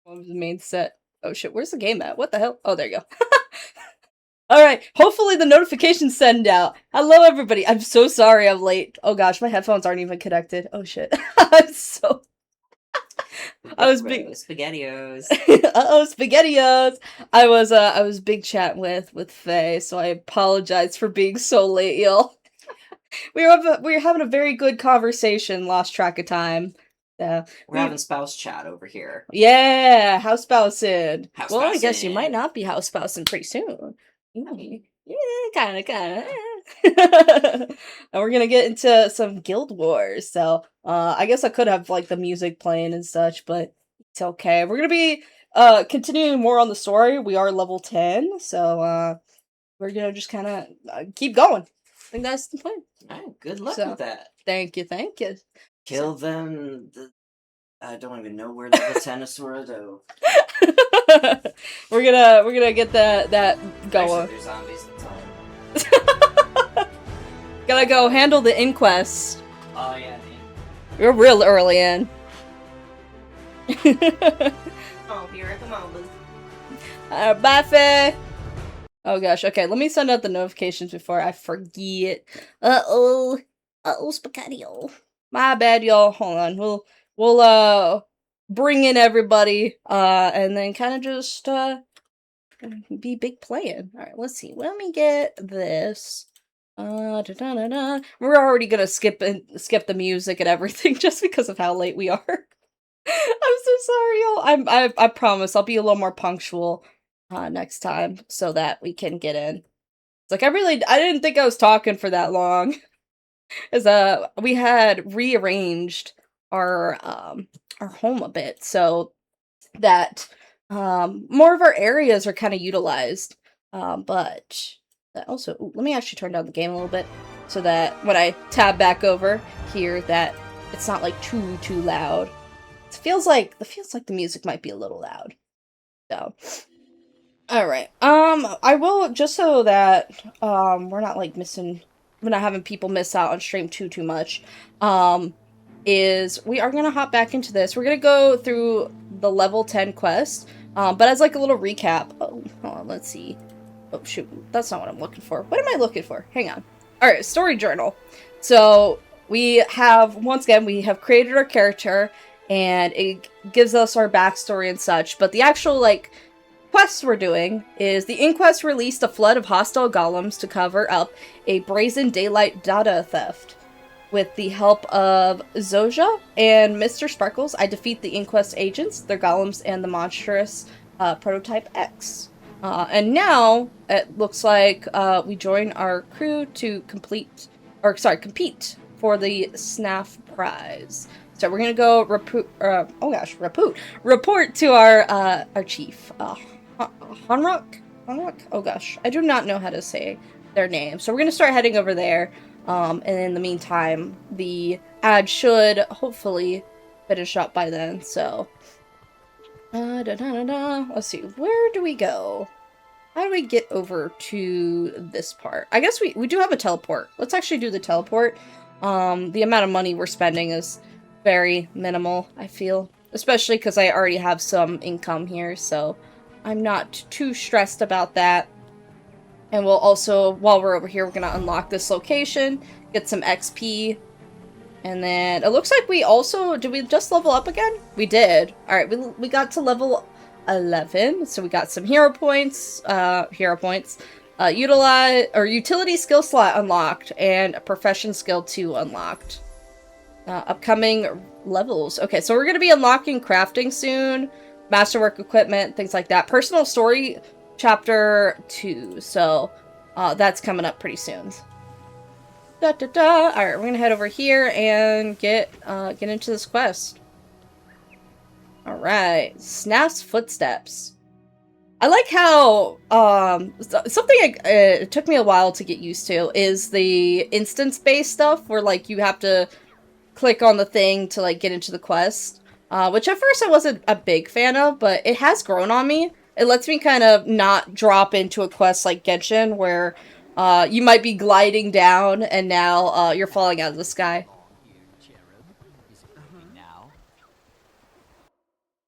What was the main set? Oh shit, where's the game at? What the hell? Oh, there you go. Alright, hopefully the notifications send out. Hello everybody, I'm so sorry I'm late. Oh gosh, my headphones aren't even connected. Oh shit. I'm so... I was big... SpaghettiOs. Uh-oh, SpaghettiOs! I was big chat with Faye, so I apologize for being so late, y'all. we were having a very good conversation, lost track of time. We're having spouse chat over here. Yeah, house spousing. House Well, I guess you spousing. might not be house spousing pretty soon. Yeah, kinda. And we're gonna get into some Guild Wars, so I guess I could have like the music playing and such, but it's okay. We're gonna be continuing more on the story. We are level 10, so we're gonna just kind of keep going. I think that's the plan. Alright, good luck with that. Thank you. Kill them. I don't even know where the Tenosaur though. we're gonna get that going. There's zombies in time. Gotta go handle the inquest. Oh yeah. We're real early in. Oh, here at the moment. Bye, Faye. Oh gosh. Okay, let me send out the notifications before I forget. Uh-oh, Spaghetti-O. My bad, y'all. Hold on. We'll bring in everybody, and then kind of just be big playing. All right, let's see. Let me get this. We're already gonna skip the music and everything just because of how late we are. I'm so sorry, y'all. I promise I'll be a little more punctual next time so that we can get in. It's like I didn't think I was talking for that long. As we had rearranged our home a bit so that more of our areas are kind of utilized. But that also, ooh, let me actually turn down the game a little bit so that when I tab back over here that it's not like too loud. It feels like the music might be a little loud. So all right. I will, just so that we're not like we're not having people miss out on stream too much. Is we are gonna hop back into this. We're gonna go through the level 10 quest. But as like a little recap. Oh, hold on, let's see. Oh shoot, that's not what I'm looking for. What am I looking for? Hang on. All right, story journal. So we have, once again, we have created our character, and it gives us our backstory and such. But the actual like quests we're doing is the Inquest released a flood of hostile golems to cover up a brazen daylight data theft. With the help of Zoja and Mr. Sparkles, I defeat the Inquest agents, their golems, and the monstrous Prototype X. And now it looks like we join our crew to compete for the SNAF prize. So we're gonna go report to our chief, Hanrock? Oh gosh, I do not know how to say their name. So we're gonna start heading over there. And in the meantime, the ad should hopefully finish up by then. So, let's see, where do we go? How do we get over to this part? I guess we do have a teleport. Let's actually do the teleport. The amount of money we're spending is very minimal, I feel. Especially because I already have some income here, so I'm not too stressed about that. And we'll also, while we're over here, we're gonna unlock this location, get some XP, and then it looks like we also, did we just level up again? We did. All right, we got to level 11, so we got some hero points, utility skill slot unlocked, and a profession skill 2 unlocked. Upcoming levels. Okay, so we're gonna be unlocking crafting soon, masterwork equipment, things like that. Personal story chapter 2, so that's coming up pretty soon. Alright, we're gonna head over here and get into this quest. Alright, Snap's Footsteps. I like how something it took me a while to get used to is the instance-based stuff where like you have to click on the thing to like get into the quest, which at first I wasn't a big fan of, but it has grown on me. It lets me kind of not drop into a quest like Genshin, where you might be gliding down and now you're falling out of the sky.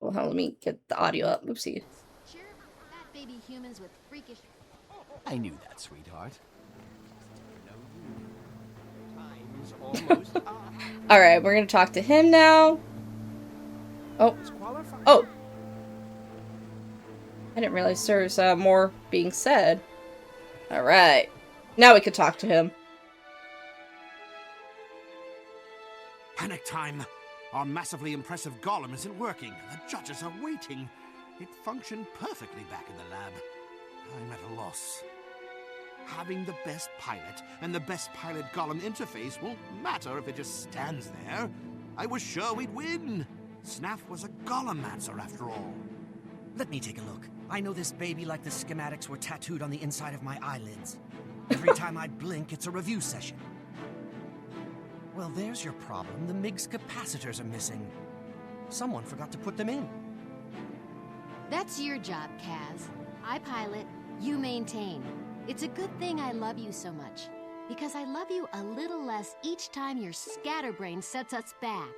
Well, let me get the audio up. Oopsie. Sure, fat baby humans with freakish. I knew that, sweetheart. All right, we're gonna talk to him now. Oh, oh! I didn't realize there's more being said. All right, now we can talk to him. Panic time! Our massively impressive golem isn't working. The judges are waiting. It functioned perfectly back in the lab. I'm at a loss. Having the best pilot and the best pilot golem interface won't matter if it just stands there. I was sure we'd win. Snaff was a golemancer after all. Let me take a look. I know this baby like the schematics were tattooed on the inside of my eyelids. Every time I blink, it's a review session. Well, there's your problem. The MIG's capacitors are missing. Someone forgot to put them in. That's your job, Kaz. I pilot, you maintain. It's a good thing I love you so much. Because I love you a little less each time your scatterbrain sets us back.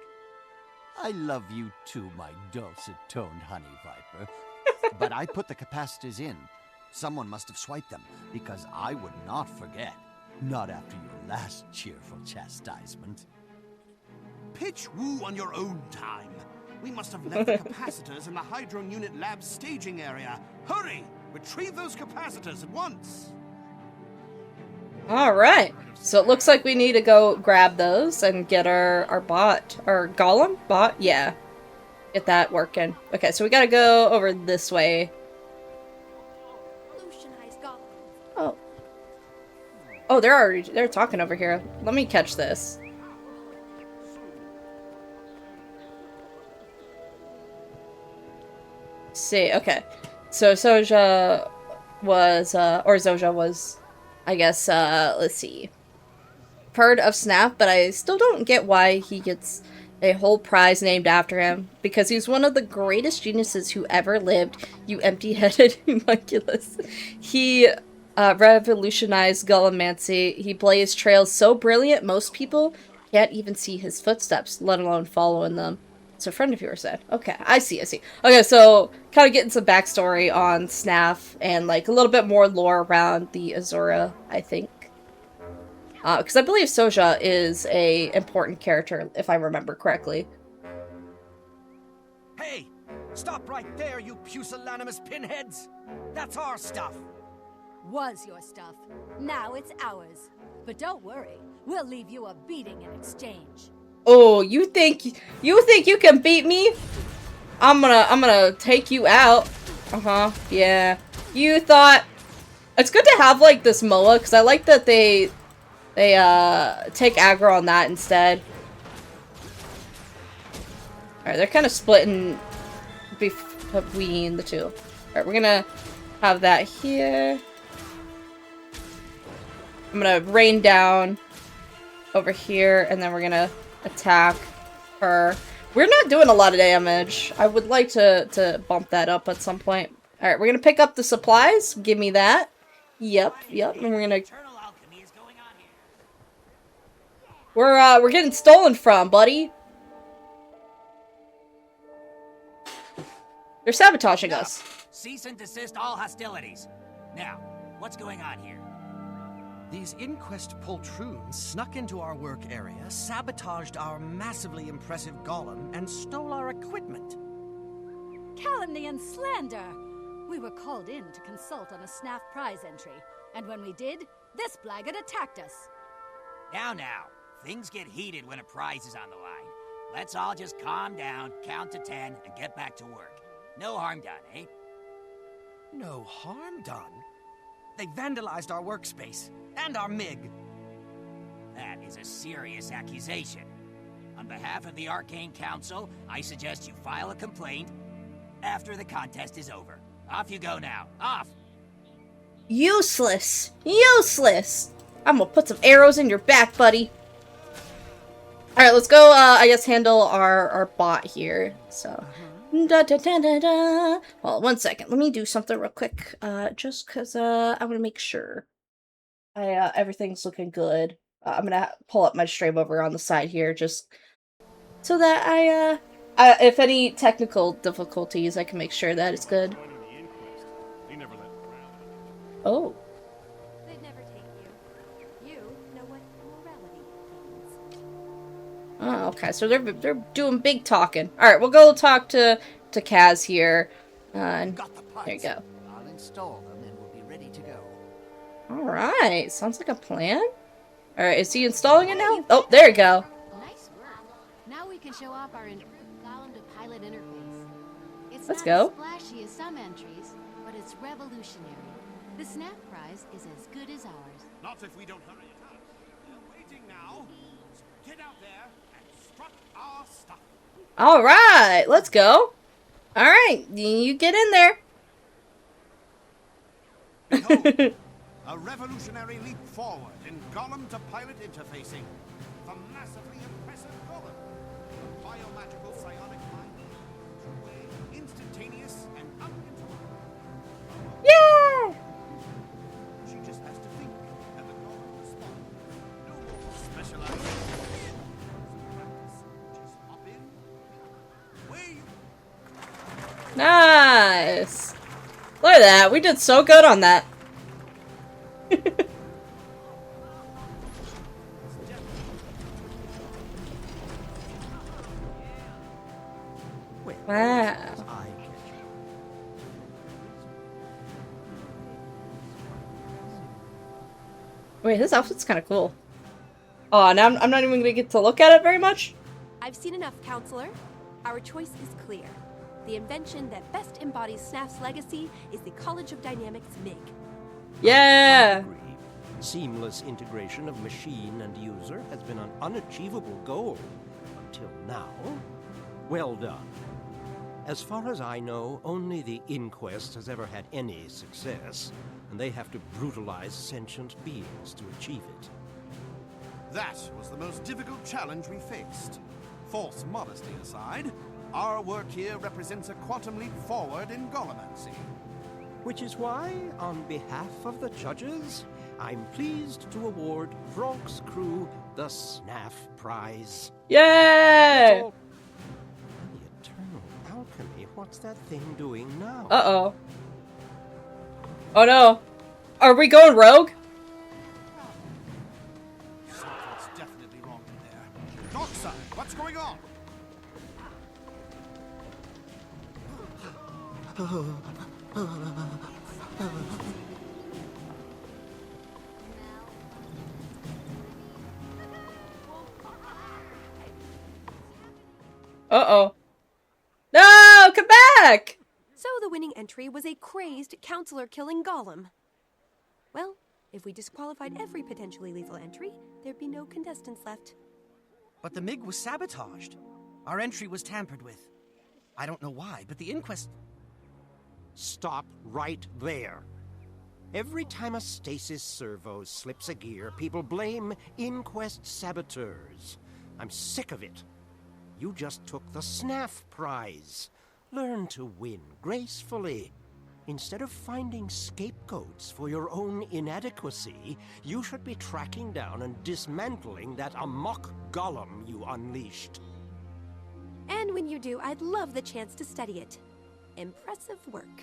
I love you too, my dulcet-toned honey viper. But I put the capacitors in. Someone must have swiped them, because I would not forget. Not after your last cheerful chastisement. Pitch woo on your own time. We must have left the capacitors in the Hydron Unit Lab's staging area. Hurry! Retrieve those capacitors at once! Alright, so it looks like we need to go grab those and get our bot, our golem? Bot? Yeah. Get that working. Okay, so we gotta go over this way. Oh. Oh, they're talking over here. Let me catch this. See, okay. So Zojja was, I guess, let's see. Heard of Snap, but I still don't get why he gets a whole prize named after him. Because he's one of the greatest geniuses who ever lived, you empty-headed homunculus. He revolutionized Gullimancy. He blazed trails so brilliant most people can't even see his footsteps, let alone following them. So a friend of yours said. Okay, I see. Okay, so kind of getting some backstory on Snaff and like a little bit more lore around the Azura, I think. Because I believe Zojja is a important character, if I remember correctly. Hey! Stop right there, you pusillanimous pinheads! That's our stuff! Was your stuff. Now it's ours. But don't worry, we'll leave you a beating in exchange. Oh, you think you can beat me? I'm gonna take you out. Yeah. You thought it's good to have like this MOA because I like that they take aggro on that instead. Alright, they're kind of splitting between the two. Alright, we're gonna have that here. I'm gonna rain down over here, and then we're gonna attack her. We're not doing a lot of damage. I would like to bump that up at some point. Alright, we're gonna pick up the supplies. Give me that. Yep. And we're gonna... We're getting stolen from, buddy. They're sabotaging us. Cease and desist all hostilities. Now, what's going on here? These inquest poltroons snuck into our work area, sabotaged our massively impressive golem, and stole our equipment. Calumny and slander! We were called in to consult on a Snaff prize entry, and when we did, this blackguard attacked us. Now, things get heated when a prize is on the line. Let's all just calm down, count to 10, and get back to work. No harm done, eh? No harm done? They vandalized our workspace, and our MIG. That is a serious accusation. On behalf of the Arcane Council, I suggest you file a complaint after the contest is over. Off you go now. Off! Useless! I'm gonna put some arrows in your back, buddy. Alright, let's go, I guess, handle our bot here. So... Well, 1 second. Let me do something real quick. Just because, I want to make sure everything's looking good. I'm gonna pull up my stream over on the side here, just so that if any technical difficulties, I can make sure that it's good. Oh. They'd never take you. You know what morality means. Oh, okay. So they're doing big talking. All right, we'll go talk to Kaz here. And there you go. I'll install them and we'll be ready to go. All right. Sounds like a plan. All right. Is he installing it now? Oh, there you go. Nice work. Now we can show off our improved Golem to Pilot interface. It's Let's not go. as flashy as some entries, but it's revolutionary. The Snap Prize is as good as ours. Not if we don't hurry it up. They're waiting now. So get out there and strut our stuff. All right. Let's go. All right. You get in there. Behold, a revolutionary leap forward in Golem to Pilot interfacing. The massively impressive Golem. The biomagical psionic mind. Two-way, instantaneous, and uninterrupted. Yeah. She just has to think, and the Golem responds. No more specialized. Practice. Just hop in. Away you Nice. Look at that. We did so good on that. Wow. Wait, his outfit's kind of cool. Oh, now I'm not even gonna get to look at it very much. I've seen enough, Counselor. Our choice is clear. The invention that best embodies SNAF's legacy is the College of Dynamics MIG. Yeah. Seamless integration of machine and user has been an unachievable goal until now. Well done. As far as I know, only the Inquest has ever had any success, and they have to brutalize sentient beings to achieve it. That was the most difficult challenge we faced. False modesty aside, our work here represents a quantum leap forward in Golemancy. Which is why, on behalf of the judges, I'm pleased to award Vronk's crew the SNAF Prize. Yay! The Eternal Alchemy, what's that thing doing now? Uh-oh. Oh no. Are we going rogue? Something's definitely wrong in there. Dockside, what's going on? Uh-oh. No! Come back! So the winning entry was a crazed counselor-killing golem. Well, if we disqualified every potentially lethal entry, there'd be no contestants left. But the MiG was sabotaged. Our entry was tampered with. I don't know why, but the inquest... Stop right there. Every time a stasis servo slips a gear, people blame Inquest saboteurs. I'm sick of it. You just took the SNAF Prize. Learn to win gracefully. Instead of finding scapegoats for your own inadequacy, you should be tracking down and dismantling that amok golem you unleashed. And when you do, I'd love the chance to study it. Impressive work.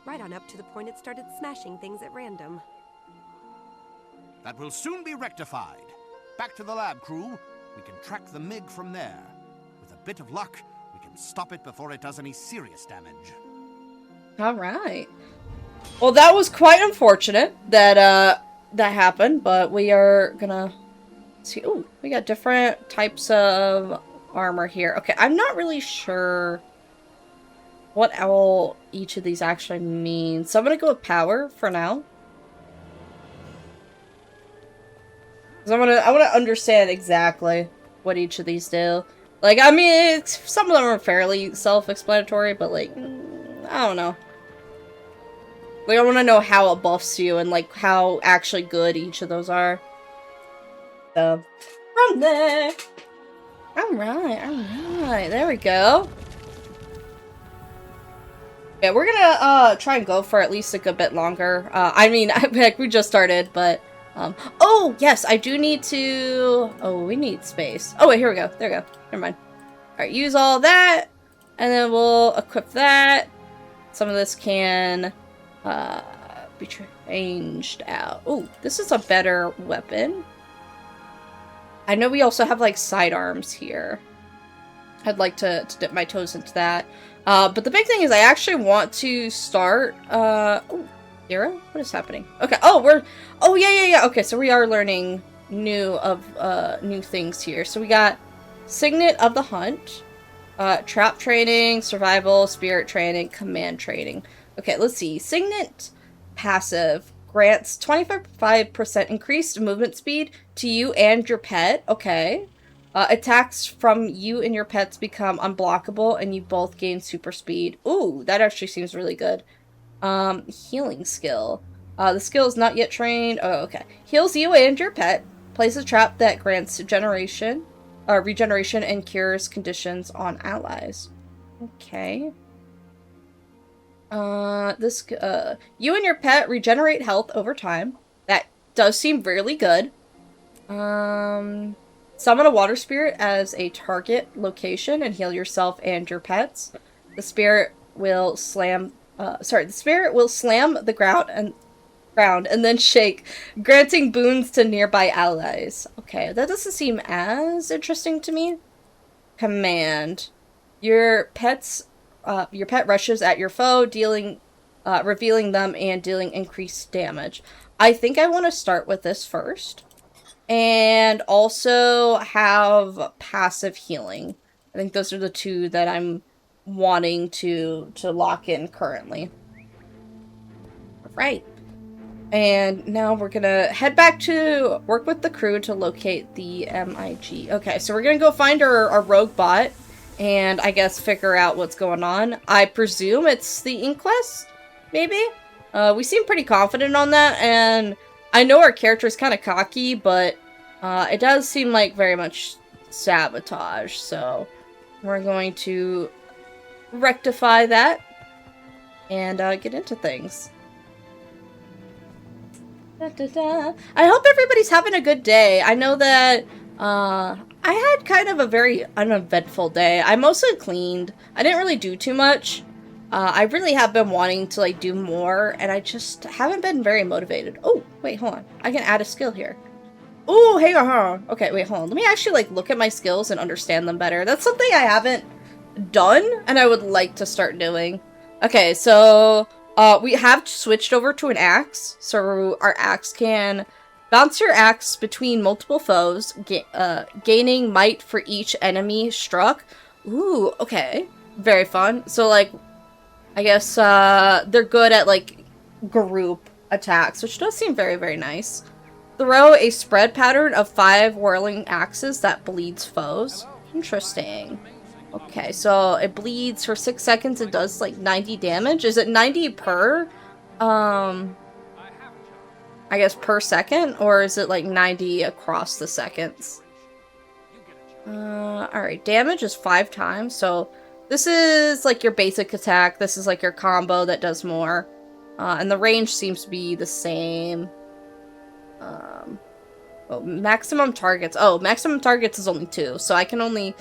Right on up to the point it started smashing things at random. That will soon be rectified. Back to the lab, crew. We can track the MiG from there. With a bit of luck, we can stop it before it does any serious damage. Alright. Well, that was quite unfortunate that, that happened, but we are gonna see. Oh, we got different types of armor here. Okay, I'm not really sure what all each of these actually means. So I'm gonna go with power for now. Because I wanna understand exactly what each of these do. Like, I mean, some of them are fairly self-explanatory, but like, I don't know. Like, I want to know how it buffs you and like how actually good each of those are. So, from there. Alright, there we go. Yeah, we're gonna try and go for at least a good bit longer. I mean, like, we just started, but oh yes, I do need to. Oh, we need space. Oh wait, here we go. There we go. Never mind. Alright, use all that, and then we'll equip that. Some of this can be changed out. Oh, this is a better weapon. I know we also have, like, sidearms here. I'd like to dip my toes into that. But the big thing is I actually want to start, oh, Hero? What is happening? Okay, oh, yeah. Okay, so we are learning new things here. So we got Signet of the Hunt, trap training, survival, spirit training, command training. Okay, let's see. Signet passive grants 25% increased movement speed to you and your pet. Okay. Attacks from you and your pets become unblockable and you both gain super speed. Ooh, that actually seems really good. Healing skill. The skill is not yet trained. Oh, okay. Heals you and your pet. Places a trap that grants regeneration and cures conditions on allies. Okay. You and your pet regenerate health over time. That does seem really good. Summon a water spirit as a target location and heal yourself and your pets. The spirit will slam the ground and then shake, granting boons to nearby allies. Okay, that doesn't seem as interesting to me. Command. Your pet rushes at your foe, revealing them and dealing increased damage. I think I want to start with this first. And also have passive healing. I think those are the two that I'm wanting to lock in currently. Right. And now we're gonna head back to work with the crew to locate the MIG. Okay, so we're gonna go find our rogue bot and I guess figure out what's going on. I presume it's the inquest, maybe? We seem pretty confident on that, and I know our character is kind of cocky, but it does seem like very much sabotage, so we're going to rectify that and get into things. Da, da, da. I hope everybody's having a good day. I know that I had kind of a very uneventful day. I mostly cleaned. I didn't really do too much. I really have been wanting to like do more, and I just haven't been very motivated. Oh, wait, hold on. I can add a skill here. Oh, hey, okay, wait, hold on. Let me actually like look at my skills and understand them better. That's something I haven't done, and I would like to start doing. Okay, so we have switched over to an axe, so our axe can bounce your axe between multiple foes, gaining might for each enemy struck. Ooh, okay, very fun. So like, I guess they're good at like group attacks, which does seem very, very nice. Throw a spread pattern of 5 whirling axes that bleeds foes. Interesting. Okay, so it bleeds for 6 seconds. It does like 90 damage. Is it 90 per? I guess per second, or is it like 90 across the seconds? Alright, damage is 5 times, so this is like your basic attack, this is like your combo that does more, and the range seems to be the same. Maximum targets is only 2, so I can only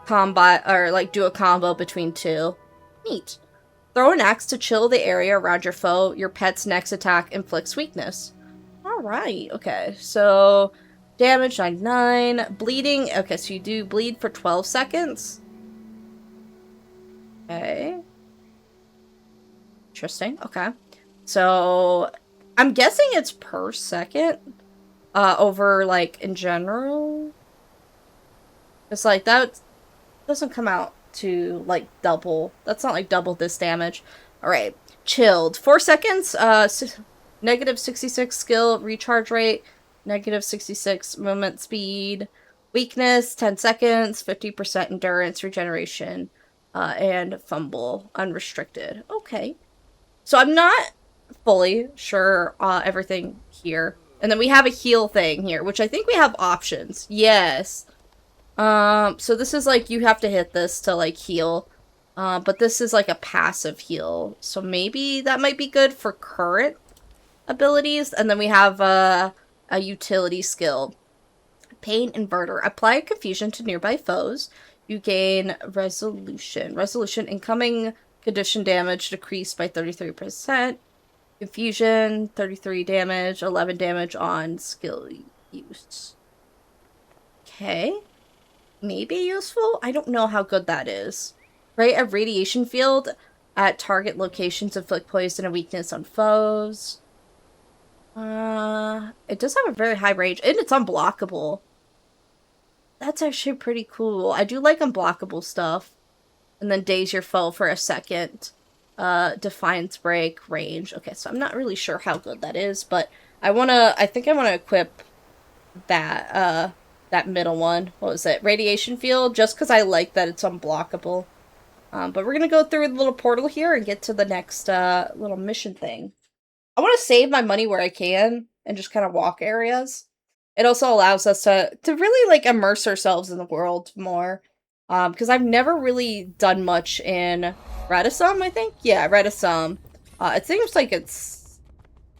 combat, or like do a combo between 2. Neat. Throw an axe to chill the area around your foe. Your pet's next attack inflicts weakness. Alright, okay, so damage 99, bleeding, okay, so you do bleed for 12 seconds. Okay. Interesting, okay. So, I'm guessing it's per second, over, like, in general. It's like, that doesn't come out to, like, double. That's not, like, double this damage. Alright, chilled. 4 seconds, negative 66 skill recharge rate, negative 66 movement speed, weakness, 10 seconds, 50% endurance, regeneration, and fumble, unrestricted. Okay. So I'm not fully sure everything here. And then we have a heal thing here, which I think we have options. Yes. So this is like, you have to hit this to like heal. But this is like a passive heal. So maybe that might be good for current abilities. And then we have a utility skill. Pain Inverter. Apply confusion to nearby foes. You gain resolution. Resolution, incoming condition damage decreased by 33%. Confusion, 33 damage, 11 damage on skill use. Okay. Maybe useful? I don't know how good that is. Right? A radiation field at target locations inflict poison and weakness on foes. It does have a very high range, and it's unblockable. That's actually pretty cool. I do like unblockable stuff. And then daze your foe for a second. Defiance break, range. Okay, so I'm not really sure how good that is, but I think I wanna equip that, that middle one. What was it? Radiation field, just because I like that it's unblockable. But we're gonna go through the little portal here and get to the next, little mission thing. I want to save my money where I can and just kind of walk areas. It also allows us to really, like, immerse ourselves in the world more. Because I've never really done much in Redisum, I think? Yeah, Redisum. It seems like it's...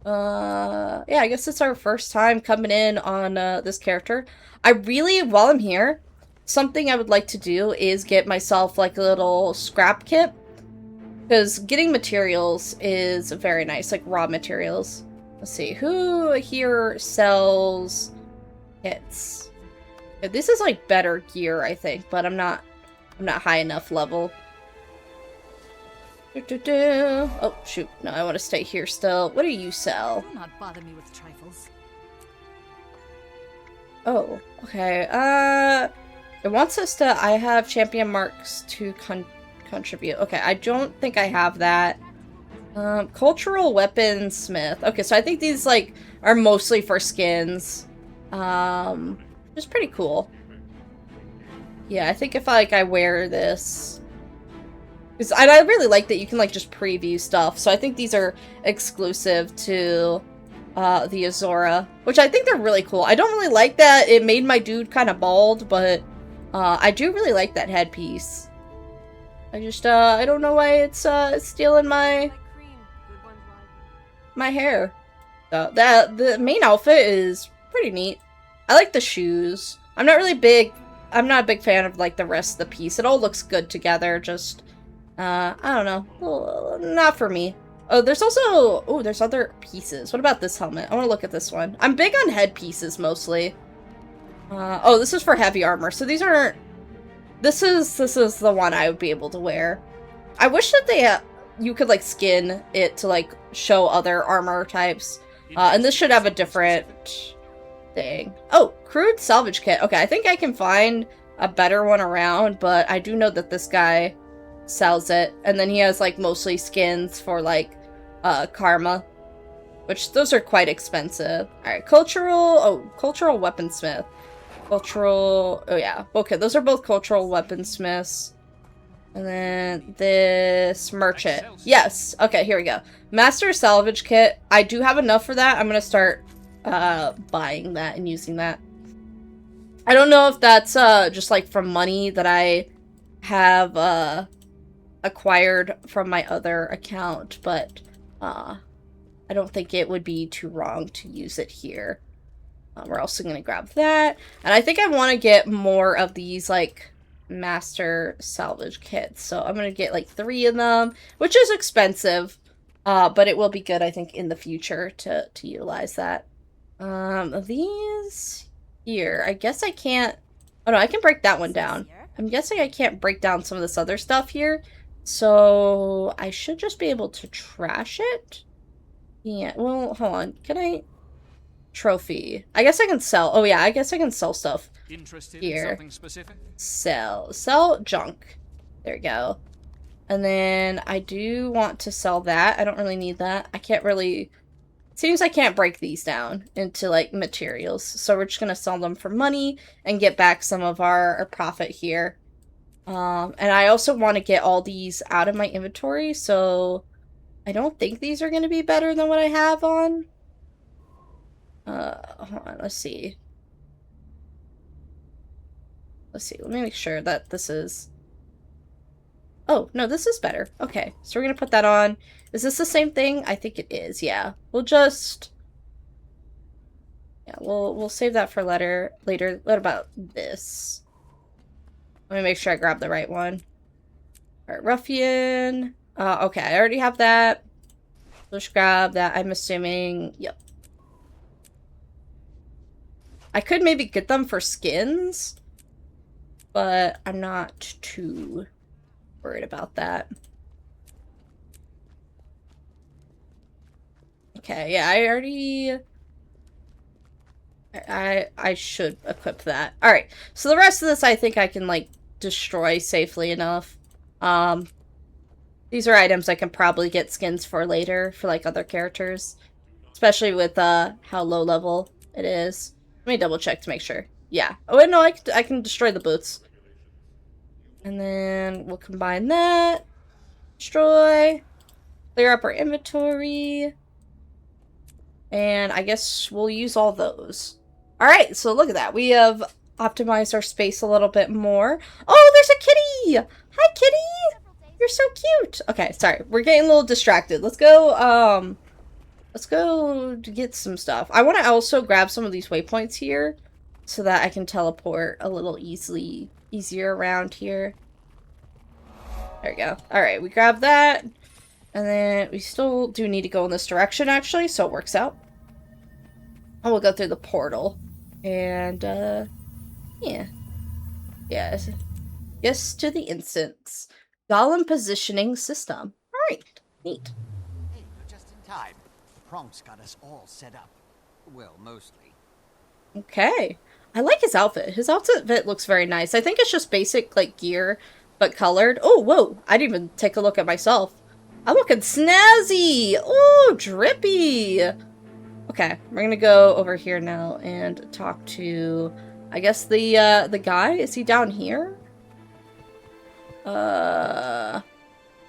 yeah, I guess it's our first time coming in on this character. I really, while I'm here, something I would like to do is get myself, like, a little scrap kit. Because getting materials is very nice, like raw materials. Let's see, who here sells kits? Yeah, this is like better gear, I think, but I'm not high enough level. Oh, shoot. No, I want to stay here still. What do you sell? Do not bother me with trifles. Oh, okay. It wants us to... I have champion marks to contribute. Okay, I don't think I have that. Cultural weaponsmith. Okay, so I think these, like, are mostly for skins. It's pretty cool. Yeah, I think if, like, I wear this... Because I really like that you can, like, just preview stuff. So I think these are exclusive to the Azora, which I think they're really cool. I don't really like that it made my dude kind of bald, but I do really like that headpiece. I just, I don't know why it's stealing my hair. So the main outfit is pretty neat. I like the shoes. I'm not a big fan of, like, the rest of the piece. It all looks good together, just, I don't know. Well, not for me. Oh, there's also, there's other pieces. What about this helmet? I want to look at this one. I'm big on headpieces, mostly. Oh, this is for heavy armor, so these aren't... This is the one I would be able to wear. I wish that you could, like, skin it to, like, show other armor types. And this should have a different thing. Oh, crude salvage kit. Okay, I think I can find a better one around, but I do know that this guy sells it. And then he has, like, mostly skins for, like, karma. Which, those are quite expensive. Alright, cultural weaponsmith. Cultural... Oh, yeah. Okay, those are both cultural weaponsmiths. And then this merchant. Yes. Okay, here we go. Master salvage kit. I do have enough for that. I'm gonna start buying that and using that. I don't know if that's just, like, from money that I have acquired from my other account, but I don't think it would be too wrong to use it here. We're also going to grab that. And I think I want to get more of these, like, master salvage kits. So I'm going to get, like, 3 of them, which is expensive. But it will be good, I think, in the future to utilize that. These here, I guess I can't... Oh, no, I can break that one down. I'm guessing I can't break down some of this other stuff here. So I should just be able to trash it. Yeah, well, hold on. Can I... Trophy. I guess I can sell. Oh yeah, I guess I can sell stuff. Interested here. in something specific? Sell junk. There we go. And then I do want to sell that. I don't really need that. I can't really... Seems I can't break these down into, like, materials. So we're just gonna sell them for money and get back some of our profit here. And I also want to get all these out of my inventory, so I don't think these are gonna be better than what I have on. Hold on, let's see. Let me make sure that this is... Oh, no, this is better. Okay, so we're gonna put that on. Is this the same thing? I think it is, yeah. We'll just... Yeah, we'll save that for later. What about this? Let me make sure I grab the right one. Alright, Ruffian. Okay, I already have that. Let's grab that, I'm assuming. Yep. I could maybe get them for skins, but I'm not too worried about that. Okay, yeah, I already... I should equip that. Alright, so the rest of this I think I can, like, destroy safely enough. These are items I can probably get skins for later, for, like, other characters. Especially with, how low level it is. Let me double check to make sure. Yeah. Oh, wait, no, I can destroy the boots. And then we'll combine that. Destroy. Clear up our inventory. And I guess we'll use all those. Alright, so look at that. We have optimized our space a little bit more. Oh, there's a kitty! Hi, kitty! You're so cute! Okay, sorry. We're getting a little distracted. Let's go to get some stuff. I want to also grab some of these waypoints here so that I can teleport a little easier around here. There we go. Alright, we grab that. And then we still do need to go in this direction, actually, so it works out. And we'll go through the portal. And, yeah. Yes. Yes to the instance. Golem positioning system. Alright, neat. Hey, you're just in time. Pronk's got us all set up. Well, mostly. Okay. I like his outfit. His outfit looks very nice. I think it's just basic, like, gear, but colored. Oh, whoa. I didn't even take a look at myself. I'm looking snazzy! Ooh, drippy! Okay, we're gonna go over here now and talk to, I guess, the guy? Is he down here?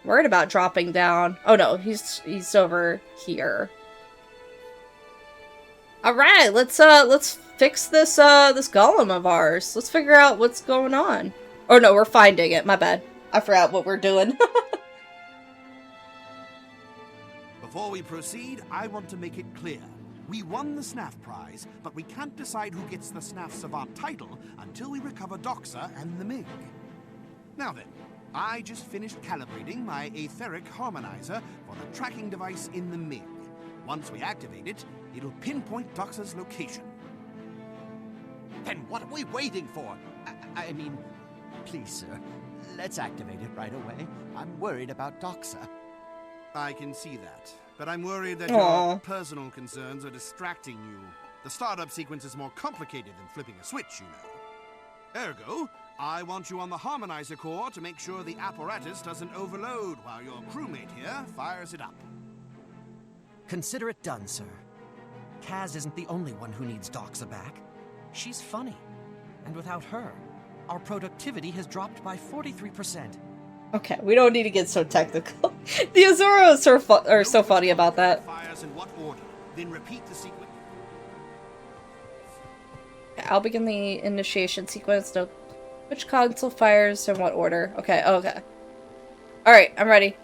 Worried about dropping down. Oh no, he's over here. Alright, let's fix this, this golem of ours. Let's figure out what's going on. Oh no, we're finding it, my bad. I forgot what we're doing. Before we proceed, I want to make it clear. We won the SNAF prize, but we can't decide who gets the SNAF Savant title until we recover Doxa and the MiG. Now then, I just finished calibrating my etheric harmonizer for the tracking device in the MiG. Once we activate it, it'll pinpoint Doxa's location. Then what are we waiting for? I mean, please, sir, let's activate it right away. I'm worried about Doxa. I can see that, but I'm worried that Aww. your personal concerns are distracting you. The startup sequence is more complicated than flipping a switch, you know. Ergo, I want you on the harmonizer core to make sure the apparatus doesn't overload while your crewmate here fires it up. Consider it done, sir. Kaz isn't the only one who needs Doxa back. She's funny. And without her, our productivity has dropped by 43%. Okay, we don't need to get so technical. The Azuros are so funny about that. Fires in what order? Then repeat the sequence. Okay, I'll begin the initiation sequence. Note which console fires in what order. Okay, okay. Alright, I'm ready.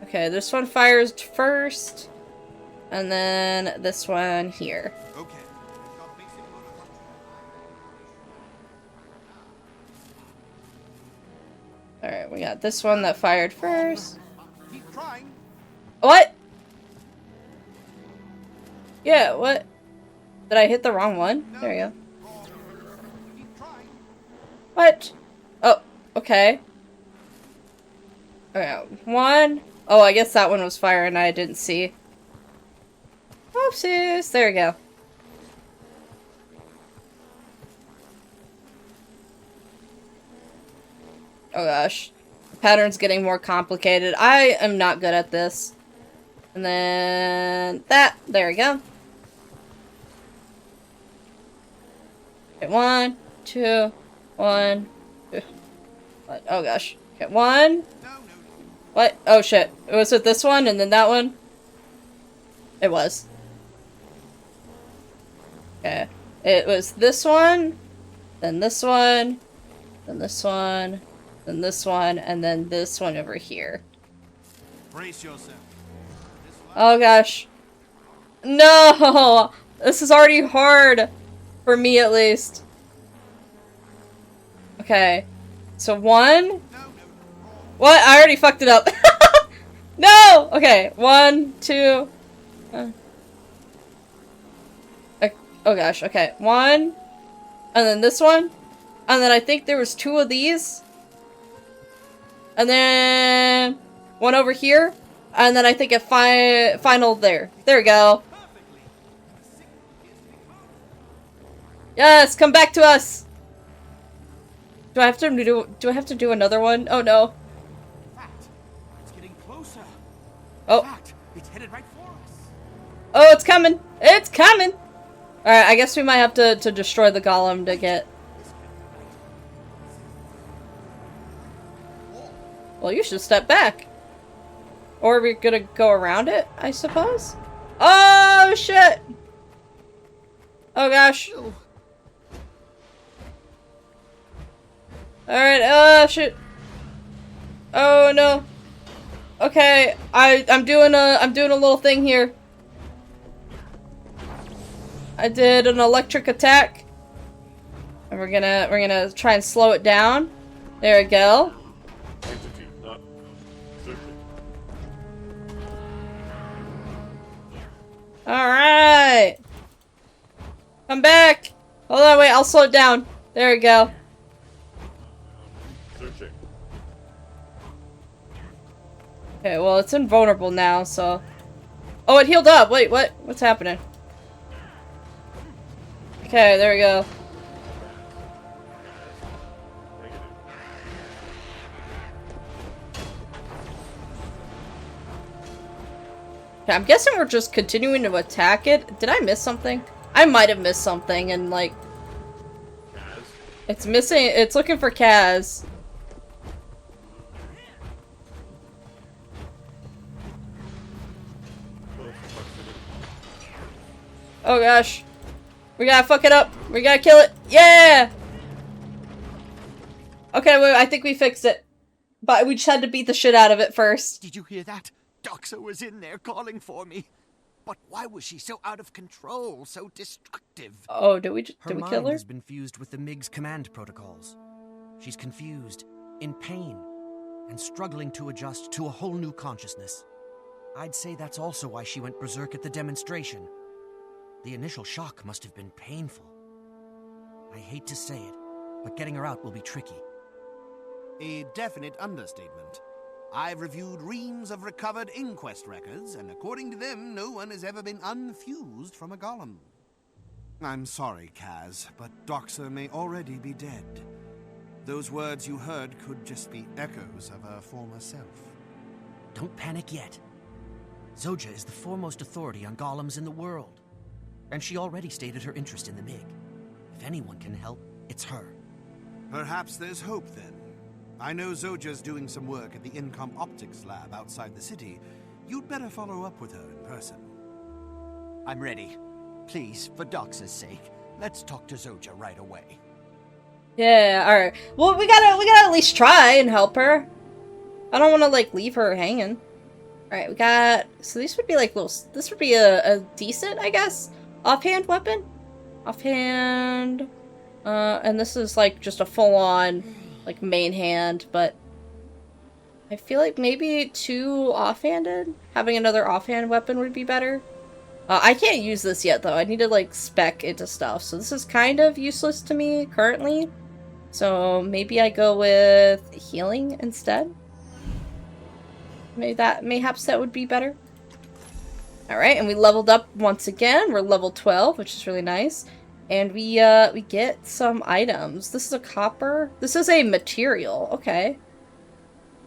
Okay, this one fires first. And then this one here. Okay. Alright, we got this one that fired first. Keep trying. What? Yeah, what? Did I hit the wrong one? There you go. Keep trying. What? Oh, okay. Okay, one. Oh, I guess that one was firing I didn't see. Oopsies. There we go. Oh gosh. The pattern's getting more complicated. I am not good at this. And then that. There we go. Okay, 1, 2, 1, 2. What? Oh gosh. Okay, 1. What? Oh shit. Was it this one and then that one? It was. Okay. It was this one, then this one, then this one, then this one, and then this one over here. Brace yourself. Oh gosh. No! This is already hard. For me, at least. Okay. So 1. What? I already fucked it up. No! Okay. 1, 2. Oh gosh. Okay. 1. And then this one. And then I think there was 2 of these. And then 1 over here. And then I think a final there. There we go. Yes, come back to us. Do I have to do another one? Oh no. It's getting closer. Oh. In fact, it's headed right for us. Oh, it's coming. It's coming. All right, I guess we might have to destroy the golem to get. Well, you should step back. Or we're gonna go around it, I suppose. Oh shit. Oh gosh. Alright, oh shit. Oh no. Okay, I'm doing a little thing here. I did an electric attack. And we're gonna try and slow it down. There we go. Alright. Come back. Hold on, wait, I'll slow it down. There we go. Okay, well, it's invulnerable now, so... Oh, it healed up! Wait, what? What's happening? Okay, there we go. Okay, I'm guessing we're just continuing to attack it. Did I miss something? I might have missed something, and, like... It's missing... It's looking for Kaz. Oh gosh. We gotta fuck it up. We gotta kill it. Yeah! Okay, wait, I think we fixed it. But we just had to beat the shit out of it first. Did you hear that? Doxa was in there calling for me. But why was she so out of control, so destructive? Oh, did we kill Her her? mind has been fused with the MiG's command protocols. She's confused, in pain, and struggling to adjust to a whole new consciousness. I'd say that's also why she went berserk at the demonstration. The initial shock must have been painful. I hate to say it, but getting her out will be tricky. A definite understatement. I've reviewed reams of recovered inquest records, and according to them, no one has ever been unfused from a golem. I'm sorry, Kaz, but Doxa may already be dead. Those words you heard could just be echoes of her former self. Don't panic yet. Zoja is the foremost authority on golems in the world. And she already stated her interest in the MiG. If anyone can help, it's her. Perhaps there's hope then. I know Zoja's doing some work at the Incom Optics lab outside the city. You'd better follow up with her in person. I'm ready. Please, for Doxa's sake, let's talk to Zoja right away. Yeah, alright. Well, we gotta at least try and help her. I don't wanna, like, leave her hanging. Alright, we got... So these would be, like, little... This would be a decent, I guess, offhand weapon? Offhand... and this is, like, just a full-on, like, main hand, but... I feel like maybe 2 offhanded? Having another offhand weapon would be better. I can't use this yet, though. I need to, like, spec into stuff. So this is kind of useless to me, currently. So maybe I go with healing instead. Mayhaps that would be better. Alright, and we leveled up once again. We're level 12, which is really nice. And we get some items. This is a copper. This is a material. Okay.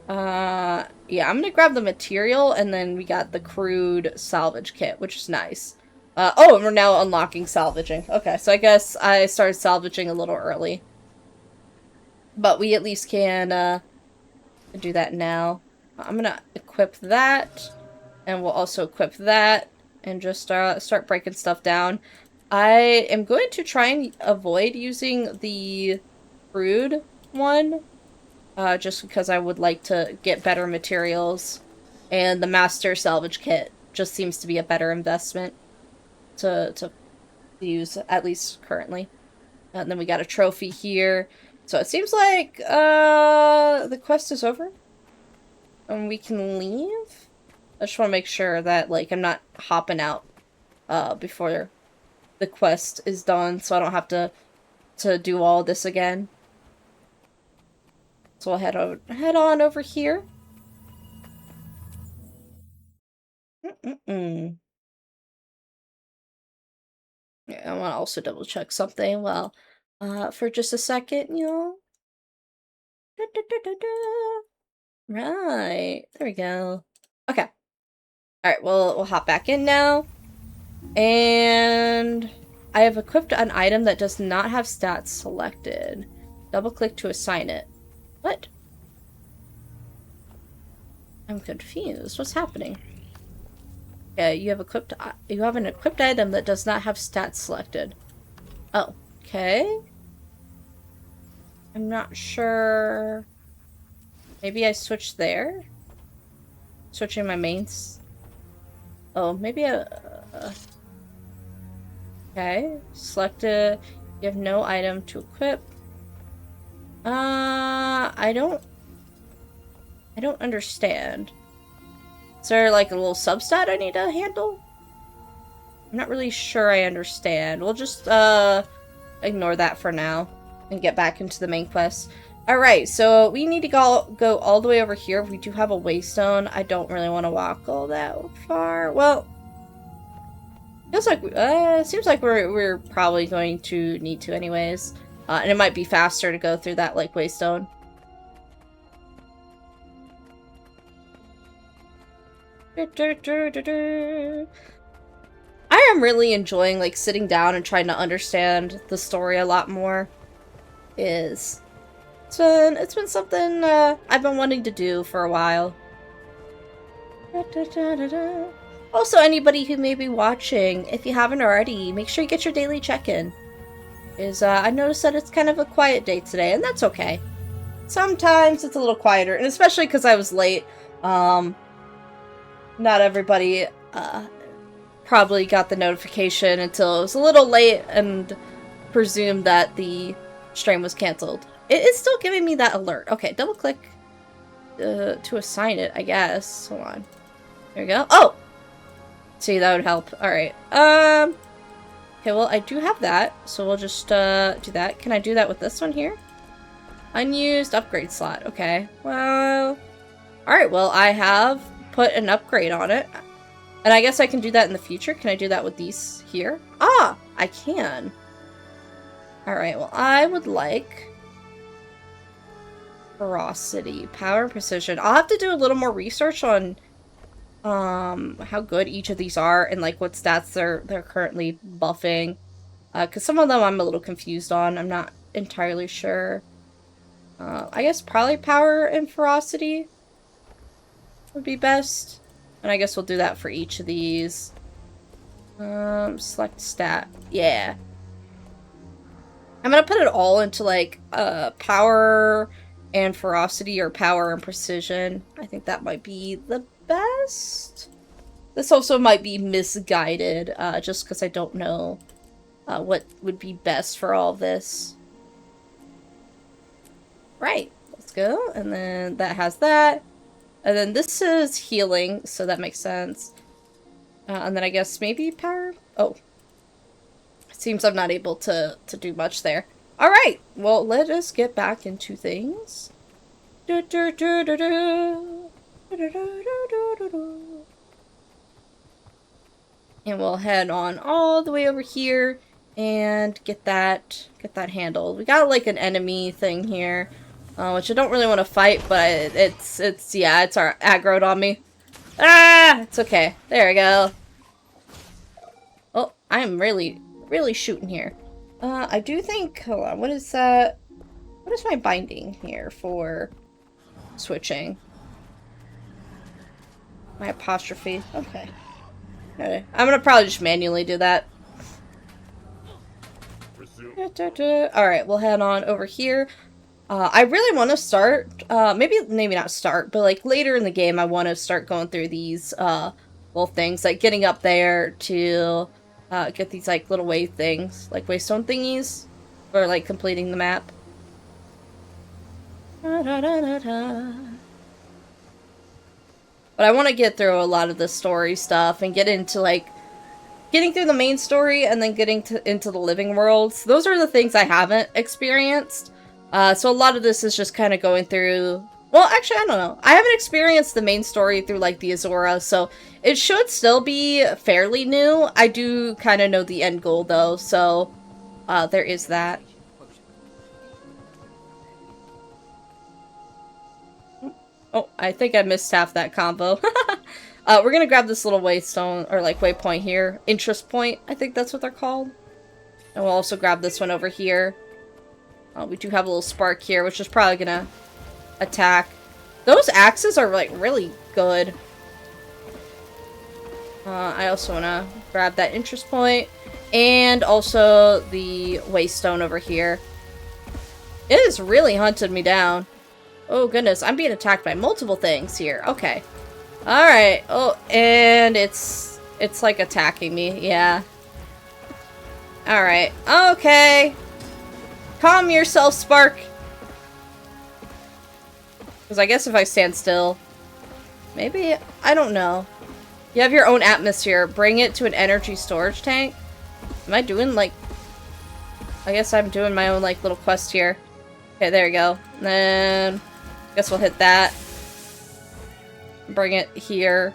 Yeah, I'm gonna grab the material, and then we got the crude salvage kit, which is nice. Oh, and we're now unlocking salvaging. Okay, so I guess I started salvaging a little early. But we at least can, do that now. I'm gonna equip that, and we'll also equip that, and just start breaking stuff down. I am going to try and avoid using the crude one, just because I would like to get better materials, and the master salvage kit just seems to be a better investment to use, at least currently. And then we got a trophy here. So it seems like the quest is over. And we can leave. I just want to make sure that, like, I'm not hopping out before the quest is done, so I don't have to do all this again. So we'll head on over here. Yeah, I want to also double check something. Well, for just a second, y'all. Right, there we go. Okay. All right, we'll hop back in now. And I have equipped an item that does not have stats selected. Double click to assign it. What? I'm confused. What's happening? Yeah, you have an equipped item that does not have stats selected. Oh, okay. I'm not sure. Maybe I switched there? Switching my mains. Oh, maybe okay. Selected. You have no item to equip. I don't understand. Is there like a little substat I need to handle? I'm not really sure I understand. We'll just ignore that for now and get back into the main quest. Alright, so we need to go all the way over here. We do have a waystone. I don't really want to walk all that far. Well, feels like seems like we're probably going to need to anyways. And it might be faster to go through that like waystone. I am really enjoying like sitting down and trying to understand the story a lot more. It's been something I've been wanting to do for a while. Also, anybody who may be watching, if you haven't already, make sure you get your daily check-in. I noticed that it's kind of a quiet day today, and that's okay. Sometimes it's a little quieter, and especially because I was late. Not everybody probably got the notification until it was a little late and presumed that the stream was canceled. It is still giving me that alert. Okay, double click to assign it, I guess. Hold on. There we go. Oh! See, that would help. Alright. Okay, well, I do have that, so we'll just do that. Can I do that with this one here? Unused upgrade slot. Okay. Well... Alright, well, I have put an upgrade on it. And I guess I can do that in the future. Can I do that with these here? Ah! I can. Alright, well, I would like... Ferocity, power, and precision. I'll have to do a little more research on how good each of these are and like what stats they're currently buffing. Because some of them I'm a little confused on. I'm not entirely sure. I guess probably power and ferocity would be best. And I guess we'll do that for each of these. Select stat. Yeah. I'm gonna put it all into like power and ferocity or power and precision. I think that might be the best. This also might be misguided, just because I don't know what would be best for all this. Right, let's go. And then that has that. And then this is healing, so that makes sense. And then I guess maybe power? Oh. It seems I'm not able to do much there. Alright, well, let us get back into things. And we'll head on all the way over here and get that handled. We got like an enemy thing here, which I don't really want to fight, but it's our aggroed on me. Ah, it's okay. There we go. Oh, I'm really shooting here. I do think, hold on, what is that? What is my binding here for switching? My apostrophe. Okay. I'm gonna probably just manually do that. Alright, we'll head on over here. I really want to start, maybe not start, but like later in the game I want to start going through these little things, like getting up there to get these like little wave things, like waystone thingies, for like completing the map. Da, da, da, da, da. But I want to get through a lot of the story stuff and get into like getting through the main story and then getting into the living worlds. Those are the things I haven't experienced. So a lot of this is just kind of going through. Well, actually, I don't know. I haven't experienced the main story through like the Azora, so it should still be fairly new. I do kind of know the end goal though, so there is that. Oh, I think I missed half that combo. We're gonna grab this little waystone, or like waypoint here. Interest point, I think that's what they're called. And we'll also grab this one over here. We do have a little spark here, which is probably gonna attack. Those axes are like really good. I also wanna grab that interest point. And also the waystone over here. It has really hunted me down. Oh goodness, I'm being attacked by multiple things here. Okay. Alright. Oh, and it's like attacking me. Yeah. Alright. Okay. Calm yourself, Spark. Because I guess if I stand still... Maybe... I don't know. You have your own atmosphere. Bring it to an energy storage tank. Am I doing, like... I guess I'm doing my own, like, little quest here. Okay, there you go. And then... Guess we'll hit that. Bring it here.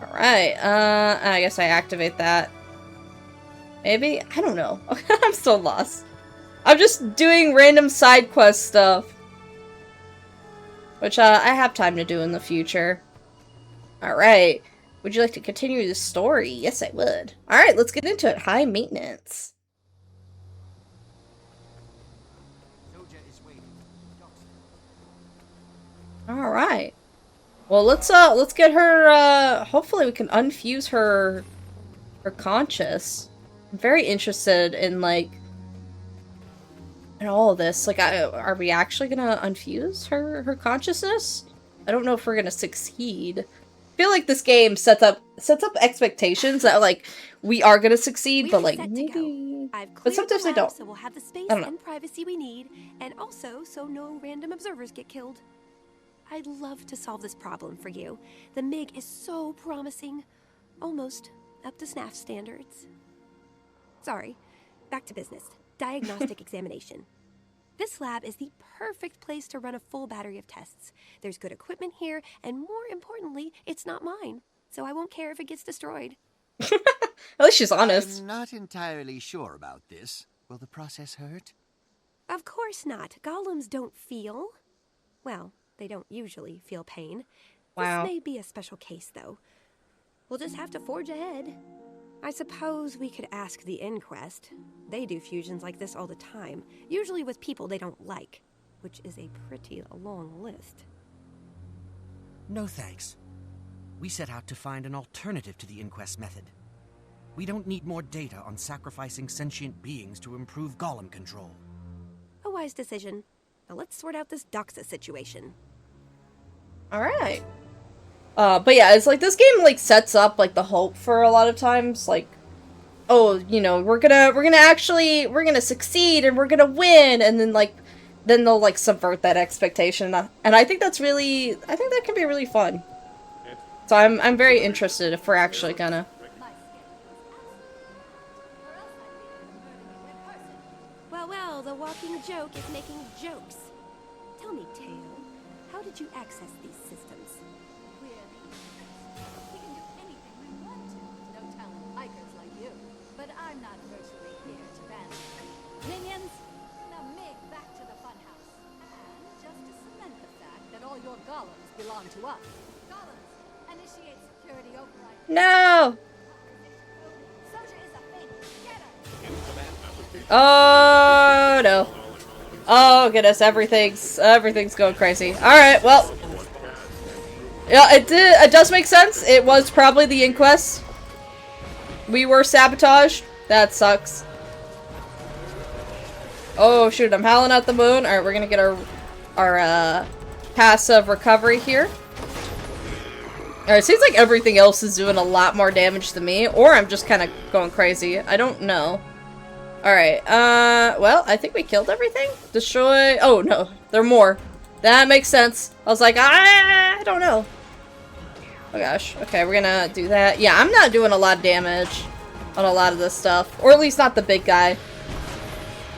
Alright, I guess I activate that. Maybe? I don't know. I'm still lost. I'm just doing random side quest stuff. Which, I have time to do in the future. Alright. Would you like to continue the story? Yes, I would. Alright, let's get into it. High maintenance. Alright. Well, let's get her, hopefully we can unfuse her conscious. I'm very interested in, like, in all of this. Like, are we actually gonna unfuse her consciousness? I don't know if we're gonna succeed. I feel like this game sets up expectations that, like, we are gonna succeed, but, like, maybe... But sometimes they don't. So we'll have the space I don't know. and privacy we need, and also so no random observers get killed. I'd love to solve this problem for you. The MiG is so promising. Almost up to SNAF standards. Sorry, back to business. Diagnostic examination. This lab is the perfect place to run a full battery of tests. There's good equipment here, and more importantly, it's not mine. So I won't care if it gets destroyed. At least she's honest. I'm not entirely sure about this. Will the process hurt? Of course not. Golems don't feel. Well, they don't usually feel pain. Wow. This may be a special case, though. We'll just have to forge ahead. I suppose we could ask the Inquest. They do fusions like this all the time, usually with people they don't like, which is a pretty long list. No thanks. We set out to find an alternative to the Inquest method. We don't need more data on sacrificing sentient beings to improve golem control. A wise decision. Now let's sort out this Doxa situation. Alright. But yeah, it's like this game like sets up like the hope for a lot of times, like, oh, you know, we're gonna succeed and we're gonna win, and then they'll like subvert that expectation, and I think that can be really fun. So I'm very interested if we're actually gonna. Well, the walking joke is making jokes. Tell me, Tail, how did you access these systems? We can do anything we want to with no-talent hikers like you. But I'm not virtually here to vanish. Minions, the MiG back to the funhouse. And just to cement the fact that all your golems belong to us. Golems, initiate security override. No! Soldier is a fake. Get her! Oh no! Oh goodness, everything's going crazy. All right, well, yeah, it does make sense. It was probably the Inquest. We were sabotaged. That sucks. Oh shoot, I'm howling at the moon. All right, we're gonna get our passive recovery here. Alright, seems like everything else is doing a lot more damage than me, or I'm just kind of going crazy. I don't know. Alright, well, I think we killed everything? Destroy- oh, no, there are more. That makes sense. I was like, I don't know. Oh gosh, okay, we're gonna do that. Yeah, I'm not doing a lot of damage on a lot of this stuff, or at least not the big guy.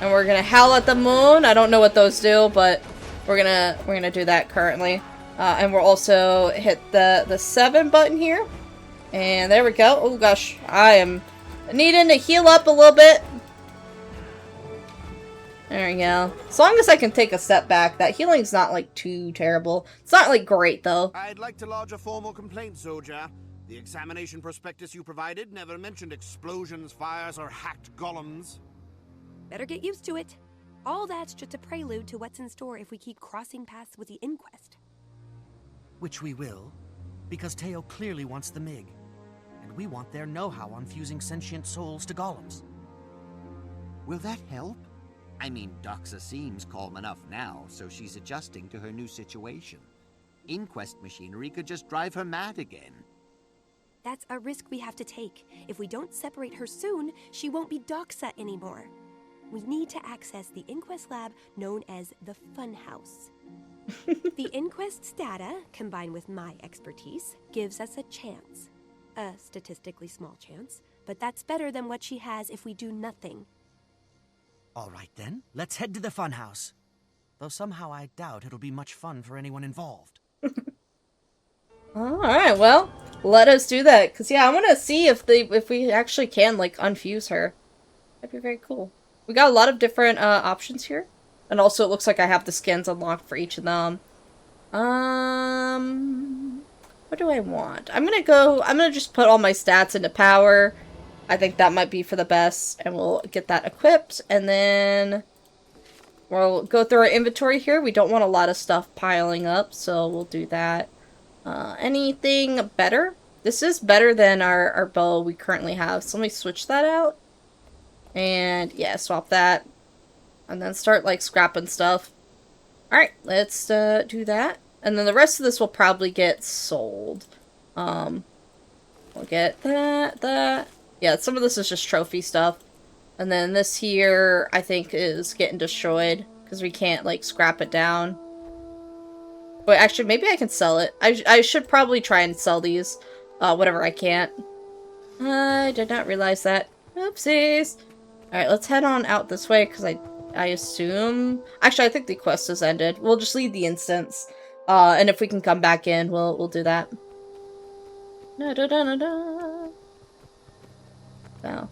And we're gonna howl at the moon. I don't know what those do, but we're gonna do that currently. And we'll also hit the 7 button here. And there we go. Oh gosh, I am needing to heal up a little bit. There we go. As long as I can take a step back, that healing's not like too terrible. It's not like great though. I'd like to lodge a formal complaint, soldier. The examination prospectus you provided never mentioned explosions, fires, or hacked golems. Better get used to it. All that's just a prelude to what's in store if we keep crossing paths with the inquest. Which we will, because Teo clearly wants the MiG. And we want their know-how on fusing sentient souls to golems. Will that help? I mean, Doxa seems calm enough now, so she's adjusting to her new situation. Inquest machinery could just drive her mad again. That's a risk we have to take. If we don't separate her soon, she won't be Doxa anymore. We need to access the Inquest lab known as the Funhouse. The Inquest's data, combined with my expertise, gives us a chance. A statistically small chance, but that's better than what she has if we do nothing. All right then, let's head to the funhouse. Though somehow I doubt it'll be much fun for anyone involved. Alright, well, let us do that. Because, yeah, I want to see if we actually can, like, unfuse her. That'd be very cool. We got a lot of different options here. And also, it looks like I have the skins unlocked for each of them. What do I want? I'm gonna just put all my stats into power. I think that might be for the best. And we'll get that equipped. And then we'll go through our inventory here. We don't want a lot of stuff piling up, so we'll do that. Anything better? This is better than our bow we currently have. So let me switch that out. And yeah, swap that. And then start like scrapping stuff. Alright, let's do that. And then the rest of this will probably get sold. We'll get that. Yeah, some of this is just trophy stuff. And then this here, I think, is getting destroyed. Because we can't, like, scrap it down. But actually, maybe I can sell it. I should probably try and sell these. Whatever I can't. I did not realize that. Oopsies. Alright, let's head on out this way, because I assume... Actually, I think the quest has ended. We'll just leave the instance. And if we can come back in, we'll do that. So,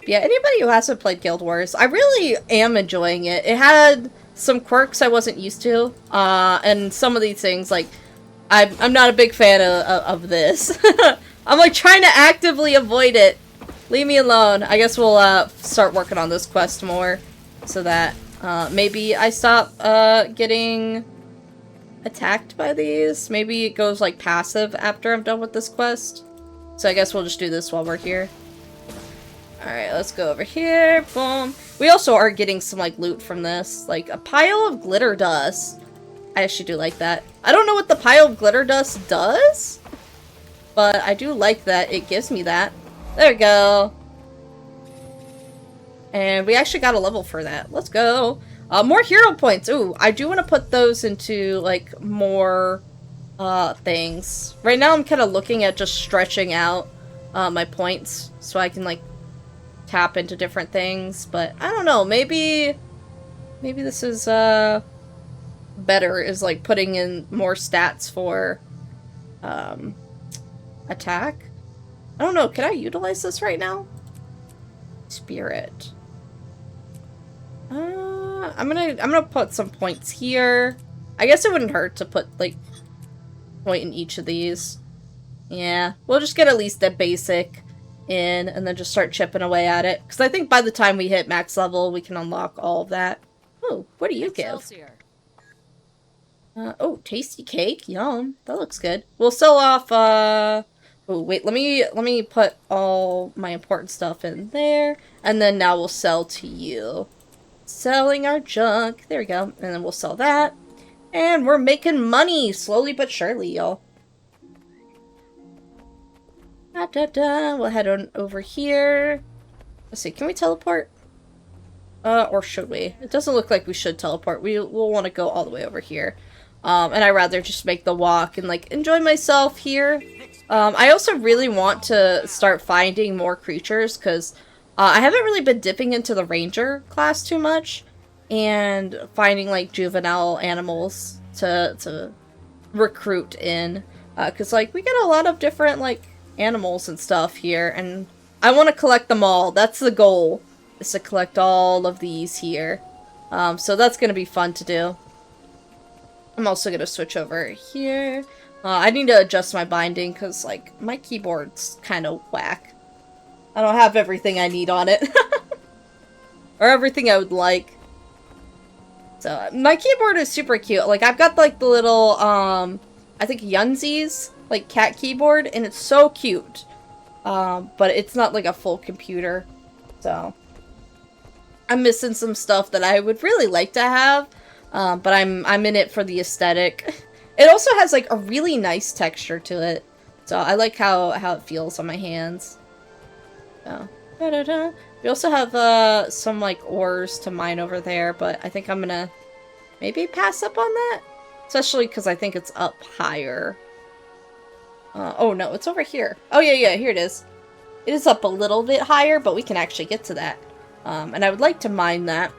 yeah, anybody who hasn't played Guild Wars, I really am enjoying it. It had some quirks I wasn't used to, and some of these things, like, I'm not a big fan of this. I'm, like, trying to actively avoid it. Leave me alone. I guess we'll, start working on this quest more, so that, maybe I stop, getting attacked by these. Maybe it goes, like, passive after I'm done with this quest. So I guess we'll just do this while we're here. Alright, let's go over here. Boom. We also are getting some, like, loot from this. Like, a pile of glitter dust. I actually do like that. I don't know what the pile of glitter dust does, but I do like that it gives me that. There we go. And we actually got a level for that. Let's go. More hero points. Ooh, I do want to put those into, like, more things. Right now I'm kind of looking at just stretching out my points so I can, like, tap into different things, but I don't know, maybe this is better, is like putting in more stats for attack. I don't know, can I utilize this right now? Spirit. I'm gonna put some points here. I guess it wouldn't hurt to put like point in each of these. Yeah, we'll just get at least a basic in, and then just start chipping away at it. Because I think by the time we hit max level, we can unlock all of that. Oh, what do you give? Oh, tasty cake. Yum. That looks good. We'll sell off, oh, wait, let me put all my important stuff in there. And then now we'll sell to you. Selling our junk. There we go. And then we'll sell that. And we're making money, slowly but surely, y'all. We'll head on over here. Let's see, can we teleport? Or should we? It doesn't look like we should teleport. We'll want to go all the way over here. And I'd rather just make the walk and, like, enjoy myself here. I also really want to start finding more creatures, because I haven't really been dipping into the ranger class too much. And finding, like, juvenile animals to recruit in. Because, like, we get a lot of different, like, animals and stuff here. And I want to collect them all. That's the goal, is to collect all of these here. So that's going to be fun to do. I'm also going to switch over here. I need to adjust my binding because, like, my keyboard's kind of whack. I don't have everything I need on it. Or everything I would like. So, my keyboard is super cute. Like, I've got, like, the little, I think Yunzies, like, cat keyboard, and it's so cute. But it's not, like, a full computer. So, I'm missing some stuff that I would really like to have. But I'm in it for the aesthetic. It also has, like, a really nice texture to it. So, I like how it feels on my hands. So, da-da-da. We also have, some, like, ores to mine over there, but I think I'm gonna maybe pass up on that? Especially because I think it's up higher. Oh no, it's over here. Oh yeah, here it is. It is up a little bit higher, but we can actually get to that. And I would like to mine that.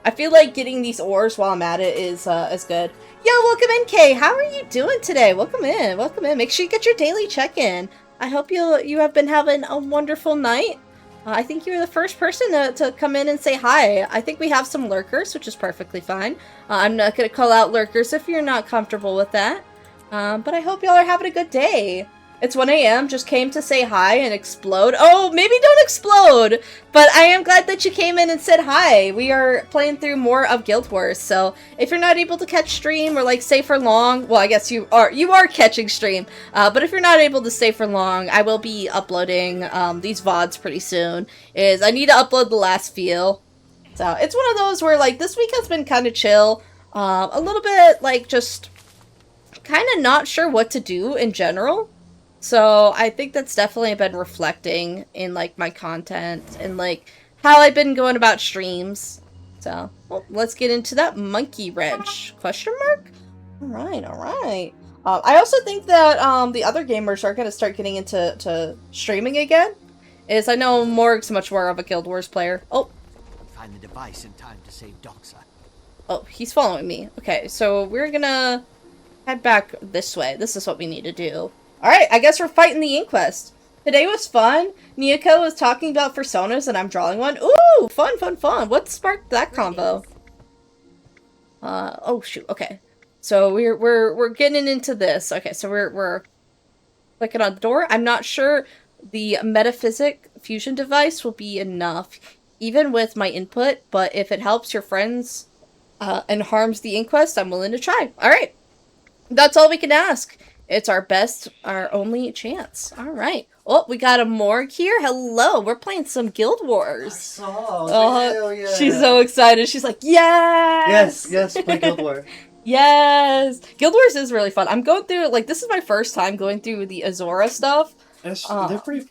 I feel like getting these ores while I'm at it is good. Yo, welcome in, Kay. How are you doing today? Welcome in, welcome in. Make sure you get your daily check-in. I hope you have been having a wonderful night. I think you're the first person to come in and say hi. I think we have some lurkers, which is perfectly fine. I'm not going to call out lurkers if you're not comfortable with that. But I hope y'all are having a good day. It's 1 a.m. Just came to say hi and explode. Oh, maybe don't explode! But I am glad that you came in and said hi. We are playing through more of Guild Wars, so if you're not able to catch stream or, like, stay for long, well, I guess you are catching stream. But if you're not able to stay for long, I will be uploading these VODs pretty soon. I need to upload the last feel. So it's one of those where, like, this week has been kind of chill. A little bit, like, just kind of not sure what to do in general. So I think that's definitely been reflecting in, like, my content and, like, how I've been going about streams. So, well, let's get into that monkey wrench. Question mark? Alright. I also think that the other gamers are going to start getting into streaming again. I know Morg's much more of a Guild Wars player. Oh. Find the device in time to save Doxa. Oh, he's following me. Okay, so we're gonna head back this way. This is what we need to do. Alright, I guess we're fighting the Inquest. Today was fun. Miyako was talking about personas and I'm drawing one. Ooh, fun. What sparked that combo? Oh shoot, okay. So we're getting into this. Okay, so we're clicking on the door. I'm not sure the metaphysic fusion device will be enough, even with my input, but if it helps your friends and harms the Inquest, I'm willing to try. Alright. That's all we can ask. It's our best, our only chance. Alright. Oh, we got a Morg here. Hello, we're playing some Guild Wars. I saw. Hell yeah. She's so excited. She's like, yes! Yes, play Guild Wars. Yes! Guild Wars is really fun. I'm going through, like, this is my first time going through the Azora stuff. They're pretty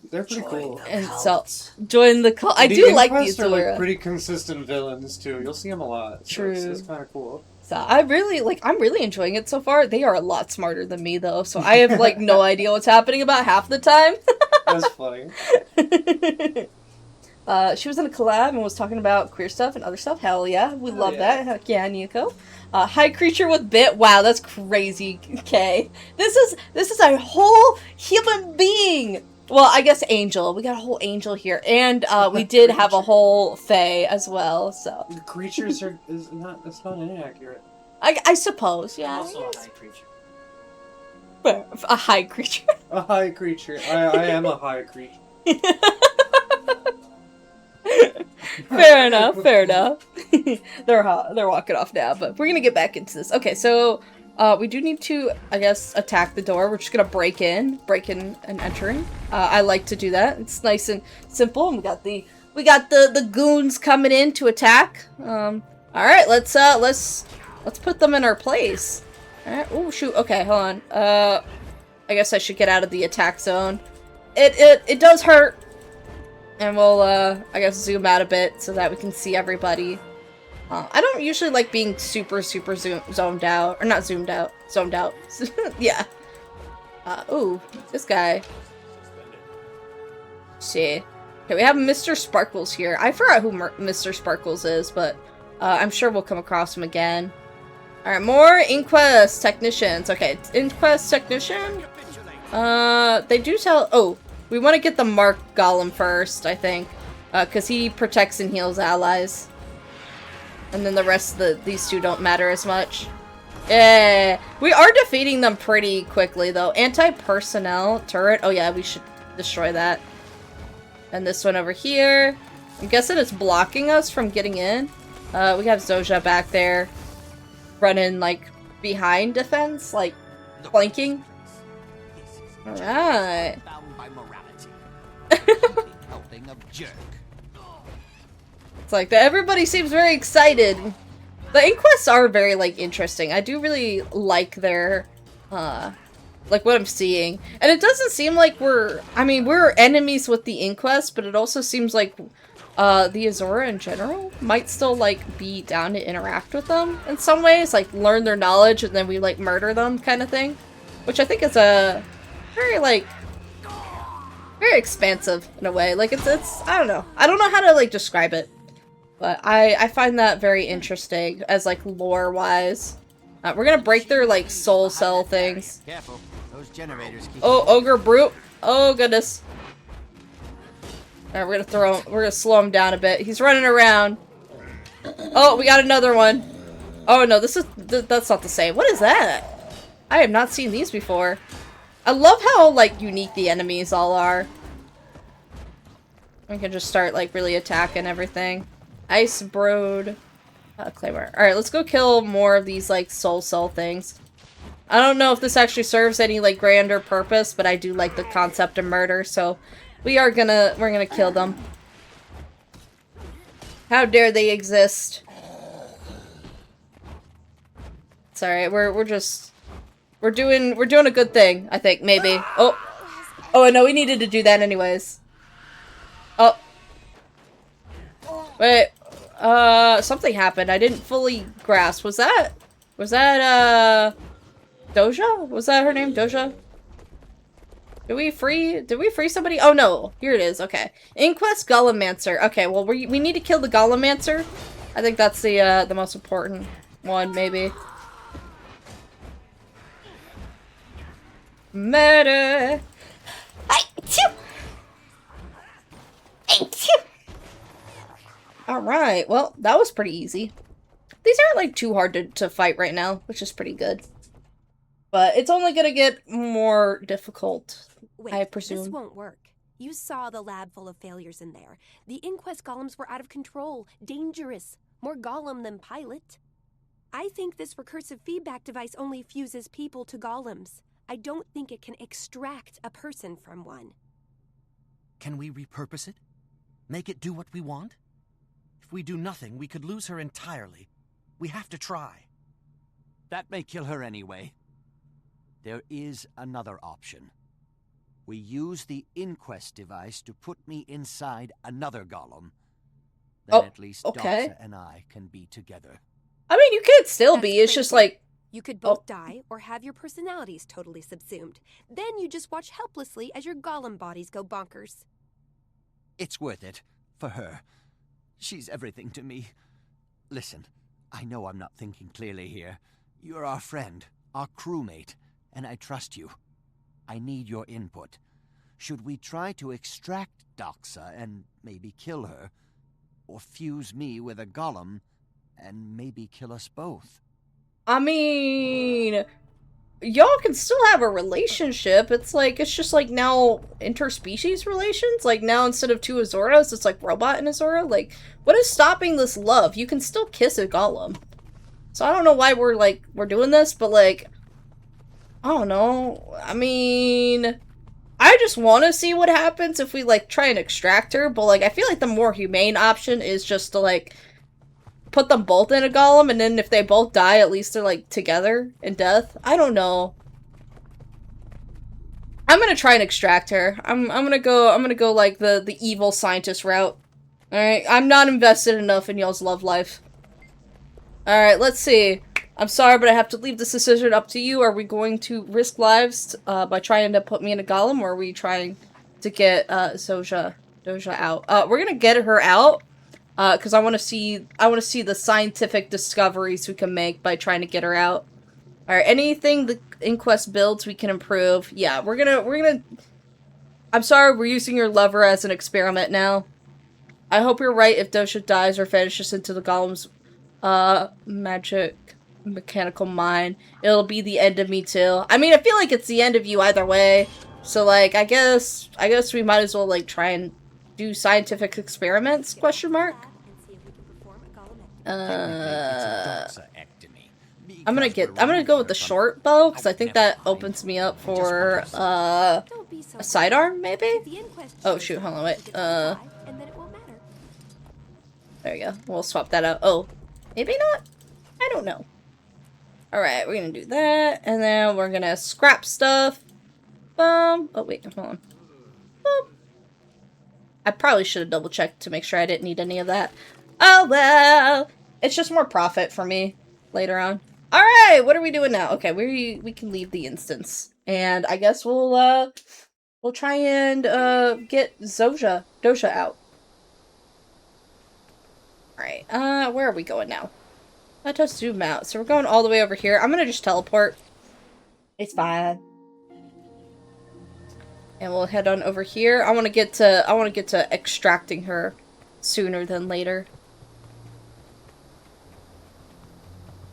cool. And so, join the cult. I do like these Azora. Like pretty consistent villains, too. You'll see them a lot. True. So it's kind of cool. So I'm really enjoying it so far. They are a lot smarter than me, though, so I have, like, no idea what's happening about half the time. That's funny. She was in a collab and was talking about queer stuff and other stuff. Hell yeah. We love that. Heck yeah, Nico. High creature with bit. Wow, that's crazy. Okay. This is a whole human being. Well, I guess angel. We got a whole angel here. And we did have a whole fae as well, so. The creatures that's not inaccurate. I suppose, yeah. Also a high creature. A high creature. A high creature. I am a high creature. Fair enough. They're walking off now, but we're gonna get back into this. Okay, so we do need to, I guess, attack the door. We're just gonna break in and entering. I like to do that. It's nice and simple. And we got the goons coming in to attack. All right, let's put them in our place. All right. Oh shoot. Okay, hold on. I guess I should get out of the attack zone. it does hurt. And we'll, I guess zoom out a bit so that we can see everybody. I don't usually like being super zoned out. Or not zoomed out. Zoned out. Yeah. Ooh, this guy. See. Okay, we have Mr. Sparkles here. I forgot who Mr. Sparkles is, but I'm sure we'll come across him again. Alright, more Inquest Technicians. Okay, Inquest Technician? They do tell- oh, we want to get the Mark Golem first, I think. Because he protects and heals allies. And then the rest of these two don't matter as much. Yeah, we are defeating them pretty quickly, though. Anti-personnel turret. Oh yeah, we should destroy that. And this one over here. I'm guessing it's blocking us from getting in. We have Zoja back there. Running, like, behind defense. Like, flanking. Alright. It's like that. Everybody seems very excited. The Inquests are very, like, interesting. I do really like their, like, what I'm seeing. And it doesn't seem like we're enemies with the Inquest, but it also seems like, the Azora in general might still, like, be down to interact with them in some ways. Like, learn their knowledge and then we, like, murder them kind of thing. Which I think is a very, like, very expansive in a way. Like, it's I don't know. I don't know how to, like, describe it. But I find that very interesting as, like, lore-wise. We're gonna break their, like, soul cell things. Careful. Those generators keep Oh, Ogre Brute. Oh, goodness. Alright, we're gonna slow him down a bit. He's running around. Oh, we got another one. Oh, no, that's not the same. What is that? I have not seen these before. I love how, like, unique the enemies all are. We can just start, like, really attacking everything. Ice Brood. Claymore. Alright, let's go kill more of these, like, soul cell things. I don't know if this actually serves any, like, grander purpose, but I do like the concept of murder, so we're gonna kill them. How dare they exist? It's alright, we're doing a good thing, I think, maybe. Oh, no, we needed to do that anyways. Oh. Wait, something happened. I didn't fully grasp. Was that, Doja? Was that her name? Doja? Did we free somebody? Oh, no. Here it is. Okay. Inquest Golemancer. Okay, well, we need to kill the Golemancer. I think that's the most important one, maybe. Murder! Alright, well, that was pretty easy. These aren't, like, too hard to fight right now, which is pretty good. But it's only gonna get more difficult, Wait, I presume. this won't work. You saw the lab full of failures in there. The Inquest golems were out of control, dangerous, more golem than pilot. I think this recursive feedback device only fuses people to golems. I don't think it can extract a person from one. Can we repurpose it? Make it do what we want? If we do nothing, we could lose her entirely. We have to try. That may kill her anyway. There is another option. We use the Inquest device to put me inside another golem. Then at least okay. Doxa and I can be together. I mean, you could still That's be. It's crazy. just like... You could both die or have your personalities totally subsumed. Then you just watch helplessly as your golem bodies go bonkers. It's worth it. For her. She's everything to me. Listen, I know I'm not thinking clearly here. You're our friend, our crewmate, and I trust you. I need your input. Should we try to extract Doxa and maybe kill her? Or fuse me with a golem and maybe kill us both? I mean... Y'all can still have a relationship. It's just like now interspecies relations. Like now instead of two Azoras, it's like robot and Azora. Like, what is stopping this love? You can still kiss a golem. So I don't know why we're doing this, but like, I don't know. I mean, I just want to see what happens if we like try and extract her. But like, I feel like the more humane option is just to like put them both in a golem, and then if they both die, at least they're like together in death. I don't know. I'm gonna try and extract her. I'm gonna go like the evil scientist route. Alright, I'm not invested enough in y'all's love life. Alright, let's see. I'm sorry, but I have to leave this decision up to you. Are we going to risk lives by trying to put me in a golem, or are we trying to get Doja out? We're gonna get her out because I want to see the scientific discoveries we can make by trying to get her out. All right, anything the Inquest builds we can improve. Yeah, we're gonna. I'm sorry, we're using your lover as an experiment now. I hope you're right. If Doja dies or vanishes into the golem's magic mechanical mind, it'll be the end of me too. I mean, I feel like it's the end of you either way. So like, I guess we might as well like try and do scientific experiments? Question mark. I'm gonna go with the short bow because I think that opens me up for a sidearm maybe. Oh shoot! Hold on, wait. There you go. We'll swap that out. Oh, maybe not. I don't know. Alright, we're gonna do that, and then we're gonna scrap stuff. Oh wait, hold on. Boom. I probably should have double checked to make sure I didn't need any of that. Oh well, it's just more profit for me later on. Alright, what are we doing now? Okay, we can leave the instance. And I guess we'll try and get Doja out. Alright, where are we going now? Let us zoom out. So we're going all the way over here. I'm gonna just teleport. It's fine. And we'll head on over here. I wanna get to extracting her sooner than later.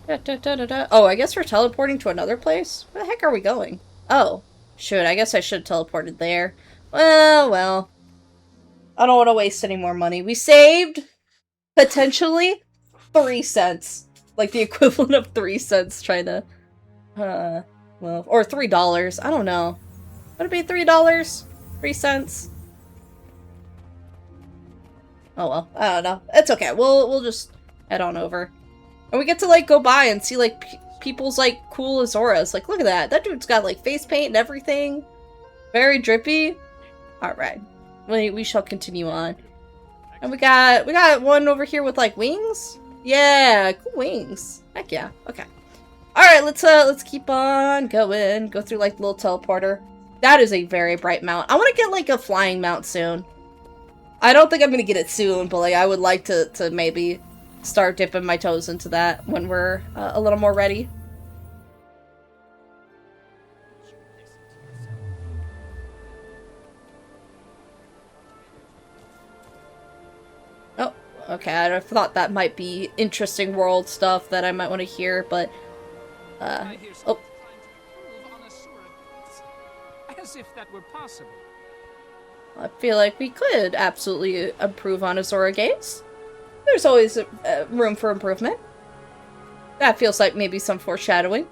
Oh, I guess we're teleporting to another place? Where the heck are we going? Oh, shoot, I guess I should have teleported there. Well. I don't want to waste any more money. We saved, potentially, 3 cents. Like, the equivalent of 3 cents trying to, well, or $3. I don't know. Would it be $3? 3 cents? Oh, well. I don't know. It's okay. We'll just head on over. And we get to, like, go by and see, like, people's, like, cool Azoras. Like, look at that. That dude's got, like, face paint and everything. Very drippy. Alright. We shall continue on. And we got one over here with, like, wings? Yeah, cool wings. Heck yeah. Okay. Alright, let's keep on going. Go through, like, the little teleporter. That is a very bright mount. I want to get, like, a flying mount soon. I don't think I'm gonna get it soon, but, like, I would like to maybe start dipping my toes into that when we're a little more ready. Oh, okay. I thought that might be interesting world stuff that I might want to hear, but oh. As if that were possible. I feel like we could absolutely improve on Azora games. There's always room for improvement. That feels like maybe some foreshadowing.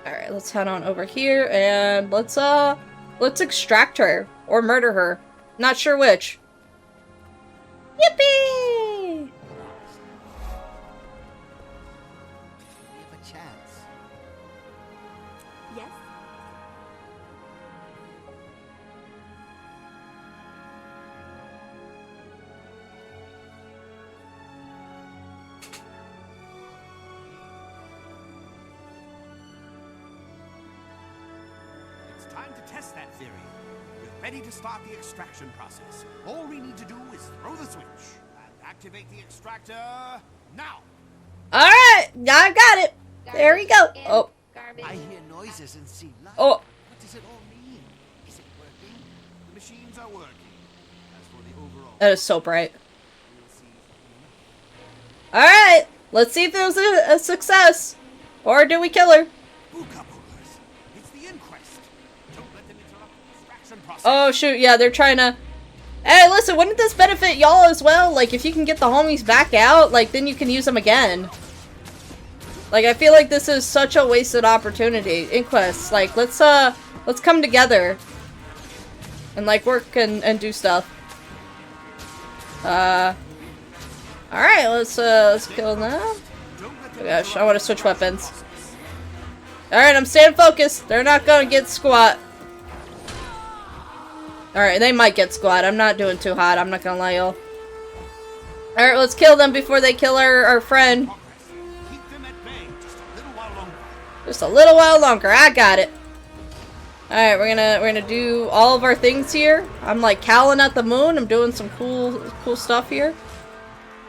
Alright, let's head on over here and let's extract her or murder her. Not sure which. Yippee! We have a chance. Yes? It's time to test that theory. We're ready to start the extraction process. All we need to do is throw the switch and activate the extractor now. Alright, I got it. There we go. Oh. I hear noises and see light. Oh. What does it all mean? Is it working? The machines are working. As for the overall... That is so bright. Alright, let's see if it was a success. Or do we kill her? It's the inquest. Don't let them interrupt the extraction process. Oh shoot, yeah, they're trying to... Hey, listen, wouldn't this benefit y'all as well? Like, if you can get the homies back out, like, then you can use them again. Like, I feel like this is such a wasted opportunity. Inquests, like, let's come together. And, like, work and do stuff. Alright, let's kill them. Oh gosh, I want to switch weapons. Alright, I'm staying focused. They're not gonna get squat. Alright, they might get squat. I'm not doing too hot. I'm not gonna lie, y'all. Alright, let's kill them before they kill our friend. Keep them at bay just a little while longer. Just a little while longer. I got it. Alright, we're gonna do all of our things here. I'm like cowling at the moon. I'm doing some cool stuff here.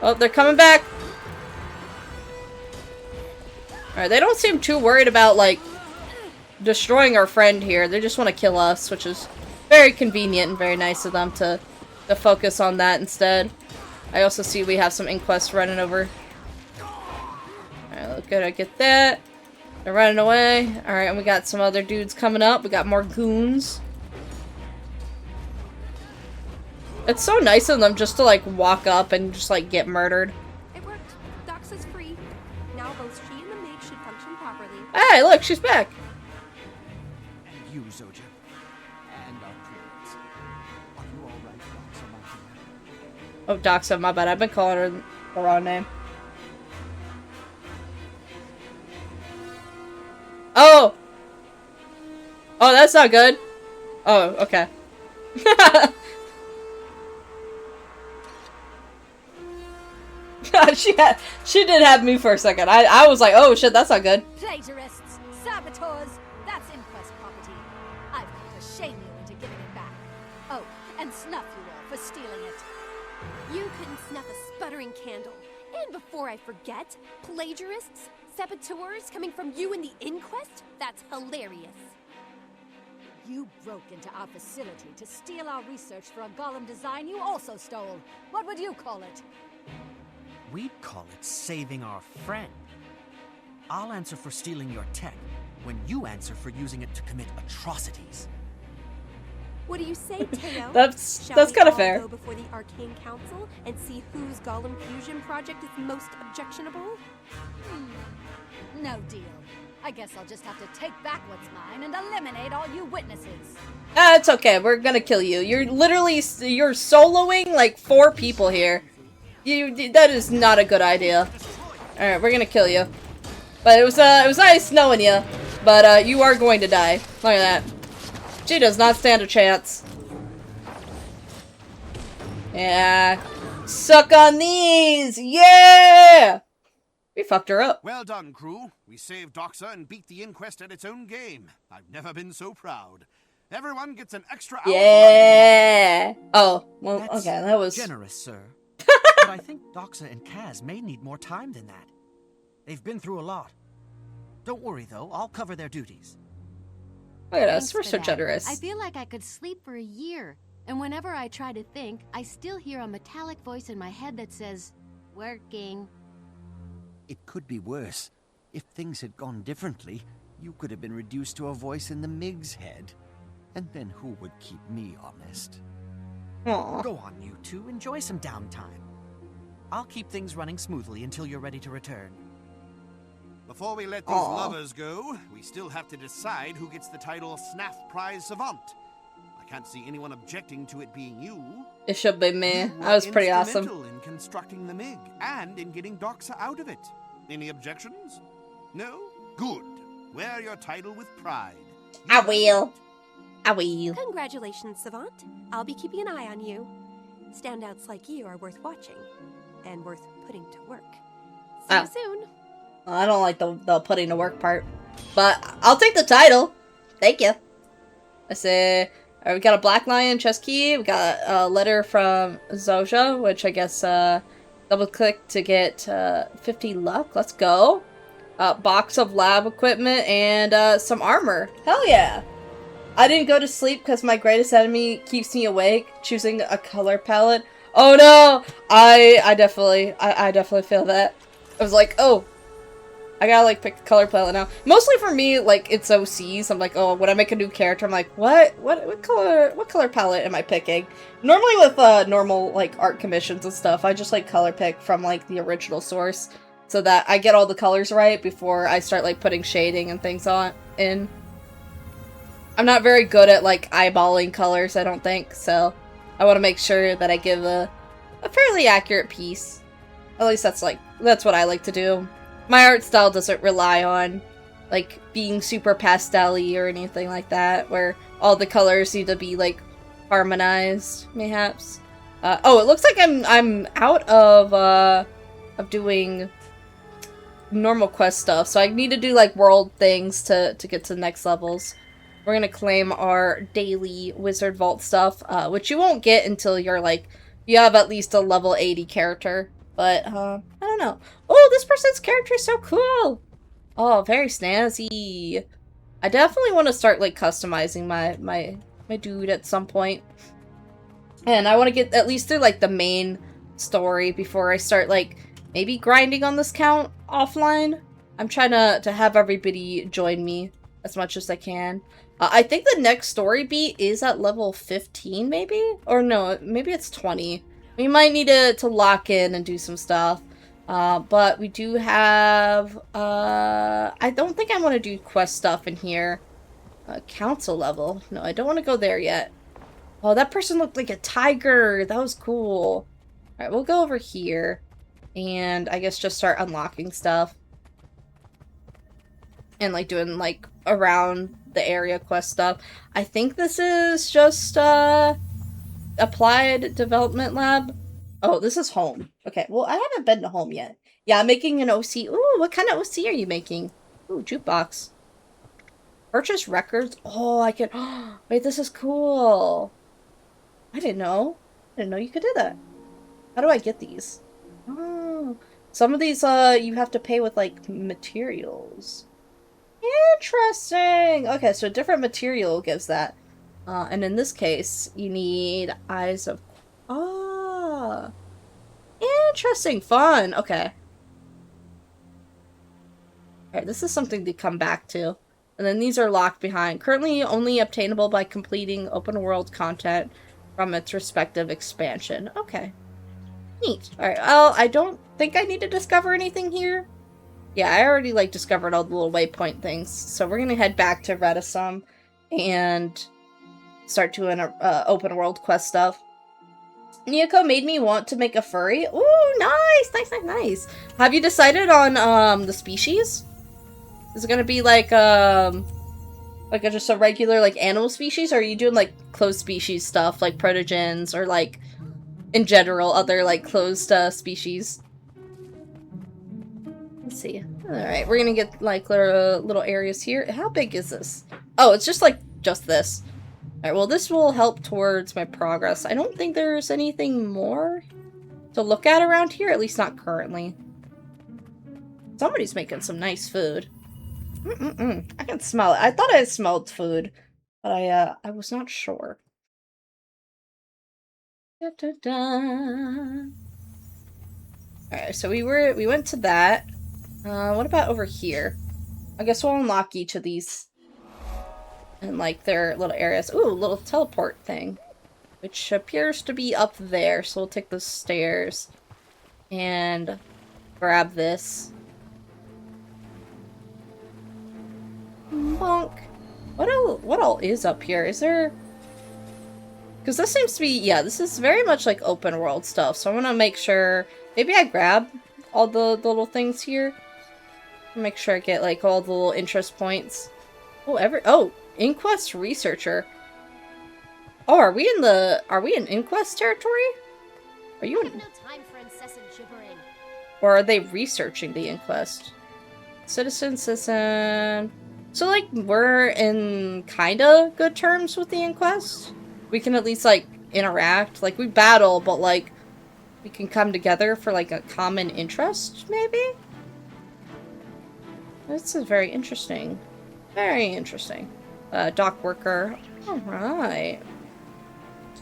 Oh, they're coming back. Alright, they don't seem too worried about like destroying our friend here. They just want to kill us, which is very convenient and very nice of them to focus on that instead. I also see we have some inquests running over. Alright, look good. I get that. They're running away. Alright, and we got some other dudes coming up. We got more goons. It's so nice of them just to, like, walk up and just, like, get murdered. It worked. Doxa's free. Now both she and the Mig should function properly. Hey, look, she's back. And you, Zoja. And our priests. Are you all right, Doxa, my dear? Oh, Doxa, my bad. I've been calling her the wrong name. Oh! Oh, that's not good. Oh, okay. she did have me for a second. I was like, oh shit, that's not good. Plagiarists, saboteurs, that's inquest property. I've got to shame you into giving it back. Oh, and snuff you all for stealing it. You couldn't snuff a sputtering candle. And before I forget, plagiarists, saboteurs coming from you in the inquest? That's hilarious. You broke into our facility to steal our research for a golem design you also stole. What would you call it? We'd call it saving our friend. I'll answer for stealing your tech, when you answer for using it to commit atrocities. What do you say, Teo? That's Shall we kind of all fair. go before the Arcane Council and see whose Golem Fusion project is most objectionable? No deal. I guess I'll just have to take back what's mine and eliminate all you witnesses. It's okay. We're gonna kill you. You're soloing like 4 people here. That is not a good idea. Alright, we're gonna kill you. But it was nice knowing you. But you are going to die. Look at that. She does not stand a chance. Yeah. Suck on these! Yeah! We fucked her up. Well done, crew. We saved Doxa and beat the inquest at its own game. I've never been so proud. Everyone gets an extra hour. Yeah! Oh, well, That's okay, that was... generous, sir. But I think Doxa and Kaz may need more time than that. They've been through a lot. Don't worry, though. I'll cover their duties. Look at us, Thanks we're for so that. generous. I feel like I could sleep for a year, and whenever I try to think, I still hear a metallic voice in my head that says, "Working." It could be worse. If things had gone differently, you could have been reduced to a voice in the Mig's head. And then who would keep me honest? Aw. Go on, you two. Enjoy some downtime. I'll keep things running smoothly until you're ready to return. Before we let these lovers go, we still have to decide who gets the title Snaff Prize Savant. I can't see anyone objecting to it being you. It should be me. You That was were pretty awesome. instrumental in constructing the MiG and in getting Doxa out of it. Any objections? No? Good. Wear your title with pride. I will. I will. Congratulations, Savant. I'll be keeping an eye on you. Standouts like you are worth watching and worth putting to work. See you soon. I don't like the putting to work part. But I'll take the title. Thank you. I say, we got a Black Lion chest key. We got a letter from Zoja, which I guess double click to get 50 luck. Let's go. Box of lab equipment and some armor. Hell yeah. I didn't go to sleep because my greatest enemy keeps me awake, choosing a color palette. Oh no! I definitely feel that. I was like, oh, I gotta like pick the color palette now. Mostly for me, like it's OCs. I'm like, oh, when I make a new character, I'm like, what color palette am I picking? Normally with normal like art commissions and stuff, I just like color pick from like the original source so that I get all the colors right before I start like putting shading and things in. I'm not very good at like eyeballing colors, I don't think, so I want to make sure that I give a fairly accurate piece. At least that's what I like to do. My art style doesn't rely on like being super pastel-y or anything like that, where all the colors need to be like harmonized, mayhaps. Oh, it looks like I'm out of doing normal quest stuff, so I need to do like world things to get to the next levels. We're gonna claim our daily Wizard Vault stuff, which you won't get until you're like, you have at least a level 80 character. But, I don't know. Oh, this person's character is so cool! Oh, very snazzy. I definitely want to start, like, customizing my dude at some point. And I want to get at least through, like, the main story before I start, like, maybe grinding on this count offline. I'm trying to have everybody join me as much as I can. I think the next story beat is at level 15, maybe? Or no, maybe it's 20. We might need to lock in and do some stuff. But we do have, I don't think I want to do quest stuff in here. Council level. No, I don't want to go there yet. Oh, that person looked like a tiger. That was cool. Alright, we'll go over here. And I guess just start unlocking stuff. And, like, doing, like, around the area quest stuff. I think this is just, Applied Development Lab. Oh, this is home. Okay, well, I haven't been to home yet. Yeah, I'm making an OC. Ooh, what kind of OC are you making? Ooh, jukebox. Purchase records. Oh, I can... Wait, this is cool. I didn't know. I didn't know you could do that. How do I get these? Oh, some of these, you have to pay with, like, materials. Interesting! Okay, so different material gives that. And in this case, you need Eyes of... Ah! Interesting! Fun! Okay. Alright, this is something to come back to. And then these are locked behind. Currently only obtainable by completing open world content from its respective expansion. Okay. Neat. Alright, well, I don't think I need to discover anything here. Yeah, I already, like, discovered all the little waypoint things. So we're gonna head back to Redisum and start doing open world quest stuff. Nyoko made me want to make a furry. Ooh, nice! Nice, nice, nice! Have you decided on, the species? Is it gonna be, like just a regular, like, animal species? Or are you doing, like, closed species stuff, like protogens, or, like, in general, other, like, closed, species? Let's see. Alright, we're gonna get, like, little areas here. How big is this? Oh, it's just, like, just this. Alright, well, this will help towards my progress. I don't think there's anything more to look at around here, at least not currently. Somebody's making some nice food. I can smell it. I thought I smelled food, but I was not sure. Da, da, da. Alright, so we went to that. What about over here? I guess we'll unlock each of these. And, like, their little areas. Ooh, little teleport thing. Which appears to be up there, so we'll take the stairs. And grab this. Bonk. What all is up here? Is there... Because this seems to be... Yeah, this is very much, like, open world stuff. So I want to make sure... Maybe I grab all the little things here. Make sure I get, like, all the little interest points. Oh, Inquest Researcher. Oh, are we in Inquest territory? Are you in... No time for incessant gibbering. Or are they researching the Inquest? Citizen. So, like, we're in kinda good terms with the Inquest? We can at least, like, interact. Like, we battle, but, like, we can come together for, like, a common interest, maybe? This is very interesting. Very interesting. Dock worker. Alright.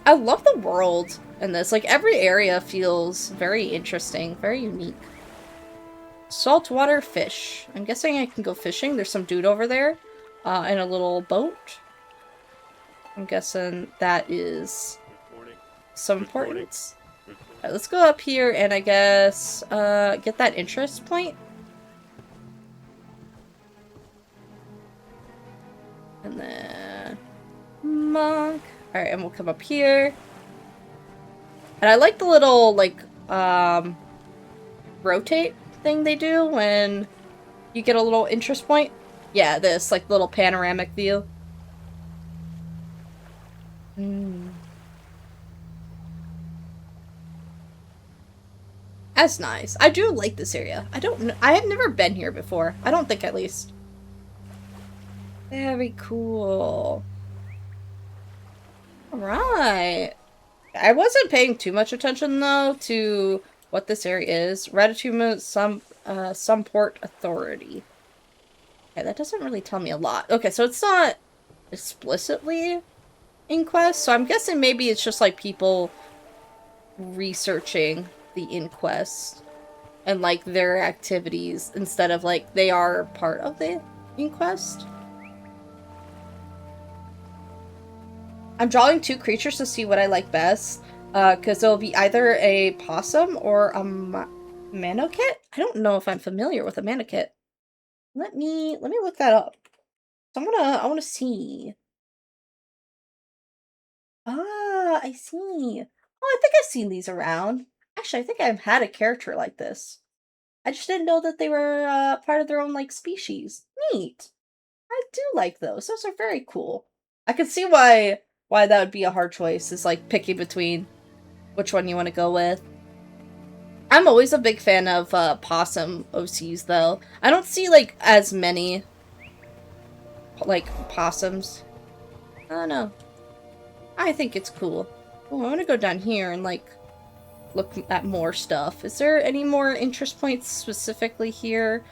I love the world in this. Like, every area feels very interesting, very unique. Saltwater fish. I'm guessing I can go fishing. There's some dude over there in a little boat. I'm guessing that is some importance. Alright, let's go up here and I guess get that interest point. And then... Monk. Alright, and we'll come up here. And I like the little, like, rotate thing they do when you get a little interest point. Yeah, this, like, little panoramic view. That's nice. I do like this area. I have never been here before. I don't think, at least. Very cool. Alright. I wasn't paying too much attention, though, to what this area is. Ratatouille, some port authority. Okay, that doesn't really tell me a lot. Okay, so it's not explicitly inquest, so I'm guessing maybe it's just, like, people researching the inquest and, like, their activities instead of, like, they are part of the inquest. I'm drawing 2 creatures to see what I like best, because it'll be either a possum or a manokit. I don't know if I'm familiar with a manokit. Let me look that up. So I wanna see. Ah, I see. Oh, I think I've seen these around. Actually, I think I've had a character like this. I just didn't know that they were part of their own, like, species. Neat. I do like those. Those are very cool. I can see why that would be a hard choice, is like picking between which one you want to go with. I'm always a big fan of possum OCs, though. I don't see, like, as many, like, possums. I don't know. I think it's cool. Oh, I want to go down here and, like, look at more stuff. Is there any more interest points specifically here?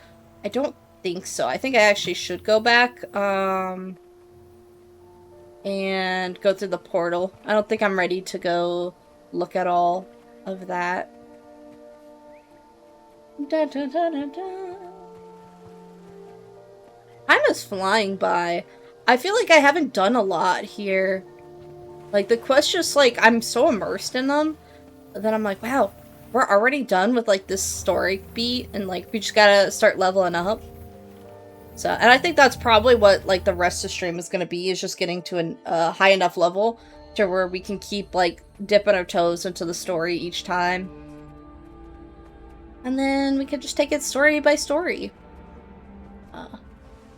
I don't think so. I think I actually should go back, and go through the portal. I don't think I'm ready to go look at all of that. Da, da, da, da, da. Time is flying by. I feel like I haven't done a lot here. Like, the quests just, like, I'm so immersed in them that I'm like, wow, we're already done with, like, this story beat, and, like, we just gotta start leveling up. So, and I think that's probably what, like, the rest of the stream is gonna be, is just getting to a high enough level to where we can keep, like, dipping our toes into the story each time. And then we can just take it story by story.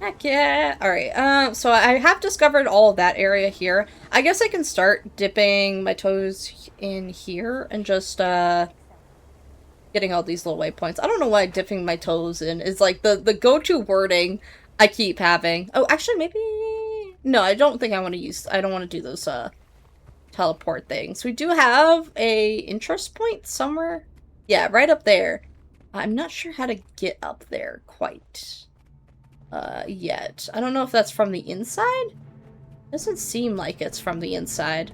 Heck yeah! Alright, so I have discovered all of that area here. I guess I can start dipping my toes in here and just, getting all these little waypoints. I don't know why dipping my toes in is, like, the go-to wording I keep having. Oh, actually, maybe... No, I don't think I want to use... I don't want to do those, teleport things. We do have a interest point somewhere. Yeah, right up there. I'm not sure how to get up there quite yet. I don't know if that's from the inside. Doesn't seem like it's from the inside.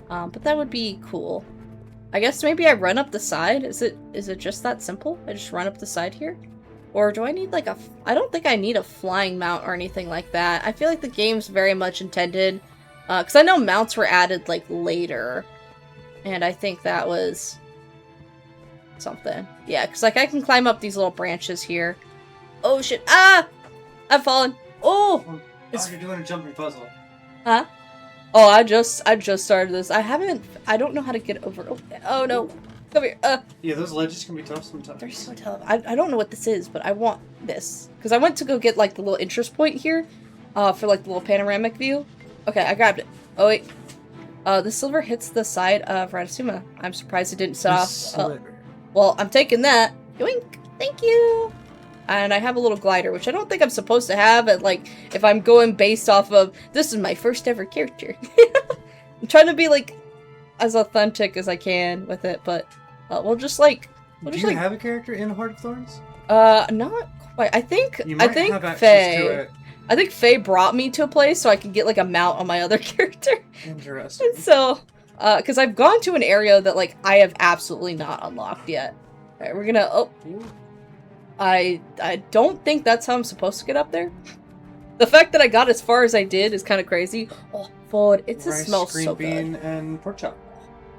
But that would be cool. I guess maybe I run up the side. Is it just that simple? I just run up the side here? Or do I need like I don't think I need a flying mount or anything like that. I feel like the game's very much intended, because I know mounts were added like later. And I think that was something. Yeah, because like I can climb up these little branches here. Oh shit, ah! I've fallen. Oh! You're doing a jumping puzzle. Huh? Oh, I just started this. I don't know how to get over. Oh no. Come here. Yeah, those ledges can be tough sometimes. They're so tough. I don't know what this is, but I want this. Because I went to go get, like, the little interest point here, for, like, the little panoramic view. Okay, I grabbed it. Oh, wait. The silver hits the side of Ratsuma. I'm surprised it didn't set off. Well, I'm taking that. Yoink. Thank you. And I have a little glider, which I don't think I'm supposed to have, but, like, if I'm going based off of, this is my first ever character. I'm trying to be, like, as authentic as I can with it, but we'll just, like... Do you have a character in Heart of Thorns? Not quite. I think Faye... I think Faye brought me to a place so I could get, like, a mount on my other character. Interesting. And so, because I've gone to an area that, like, I have absolutely not unlocked yet. Alright, we're gonna... Oh... I don't think that's how I'm supposed to get up there. The fact that I got as far as I did is kind of crazy. Oh, Ford, it just smells so good. Green bean and pork chop.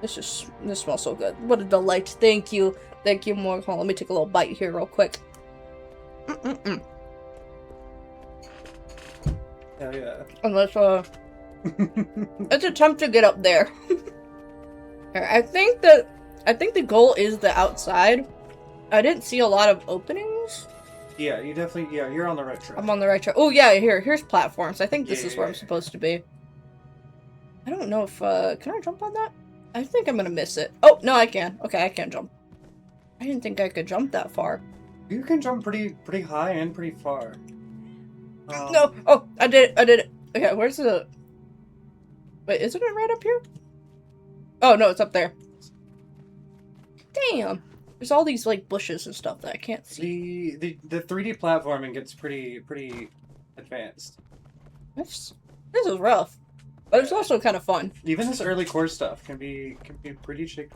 This smells so good. What a delight. Thank you. Thank you, Morgan. Hold on, let me take a little bite here real quick. Hell yeah. Unless, let's attempt to get up there. I think the goal is the outside. I didn't see a lot of openings. Yeah, you definitely. Yeah, you're on the right track. I'm on the right track. Oh yeah, here's platforms. I think this is where I'm Yeah. supposed to be. I don't know if can I jump on that? I think I'm gonna miss it. Oh no, I can. Okay, I can jump. I didn't think I could jump that far. You can jump pretty high and pretty far. No. Oh, I did it. I did it. Okay, where's the? Wait, isn't it right up here? Oh no, it's up there. Damn. There's all these like bushes and stuff that I can't see. The 3D platforming gets pretty advanced. This is rough, but it's also kind of fun. Even this early core stuff can be pretty shaky.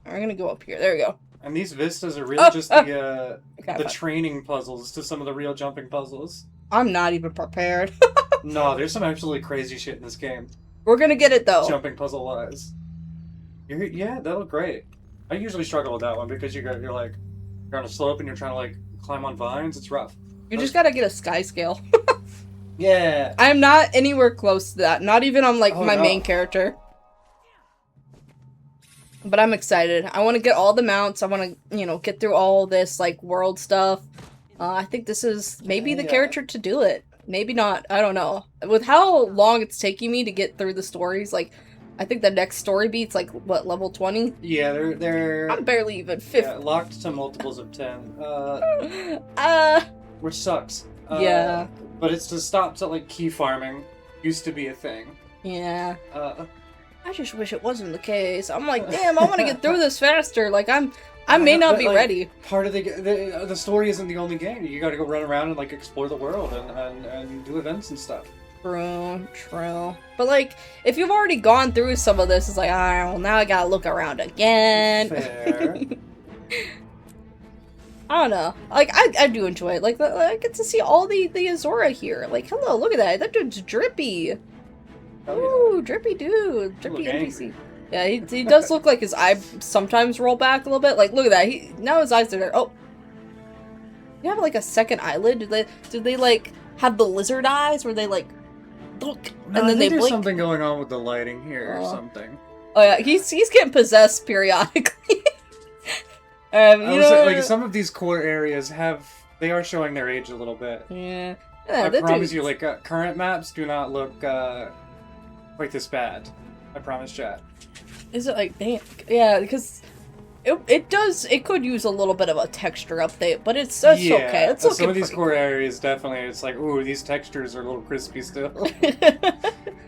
I'm gonna go up here. There we go. And these vistas are really just the Okay, training puzzles to some of the real jumping puzzles. I'm not even prepared. No, there's some absolutely crazy shit in this game. We're gonna get it though. Jumping puzzle wise. Yeah, that looked great. I usually struggle with that one because you're on a slope and you're trying to like climb on vines. It's rough. You just gotta get a sky scale. Yeah. I'm not anywhere close to that. Not even on like Oh, my no. main character. But I'm excited. I want to get all the mounts. I want to, you know, get through all this like world stuff. I think this is maybe the character to do it. Maybe not. I don't know. With how long it's taking me to get through the stories, like I think the next story beat's like what, level 20? Yeah, they're I'm barely even 50. yeah, locked to multiples of 10. Which sucks. Yeah. But it's to stop at like key farming. Used to be a thing. Yeah. I just wish it wasn't the case. I'm like, damn, I want to get through this faster. Like I may not be ready. Part of the story isn't the only game. You got to go run around and like explore the world and do events and stuff. True. But like, if you've already gone through some of this, it's like, alright, well now I gotta look around again. Fair. I don't know. Like, I do enjoy it. Like, I get to see all the Azora here. Like, hello, look at that. That dude's drippy. Ooh, drippy dude. Drippy NPC. Yeah, he does look like his eye sometimes roll back a little bit. Like, look at that. Now his eyes are there. Oh. You have like a second eyelid? Did they like have the lizard eyes where they like look and then they there's blink? something going on with the lighting here or something. Oh yeah, he's getting possessed periodically. I was like some of these core areas they are showing their age a little bit. Yeah. I promise you, like current maps do not look quite this bad. I promise, chat. Is it like damn? Yeah, because it could use a little bit of a texture update, but it's okay. It's looking some of these pretty core areas definitely. It's like, ooh, these textures are a little crispy still.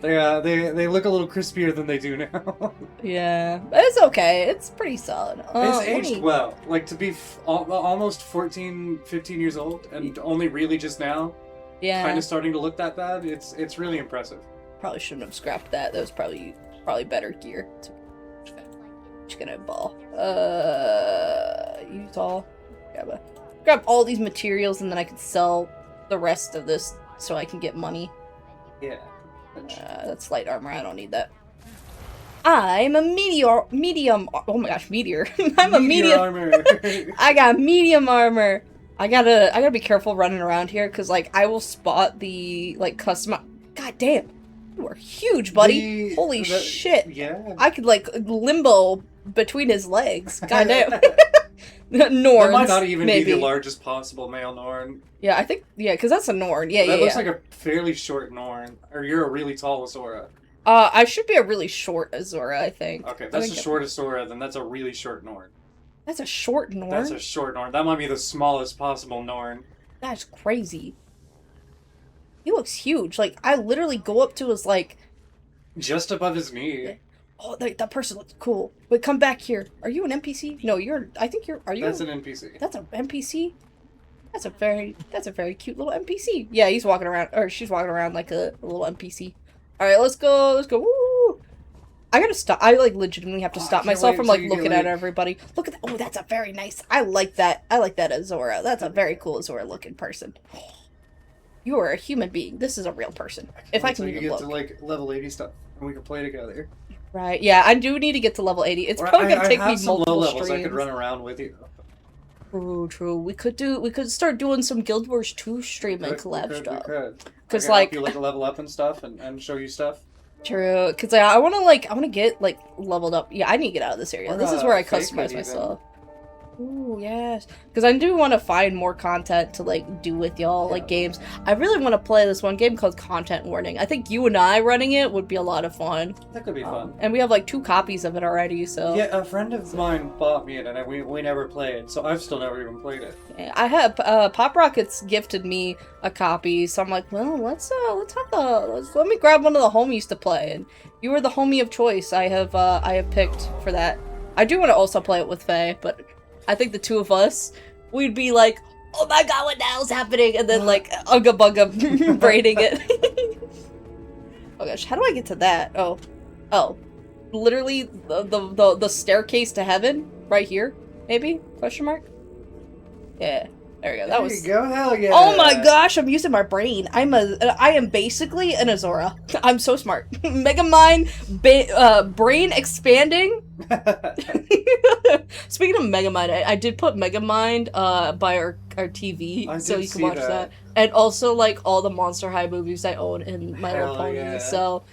they look a little crispier than they do now. Yeah, but it's okay. It's pretty solid. It's aged well. Like to be almost 14, 15 years old, and only really just now, kind of starting to look that bad. It's really impressive. Probably shouldn't have scrapped that. That was probably better gear. Just gonna ball. Use all. Grab all these materials, and then I can sell the rest of this so I can get money. Yeah. That's light armor. I don't need that. I'm a medium. Oh my gosh, meteor. I'm a medium armor. I got medium armor. I gotta be careful running around here because like I will spot the like custom. God damn, you are huge, buddy. Holy shit. Yeah. I could like limbo between his legs. God damn. Norns. That might not even maybe. be the largest possible male Norn. Yeah, I think because that's a Norn. Yeah, that looks like a fairly short Norn, or you're a really tall Azora. I should be a really short Azora, I think. Okay, that's a short Azora, then that's a really short Norn. That's a short Norn? That's a short Norn. That might be the smallest possible Norn. That's crazy. He looks huge. Like, I literally go up to his, like... just above his knee. Oh, that person looks cool. Wait, come back here. Are you an NPC? No, I think you're... Are you? That's an NPC. That's an NPC? That's a very cute little NPC. Yeah, he's walking around, or she's walking around like a little NPC. Alright, let's go. Woo! I gotta stop. I like legitimately have to stop myself from like looking at everybody. Look at that. Oh, that's a very nice. I like that Azora. That's a very cool Azora looking person. You are a human being. This is a real person. If I can even look. You get to like level 80 stuff and we can play together. Right. Yeah, I do need to get to level 80. It's probably gonna take me multiple low levels streams. I could run around with you. True. We could start doing some Guild Wars 2 stream and collab stuff. We could. Because like like you like level up and stuff and show you stuff. True, because I want to get like leveled up. Yeah, I need to get out of this area. Or, this is where I fake customize it myself. Ooh, yes. Because I do want to find more content to, like, do with y'all, like, games. I really want to play this one game called Content Warning. I think you and I running it would be a lot of fun. That could be fun. And we have, like, 2 copies of it already, so... Yeah, a friend of mine bought me it, and we never played, so I've still never even played it. I have, Pop Rockets gifted me a copy, so I'm like, well, let me grab one of the homies to play, and you were the homie of choice I have picked for that. I do want to also play it with Faye, but I think the 2 of us, we'd be like, oh my god, what the hell's happening? And then, like, Ugga Bugga braiding it. Oh gosh, how do I get to that? Oh. Literally, the staircase to heaven? Right here? Maybe? Question mark? Yeah. There we go. There you go, hell yeah. Oh my gosh, I'm using my brain. I am basically an Azora. I'm so smart. Megamind, brain expanding. Speaking of Megamind, I did put Megamind by our TV, so you can watch that. And also, like, all the Monster High movies I own in My Little Pony, so...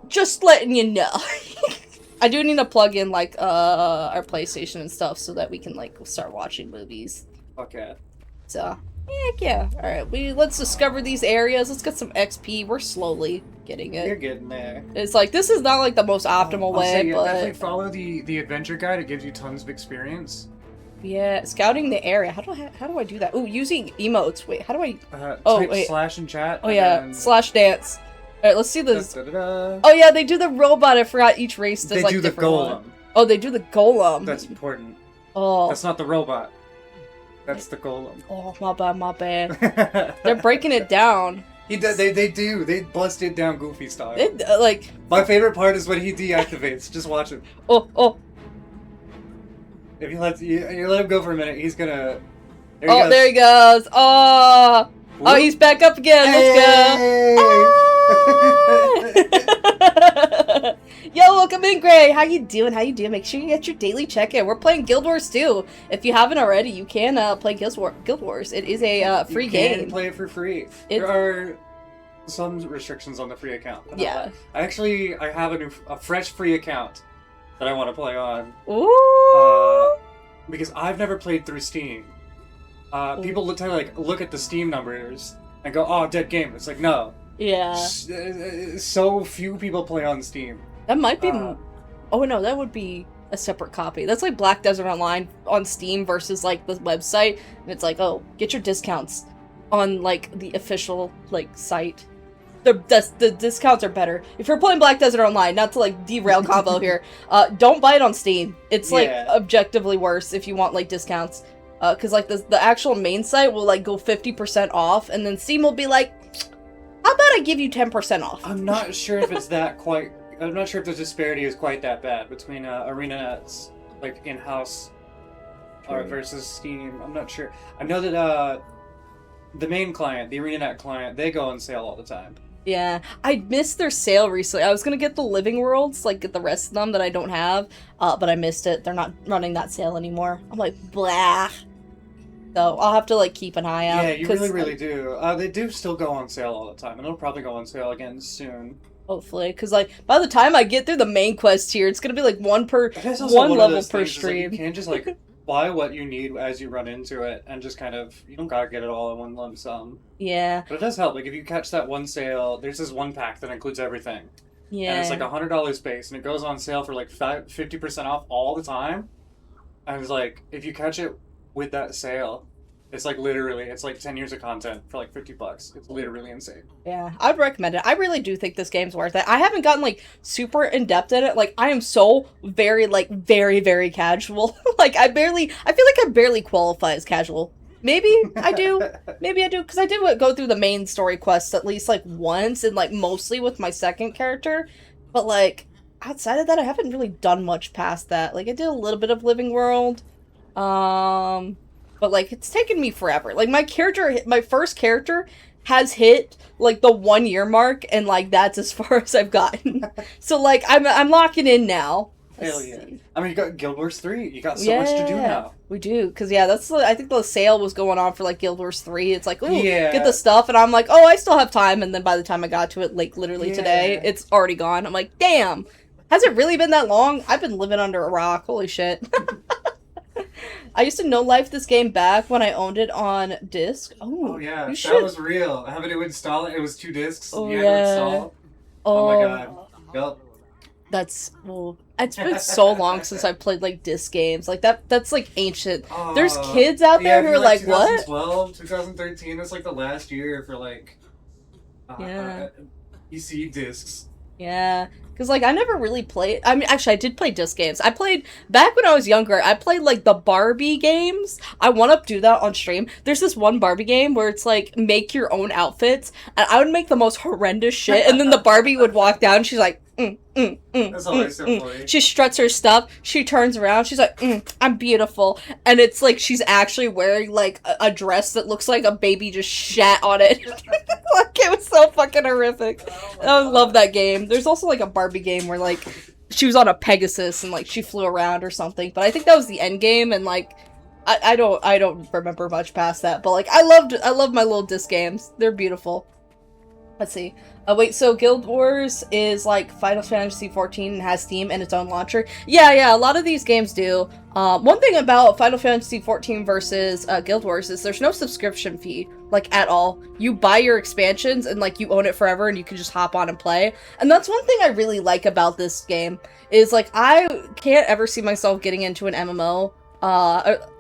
Just letting you know. I do need to plug in, like, our PlayStation and stuff so that we can, like, start watching movies. Okay. So, heck yeah. Alright, let's discover these areas. Let's get some XP. We're slowly getting it. You're getting there. It's like, this is not, like, the most optimal way, but... definitely follow the adventure guide. It gives you tons of experience. Yeah, scouting the area. How do I do that? Oh, using emotes. Wait, how do I... Type slash in chat. Oh, yeah. Then... Slash dance. Alright, let's see this. Da-da-da-da. Oh, yeah, they do the robot. I forgot each race does, like, They do the different golem. one. Oh, they do the golem. That's important. Oh. That's not the robot. That's the golem. Oh, my bad. They're breaking it down. They do. They bust it down Goofy style. Like... My favorite part is when he deactivates. Just watch him. Oh. If you let him go for a minute, he's gonna... There he goes. Oh! Whoop. Oh, he's back up again. Hey! Let's go. Yo, welcome in, Gray. How you doing? Make sure you get your daily check-in. We're playing Guild Wars 2. If you haven't already, you can play Guild Wars. It is a free game. You can play it for free. There are some restrictions on the free account. Yeah. I have a fresh free account that I want to play on. Ooh. Because I've never played through Steam. People look at the Steam numbers and go, "Oh, dead game." It's like, no. Yeah. So few people play on Steam. That might be. Oh no, that would be a separate copy. That's like Black Desert Online on Steam versus like the website, and it's like, oh, get your discounts on like the official like site. The discounts are better if you're playing Black Desert Online. Not to like derail combo here. Don't buy it on Steam. It's like objectively worse if you want like discounts. Because like the actual main site will like go 50% off, and then Steam will be like, how about I give you 10% off? I'm not sure if it's that quite. I'm not sure if the disparity is quite that bad between ArenaNet's like in-house versus Steam. I'm not sure. I know that the main client, the ArenaNet client, they go on sale all the time. Yeah, I missed their sale recently. I was gonna get the Living Worlds, like get the rest of them that I don't have, but I missed it. They're not running that sale anymore. I'm like, blah. So I'll have to like keep an eye out. Yeah, you really do. They do still go on sale all the time, and it'll probably go on sale again soon. Hopefully, because like by the time I get through the main quest here, it's gonna be like one level per stream. Like, you can't just like buy what you need as you run into it, and just kind of you don't gotta get it all in one lump sum. Yeah, but it does help. Like if you catch that one sale, there's this one pack that includes everything. Yeah, and it's like $100 base, and it goes on sale for like 50% off all the time. And it's like if you catch it with that sale, it's like literally, it's like 10 years of content for like $50. It's literally insane. Yeah, I'd recommend it. I really do think this game's worth it. I haven't gotten like super in depth in it. Like I am so very very casual. Like I feel like I barely qualify as casual. Maybe I do. Because I did go through the main story quests at least like once, and like mostly with my second character. But like outside of that, I haven't really done much past that. Like I did a little bit of Living World. But, like, it's taken me forever. Like, my first character has hit, like, the 1 year mark, and, like, that's as far as I've gotten. So, like, I'm locking in now. Hell yeah. I mean, you got Guild Wars 3. You got so much to do now. We do. Because, yeah, I think the sale was going on for, like, Guild Wars 3. It's like, ooh, get the stuff. And I'm like, oh, I still have time. And then by the time I got to it, like, literally today, it's already gone. I'm like, damn. Has it really been that long? I've been living under a rock. Holy shit. I used to no life this game back when I owned it on disc. Oh yeah, you that should. was real. Having to install it. It was 2 discs. Oh You had to yeah. install. Oh my god. Yup. That's it's been so long since I played like disc games. Like that's like ancient. There's kids out there who are like, what? 2012, 2013 is like the last year for like PC discs. Yeah, because like I never really played. I mean, actually, I did play disc games. I played back when I was younger. I played like the Barbie games. I want to do that on stream. There's this one Barbie game where it's like make your own outfits, and I would make the most horrendous shit, and then the Barbie would walk down. And she's like, That's always so funny. She struts her stuff. She turns around. She's like, I'm beautiful, and it's like she's actually wearing like a dress that looks like a baby just shat on it. Like it was so fucking horrific. I love that game. There's also like a Barbie game where like she was on a Pegasus and like she flew around or something, but I think that was the end game, and like I don't remember much past that, but like I love my little disc games. They're beautiful. Let's see. Wait, so Guild Wars is like Final Fantasy 14 and has Steam and its own launcher? Yeah, a lot of these games do. One thing about Final Fantasy 14 versus Guild Wars is there's no subscription fee, like, at all. You buy your expansions and, like, you own it forever and you can just hop on and play. And that's one thing I really like about this game, is, like, I can't ever see myself getting into an MMO,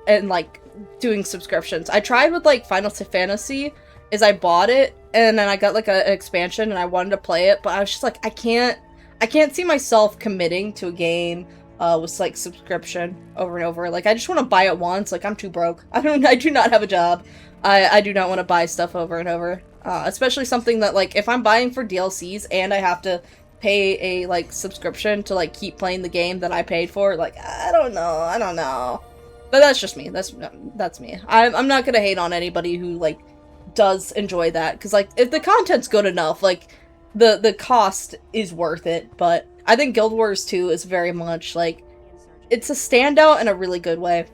and, like, doing subscriptions. I tried with, like, Final Fantasy, is I bought it, and then I got like an expansion and I wanted to play it, but I was just like, I can't see myself committing to a game with like subscription over and over. Like I just want to buy it once. Like I'm too broke. I do not have a job. I do not want to buy stuff over and over. Especially something that like if I'm buying for DLCs and I have to pay a like subscription to like keep playing the game that I paid for, like I don't know. But that's just me. That's me. I'm not gonna hate on anybody who like does enjoy that, because like if the content's good enough, like the cost is worth it. But I think Guild Wars 2 is very much like it's a standout in a really good way.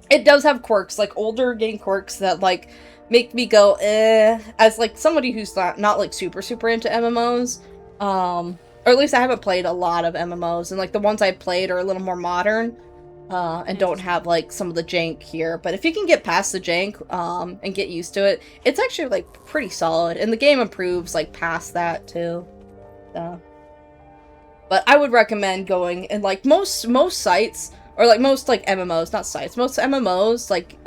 It does have quirks, like older game quirks that like make me go as like somebody who's not like super into MMOs, or at least I haven't played a lot of MMOs, and like the ones I played are a little more modern and don't have like some of the jank here. But if you can get past the jank and get used to it, it's actually like pretty solid, and the game improves like past that too. But I would recommend going, and like most sites, or like most like MMOs, not sites, most MMOs like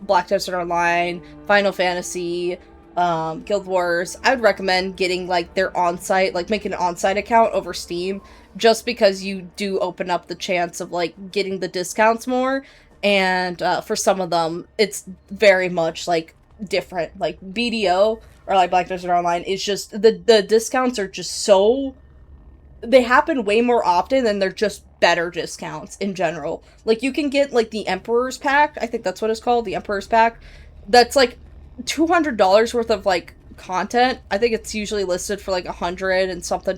Black Desert Online, Final Fantasy, Guild Wars, I would recommend getting like their on-site, like making an on-site account over Steam, just because you do open up the chance of like getting the discounts more. And for some of them it's very much like different. Like BDO or like Black Desert Online is just the discounts are just so, they happen way more often, and they're just better discounts in general. Like you can get like the Emperor's Pack, I think that's what it's called, the Emperor's Pack, that's like $200 worth of like content. I think it's usually listed for like $100 and something,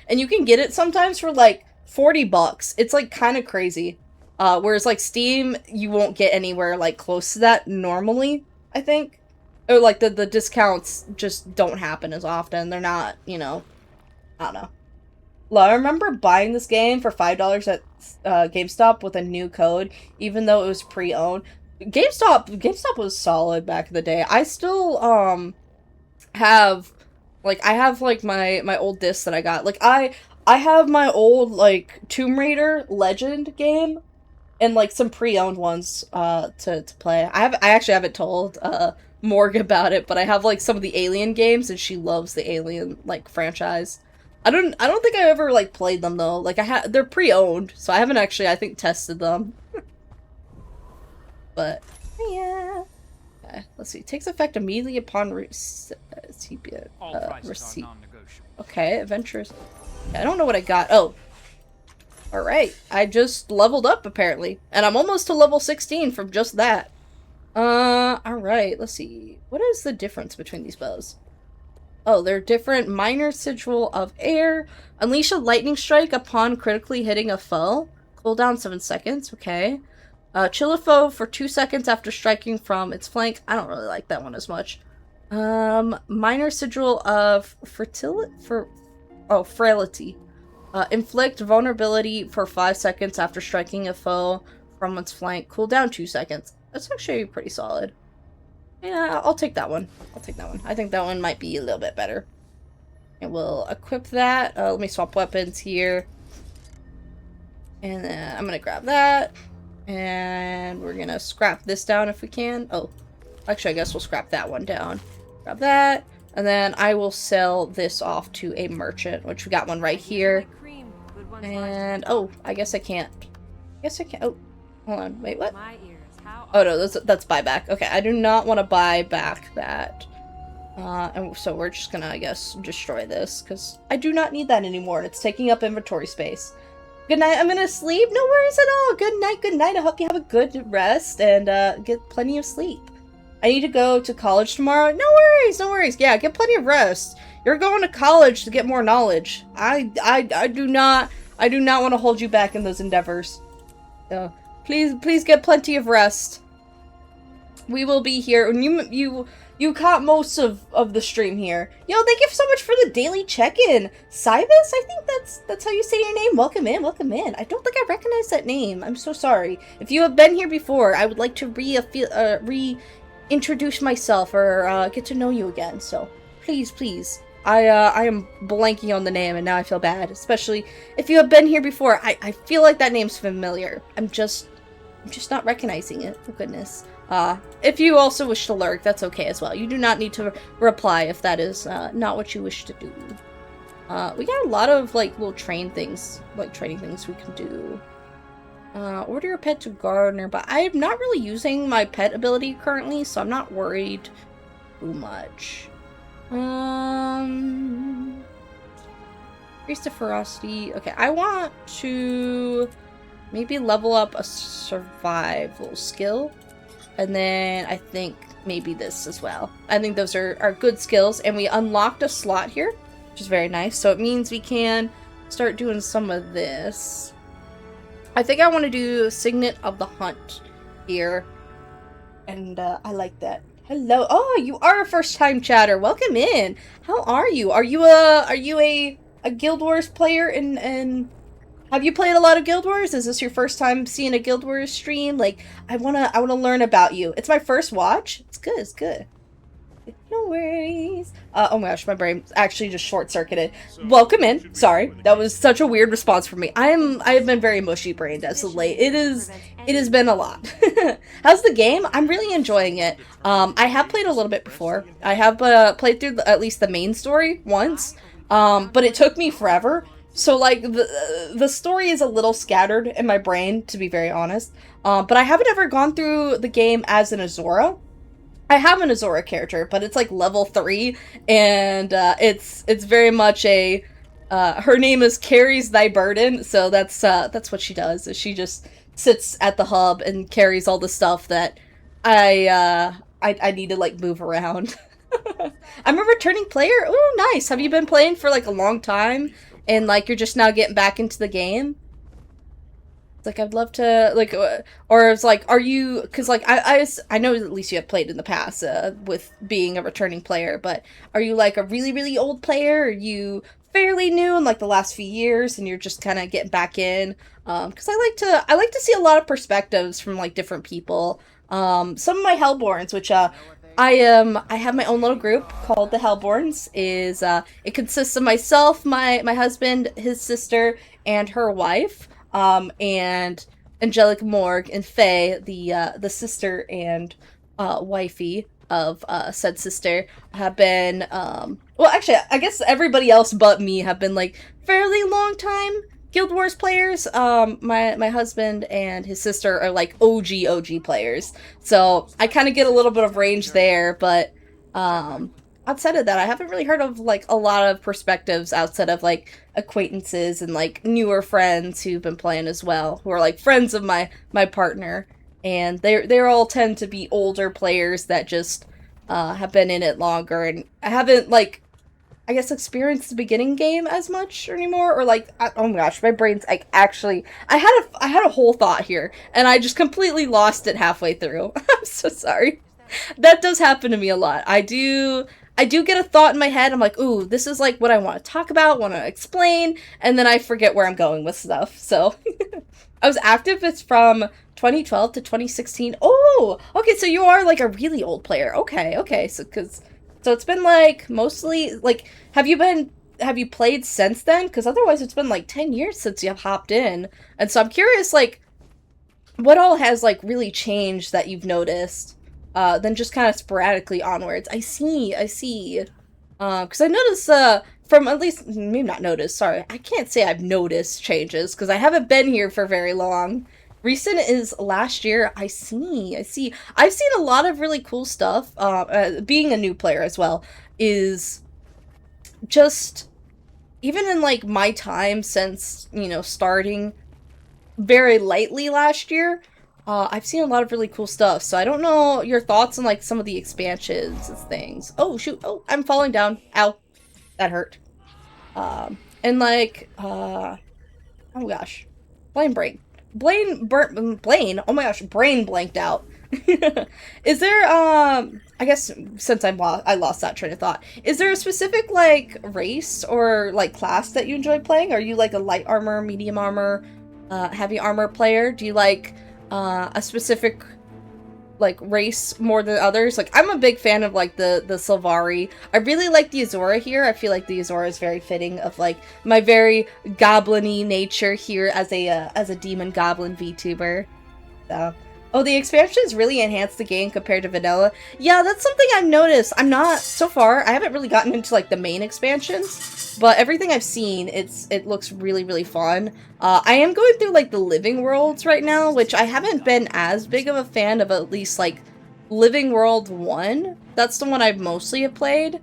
and you can get it sometimes for like $40. It's like kind of crazy. Whereas like Steam, you won't get anywhere like close to that normally, I think. Or like the discounts just don't happen as often. They're not, you know, I don't know. I remember buying this game for $5 at GameStop with a new code, even though it was pre-owned. GameStop was solid back in the day. I still have like my old discs that I got. Like I have my old like Tomb Raider Legend game and like some pre-owned ones to play. I actually haven't told Morg about it, but I have like some of the Alien games, and she loves the Alien like franchise. I don't think I ever like played them though. Like they're pre-owned, so I haven't actually, I think, tested them. But yeah. Okay, let's see. It takes effect immediately upon receipt. Okay, adventures. Yeah, I don't know what I got. Oh. Alright. I just leveled up apparently. And I'm almost to level 16 from just that. Alright, let's see. What is the difference between these bows? Oh, they're different. Minor sigil of air. Unleash a lightning strike upon critically hitting a foe. Cooldown 7 seconds. Okay. Chill a foe for 2 seconds after striking from its flank. I don't really like that one as much. Minor sigil of frailty. Inflict vulnerability for 5 seconds after striking a foe from one's flank. Cool down 2 seconds. That's actually pretty solid. Yeah, I'll take that one. I'll take that one. I think that one might be a little bit better. And we'll equip that. Let me swap weapons here. And then I'm gonna grab that. And we're gonna scrap this down if we can. Oh, actually, I guess we'll scrap that one down. Grab that. And then I will sell this off to a merchant, which we got one right here. And, oh, I guess I can't. I guess I can't. Oh, hold on. Wait, what? Oh, no, that's buyback. Okay, I do not want to buy back that. And so we're just gonna, I guess, destroy this, because I do not need that anymore, and it's taking up inventory space. Good night, I'm gonna sleep. No worries at all. Good night, good night. I hope you have a good rest, and get plenty of sleep. I need to go to college tomorrow. No worries, no worries. Yeah, get plenty of rest. You're going to college to get more knowledge. I do not want to hold you back in those endeavors. So please get plenty of rest. We will be here, and you caught most of the stream here. Yo, thank you so much for the daily check-in. Cybus, I think that's how you say your name. Welcome in, welcome in. I don't think I recognize that name. I'm so sorry. If you have been here before, I would like to reintroduce myself or get to know you again. So please. I am blanking on the name, and now I feel bad. Especially if you have been here before. I feel like that name's familiar. I'm just not recognizing it. Oh goodness. If you also wish to lurk, that's okay as well. You do not need to reply if that is not what you wish to do. We got a lot of like little training things we can do. Order your pet to gardener, but I'm not really using my pet ability currently, so I'm not worried too much. Increase the ferocity. Okay, I want to maybe level up a survival skill. And then I think maybe this as well. I think those are good skills. And we unlocked a slot here, which is very nice. So it means we can start doing some of this. I think I want to do Signet of the Hunt here. And I like that. Hello. Oh, you are a first-time chatter. Welcome in. How are you? Are you a Guild Wars player and have you played a lot of Guild Wars? Is this your first time seeing a Guild Wars stream? Like, I wanna learn about you. It's my first watch. It's good. No worries. Oh my gosh, my brain actually just short-circuited. Welcome in. Sorry, that was such a weird response for me. I have been very mushy-brained as of late. It has been a lot. How's the game? I'm really enjoying it. I have played a little bit before. I have played through at least the main story once, but it took me forever. So, like, the story is a little scattered in my brain, to be very honest. But I haven't ever gone through the game as an Azora. I have an Azora character, but it's, like, level 3. And it's very much a... her name is Carries Thy Burden. So that's what she does. Is she just sits at the hub and carries all the stuff that I need to, like, move around. I'm a returning player? Ooh, nice. Have you been playing for, like, a long time? And, like, you're just now getting back into the game? It's like, I'd love to, like, or it's like, are you, because, like, I know at least you have played in the past, with being a returning player, but are you, like, a really, really old player? Are you fairly new in, like, the last few years, and you're just kind of getting back in? Because I like to see a lot of perspectives from, like, different people. Some of my Hellborns, which, I have my own little group called the Hellborns. It consists of myself, my husband, his sister, and her wife, and Angelic Morgue and Faye, the sister and wifey of said sister, have been well, actually, I guess everybody else but me have been like fairly long time Guild Wars players. My husband and his sister are like OG players, so I kind of get a little bit of range there, but outside of that, I haven't really heard of like a lot of perspectives outside of like acquaintances and like newer friends who've been playing as well, who are like friends of my partner, and they're all tend to be older players that just have been in it longer, and I haven't like, I guess, experienced the beginning game as much anymore, or like, oh my gosh, my brain's like actually, I had a whole thought here, and I just completely lost it halfway through. I'm so sorry. That does happen to me a lot. I do get a thought in my head, I'm like, ooh, this is like what I want to talk about, want to explain, and then I forget where I'm going with stuff, so. I was active. It's from 2012 to 2016. Oh, okay. So you are like a really old player. Okay, okay. So it's been like mostly like have you played since then? Because otherwise it's been like 10 years since you have hopped in. And so I'm curious like what all has like really changed that you've noticed then just kind of sporadically onwards. I see. Because I noticed, from at least, maybe not noticed, sorry. I can't say I've noticed changes, because I haven't been here for very long. Recent is last year. I see. I've seen a lot of really cool stuff, being a new player as well, is just, even in, like, my time since, you know, starting very lightly last year, I've seen a lot of really cool stuff, so I don't know your thoughts on, like, some of the expansions and things. Oh, shoot. Oh, I'm falling down. Ow. That hurt. And, like, oh gosh. Blaine, oh my gosh, brain blanked out. Is there, I guess, since I lost that train of thought, is there a specific, like, race or, like, class that you enjoy playing? Are you, like, a light armor, medium armor, heavy armor player? Do you like a specific like race more than others? Like I'm a big fan of like the Sylvari. I really like the Azora here. I feel like the Azora is very fitting of like my very goblin-y nature here as a demon goblin VTuber. So. Oh, the expansions really enhanced the game compared to vanilla. Yeah, that's something I've noticed. I'm not, so far, I haven't really gotten into, like, the main expansions, but everything I've seen, it looks really, really fun. I am going through, like, the living worlds right now, which I haven't been as big of a fan of, at least, like, Living World 1. That's the one I mostly have played.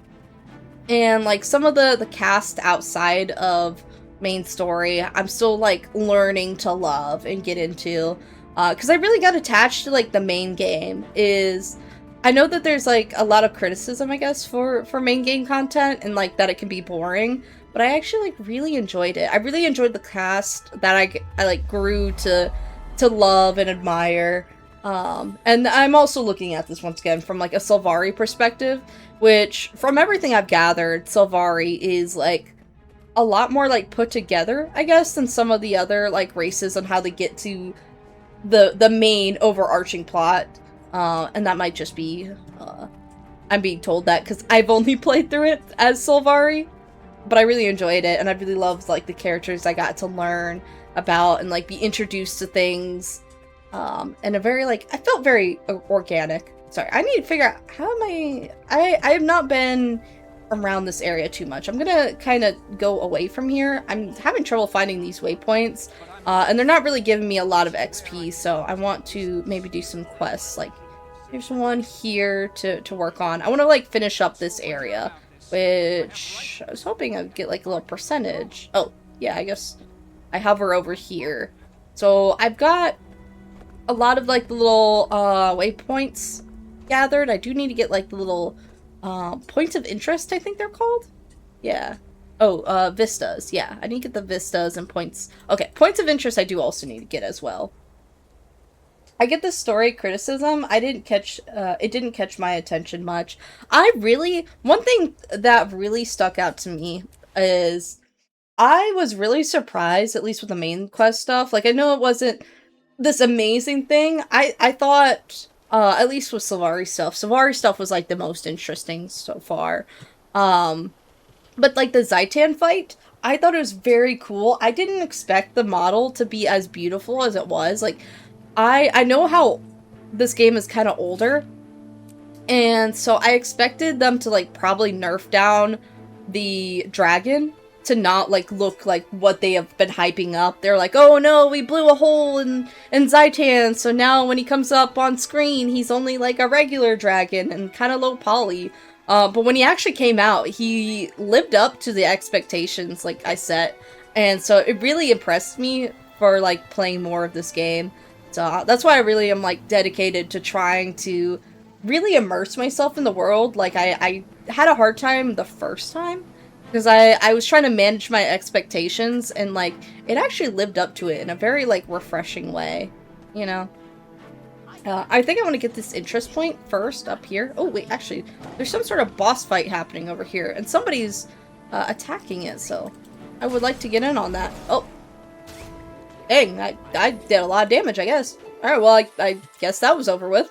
And, like, some of the cast outside of main story, I'm still, like, learning to love and get into. Because I really got attached to, like, the main game is... I know that there's, like, a lot of criticism, I guess, for main game content, and, like, that it can be boring, but I actually, like, really enjoyed it. I really enjoyed the cast that I like, grew to love and admire. And I'm also looking at this, once again, from, like, a Sylvari perspective, which, from everything I've gathered, Sylvari is, like, a lot more, like, put together, I guess, than some of the other, like, races on how they get to the main overarching plot, and that might just be, I'm being told that because I've only played through it as Sylvari, but I really enjoyed it, and I really loved, like, the characters I got to learn about and, like, be introduced to things, in a very, like, I felt very organic. Sorry, I need to figure out, how am I have not been around this area too much. I'm gonna kind of go away from here. I'm having trouble finding these waypoints, and they're not really giving me a lot of XP, so I want to maybe do some quests. Like, there's one here to work on. I want to, like, finish up this area, which I was hoping I'd get, like, a little percentage. Oh, yeah, I guess I hover over here. So I've got a lot of, like, the little waypoints gathered. I do need to get, like, the little points of interest, I think they're called? Yeah. Oh, vistas. Yeah, I need to get the vistas and points. Okay, points of interest I do also need to get as well. I get the story criticism. I didn't catch, it didn't catch my attention much. One thing that really stuck out to me is I was really surprised, at least with the main quest stuff. Like, I know it wasn't this amazing thing. I thought... at least with Sylvari stuff was, like, the most interesting so far. But, like, the Zaitan fight, I thought it was very cool. I didn't expect the model to be as beautiful as it was. Like, I know how this game is kind of older, and so I expected them to, like, probably nerf down the dragon to not, like, look like what they have been hyping up. They're like, oh no, we blew a hole in Zaitan, so now when he comes up on screen, he's only, like, a regular dragon and kind of low poly. But when he actually came out, he lived up to the expectations, like, I set. And so it really impressed me for, like, playing more of this game. So that's why I really am, like, dedicated to trying to really immerse myself in the world. Like, I had a hard time the first time, because I was trying to manage my expectations, and, like, it actually lived up to it in a very, like, refreshing way, you know? I think I want to get this interest point first up here. Oh, wait, actually, there's some sort of boss fight happening over here, and somebody's attacking it, so I would like to get in on that. Oh. Dang, I did a lot of damage, I guess. Alright, well, I guess that was over with.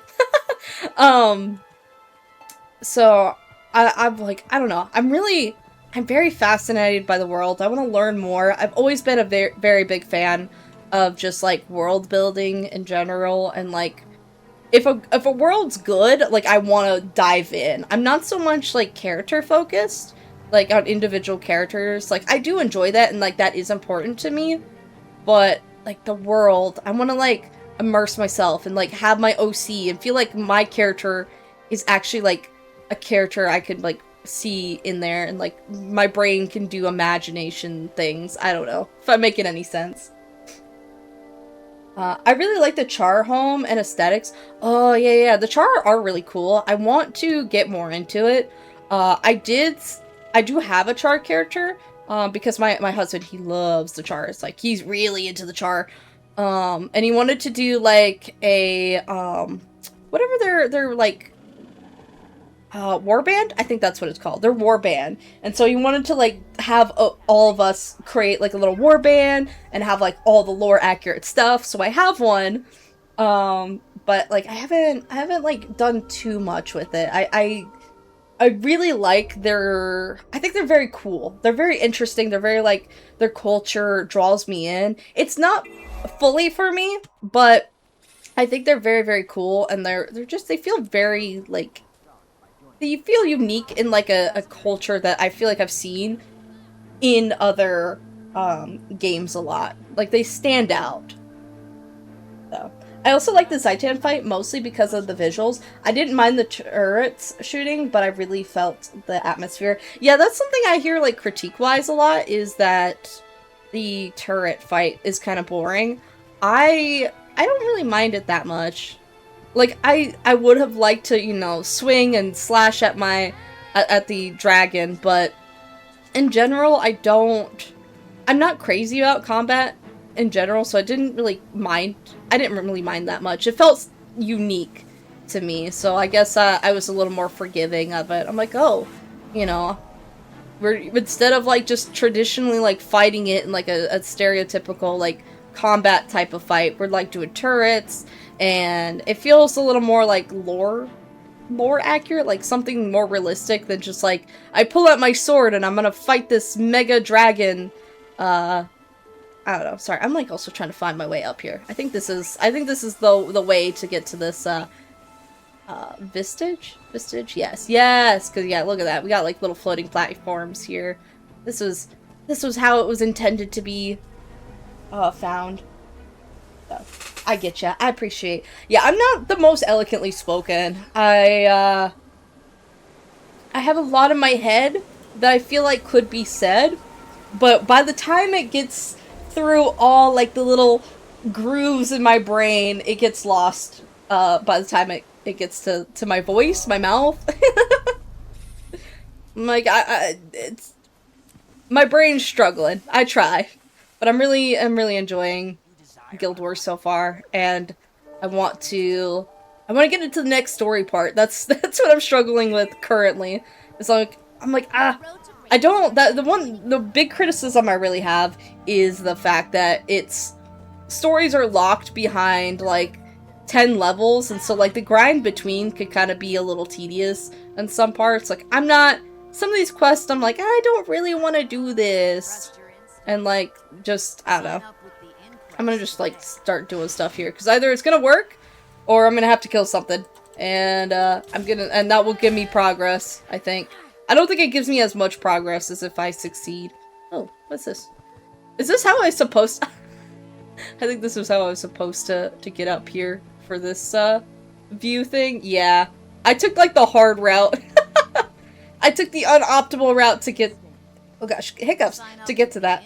So, I'm like, I don't know. I'm very fascinated by the world. I want to learn more. I've always been a very, very big fan of just, like, world building in general, and, like, if a world's good, like, I want to dive in. I'm not so much, like, character focused, like, on individual characters. Like, I do enjoy that, and, like, that is important to me, but, like, the world, I want to, like, immerse myself and, like, have my OC and feel like my character is actually, like, a character I could, like, see in there, and, like, my brain can do imagination things. I don't know if I'm making any sense. I really like the Char home and aesthetics. Oh, yeah, the Char are really cool. I want to get more into it. I do have a Char character, because my husband, he loves the Chars. Like, he's really into the Char. And he wanted to do, like, a, whatever their like, warband? I think that's what it's called. Their warband. And so he wanted to, like, have all of us create, like, a little warband and have, like, all the lore accurate stuff. So I have one. But, like, I haven't, like, done too much with it. I really like I think they're very cool. They're very interesting. They're very, like, their culture draws me in. It's not fully for me, but I think they're very, very cool. And they feel very, like, you feel unique in, like, a culture that I feel like I've seen in other games a lot. Like, they stand out. So, I also like the Zaitan fight, mostly because of the visuals. I didn't mind the turrets shooting, but I really felt the atmosphere. Yeah, that's something I hear, like, critique-wise a lot, is that the turret fight is kind of boring. I don't really mind it that much. Like, I would have liked to, you know, swing and slash at at the dragon, but in general, I'm not crazy about combat in general, so I didn't really mind that much. It felt unique to me, so I guess I was a little more forgiving of it. I'm like, oh, you know, instead of, like, just traditionally, like, fighting it in, like, a stereotypical, like, combat type of fight, we're, like, doing turrets, and it feels a little more, like, lore accurate, like something more realistic than just, like, I pull out my sword and I'm gonna fight this mega dragon. I don't know. Sorry, I'm, like, also trying to find my way up here. I think this is the way to get to this Vistage? Yes, because, yeah, look at that. We got, like, little floating platforms here. This was how it was intended to be found. So, I get ya. I appreciate. Yeah, I'm not the most eloquently spoken. I have a lot in my head that I feel like could be said, but by the time it gets through all, like, the little grooves in my brain, it gets lost, by the time it gets to my voice, my mouth. I'm like, it's, my brain's struggling. I try, but I'm really enjoying Guild Wars so far, and I want to get into the next story part. That's what I'm struggling with currently. It's like, I'm like, I don't, the big criticism I really have is the fact that stories are locked behind, like, 10 levels, and so, like, the grind between could kind of be a little tedious in some parts. Like, some of these quests, I'm like, I don't really want to do this, and, like, just, I don't know. I'm gonna just, like, start doing stuff here, because either it's gonna work, or I'm gonna have to kill something, and, and that will give me progress, I think. I don't think it gives me as much progress as if I succeed. Oh, what's this? Is this how I supposed to... I think this was how I was supposed to get up here for this, view thing. Yeah. I took, like, the hard route. I took the unoptimal route to get... Oh gosh, hiccups. To get to that.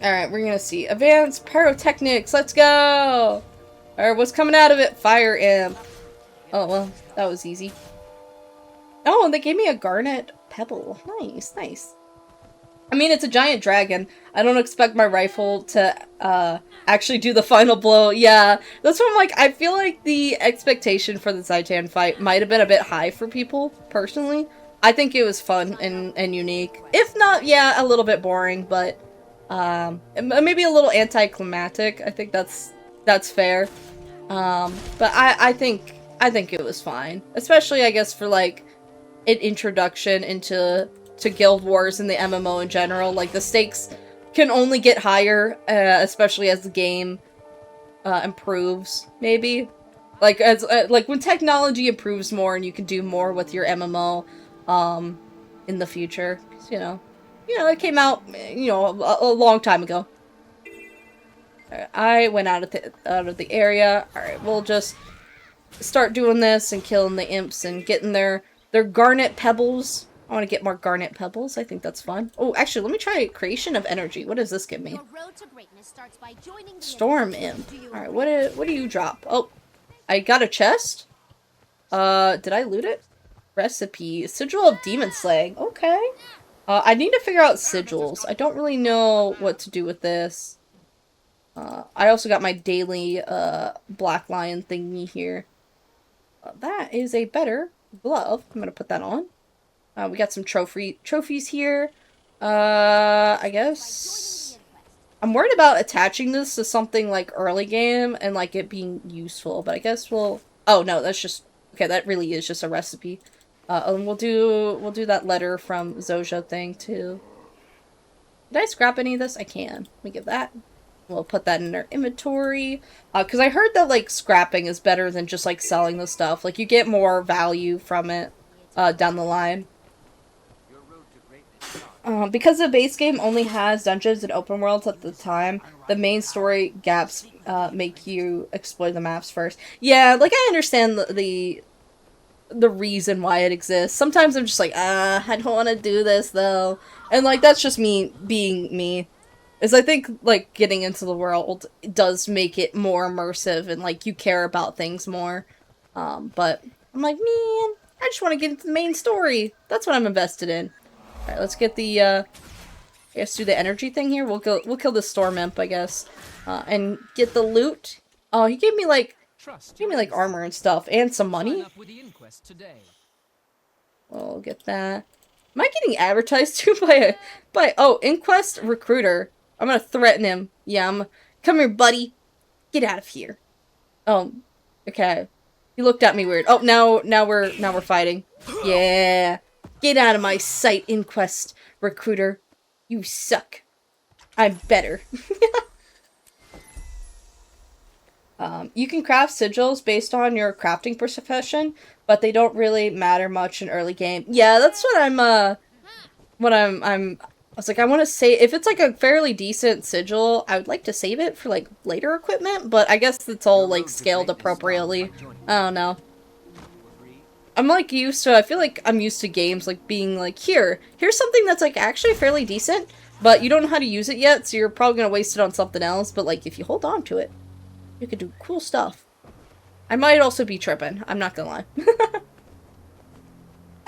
Alright, we're gonna see. Advanced pyrotechnics, let's go! Alright, what's coming out of it? Fire imp. Oh, well, that was easy. Oh, and they gave me a garnet pebble. Nice, nice. I mean, it's a giant dragon. I don't expect my rifle to, actually do the final blow. Yeah, that's what I'm like, I feel like the expectation for the Zaitan fight might have been a bit high for people, personally. I think it was fun and unique. If not, yeah, a little bit boring, but And maybe a little anticlimactic. I think that's fair. But I think it was fine, especially I guess for like an introduction into Guild Wars and the MMO in general. Like the stakes can only get higher, especially as the game improves. Maybe like as like when technology improves more and you can do more with your MMO in the future. You know, it came out a long time ago. Right, I went out of the area. All right, we'll just start doing this and killing the imps and getting their garnet pebbles. I want to get more garnet pebbles. I think that's fun. Oh, actually, let me try creation of energy. What does this give me? Storm imp. All right, what do you drop? Oh, I got a chest. Did I loot it? Recipe. Sigil of demon slaying. Okay. I need to figure out sigils. I don't really know what to do with this. I also got my daily black lion thingy here. That is a better glove. I'm gonna put that on. We got some trophies here. I guess I'm worried about attaching this to something like early game and like it being useful, but I guess we'll. Oh no, that's just okay. That really is just a recipe. And we'll do that letter from Zojja thing too. Did I scrap any of this? I can. Let me get that. We'll put that in our inventory. Because I heard that, like, scrapping is better than just, like, selling the stuff. Like, you get more value from it down the line. Because the base game only has dungeons and open worlds at the time, the main story gaps make you explore the maps first. Yeah, like, I understand the reason why it exists. Sometimes I'm just like, I don't want to do this, though. And, like, that's just me being me. Is I think, like, getting into the world does make it more immersive and, like, you care about things more. But I'm like, man, I just want to get into the main story. That's what I'm invested in. Alright, let's get the, I guess do the energy thing here. We'll kill the storm imp, I guess. And get the loot. Oh, he gave me, like, armor and stuff. And some money. We'll get that. Am I getting advertised to by Inquest Recruiter? I'm gonna threaten him. Yeah, come here, buddy. Get out of here. Oh, okay. He looked at me weird. Oh, now we're fighting. Yeah. Get out of my sight, Inquest Recruiter. You suck. I'm better. You can craft sigils based on your crafting profession, but they don't really matter much in early game. Yeah, that's what I was like, I want to say, if it's like a fairly decent sigil, I would like to save it for like later equipment, but I guess it's all like scaled appropriately. I don't know. I'm like I feel like I'm used to games like being like, here's something that's like actually fairly decent, but you don't know how to use it yet, so you're probably gonna waste it on something else, but like if you hold on to it, you could do cool stuff. I might also be tripping, I'm not gonna lie.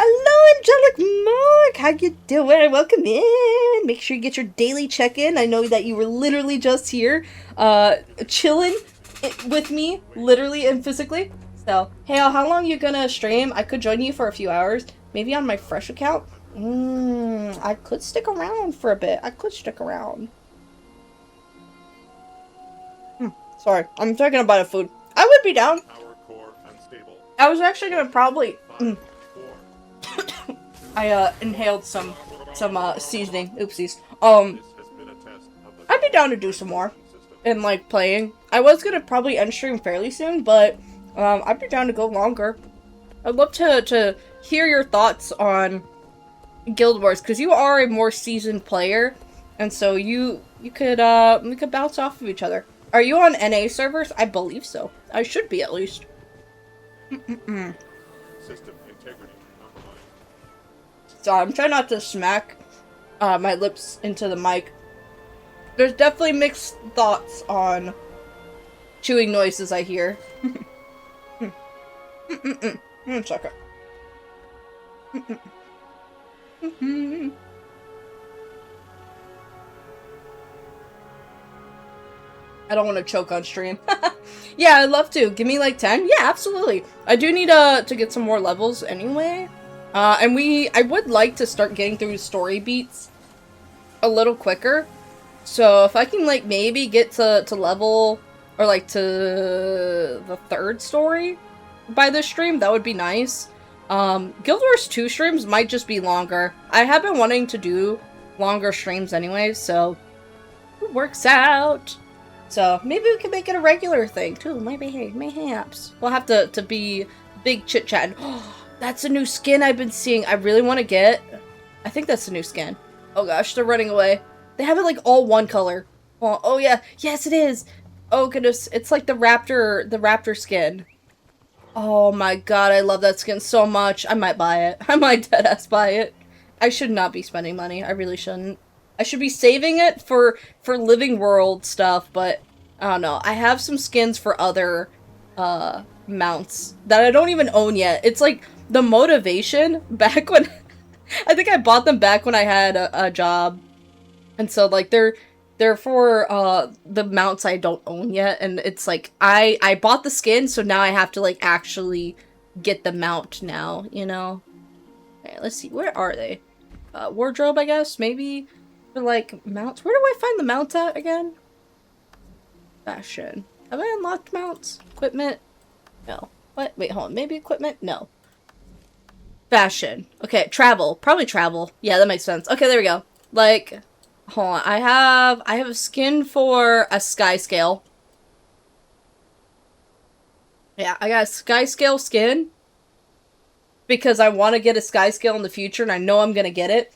Hello, Angelic Mark! How you doing? Welcome in! Make sure you get your daily check-in. I know that you were literally just here, chilling with me, literally and physically. So, hey, how long you gonna stream? I could join you for a few hours. Maybe on my fresh account? I could stick around for a bit. I could stick around. Sorry, I'm talking about food. I would be down. I was actually gonna probably... I inhaled some seasoning. Oopsies. I'd be down to do some more. And like playing. I was gonna probably end stream fairly soon, but I'd be down to go longer. I'd love to hear your thoughts on Guild Wars, because you are a more seasoned player, and so we could bounce off of each other. Are you on NA servers? I believe so. I should be at least. System integrity. So I'm trying not to smack my lips into the mic. There's definitely mixed thoughts on chewing noises I hear. One second. I don't want to choke on stream. Yeah, I'd love to. Give me like 10? Yeah, absolutely. I do need to get some more levels anyway. And I would like to start getting through story beats a little quicker. So if I can like maybe get to level or like to the 3rd story by this stream, that would be nice. Guild Wars 2 streams might just be longer. I have been wanting to do longer streams anyway, so it works out. So maybe we can make it a regular thing too. Maybe, mayhaps. We'll have to be big chit chat. Oh, that's a new skin I've been seeing. I really want to get. I think that's a new skin. Oh gosh, they're running away. They have it like all one color. Oh yeah, yes it is. Oh goodness, it's like the raptor skin. Oh my god, I love that skin so much. I might buy it. I might deadass buy it. I should not be spending money. I really shouldn't. I should be saving it for Living World stuff, but I don't know. I have some skins for other mounts that I don't even own yet. It's like the motivation back when I think I bought them back when I had a job. And so like they're for the mounts I don't own yet, and it's like I bought the skin, so now I have to like actually get the mount now, you know? Okay, let's see, where are they? Wardrobe, I guess, maybe for like mounts. Where do I find the mounts at again? Fashion. Have I unlocked mounts? Equipment? No. What? Wait, hold on. Maybe equipment? No. Fashion. Okay, travel. Probably travel. Yeah, that makes sense. Okay, there we go. Like, hold on. I have a skin for a sky scale. Yeah, I got a sky scale skin because I want to get a sky scale in the future, and I know I'm gonna get it.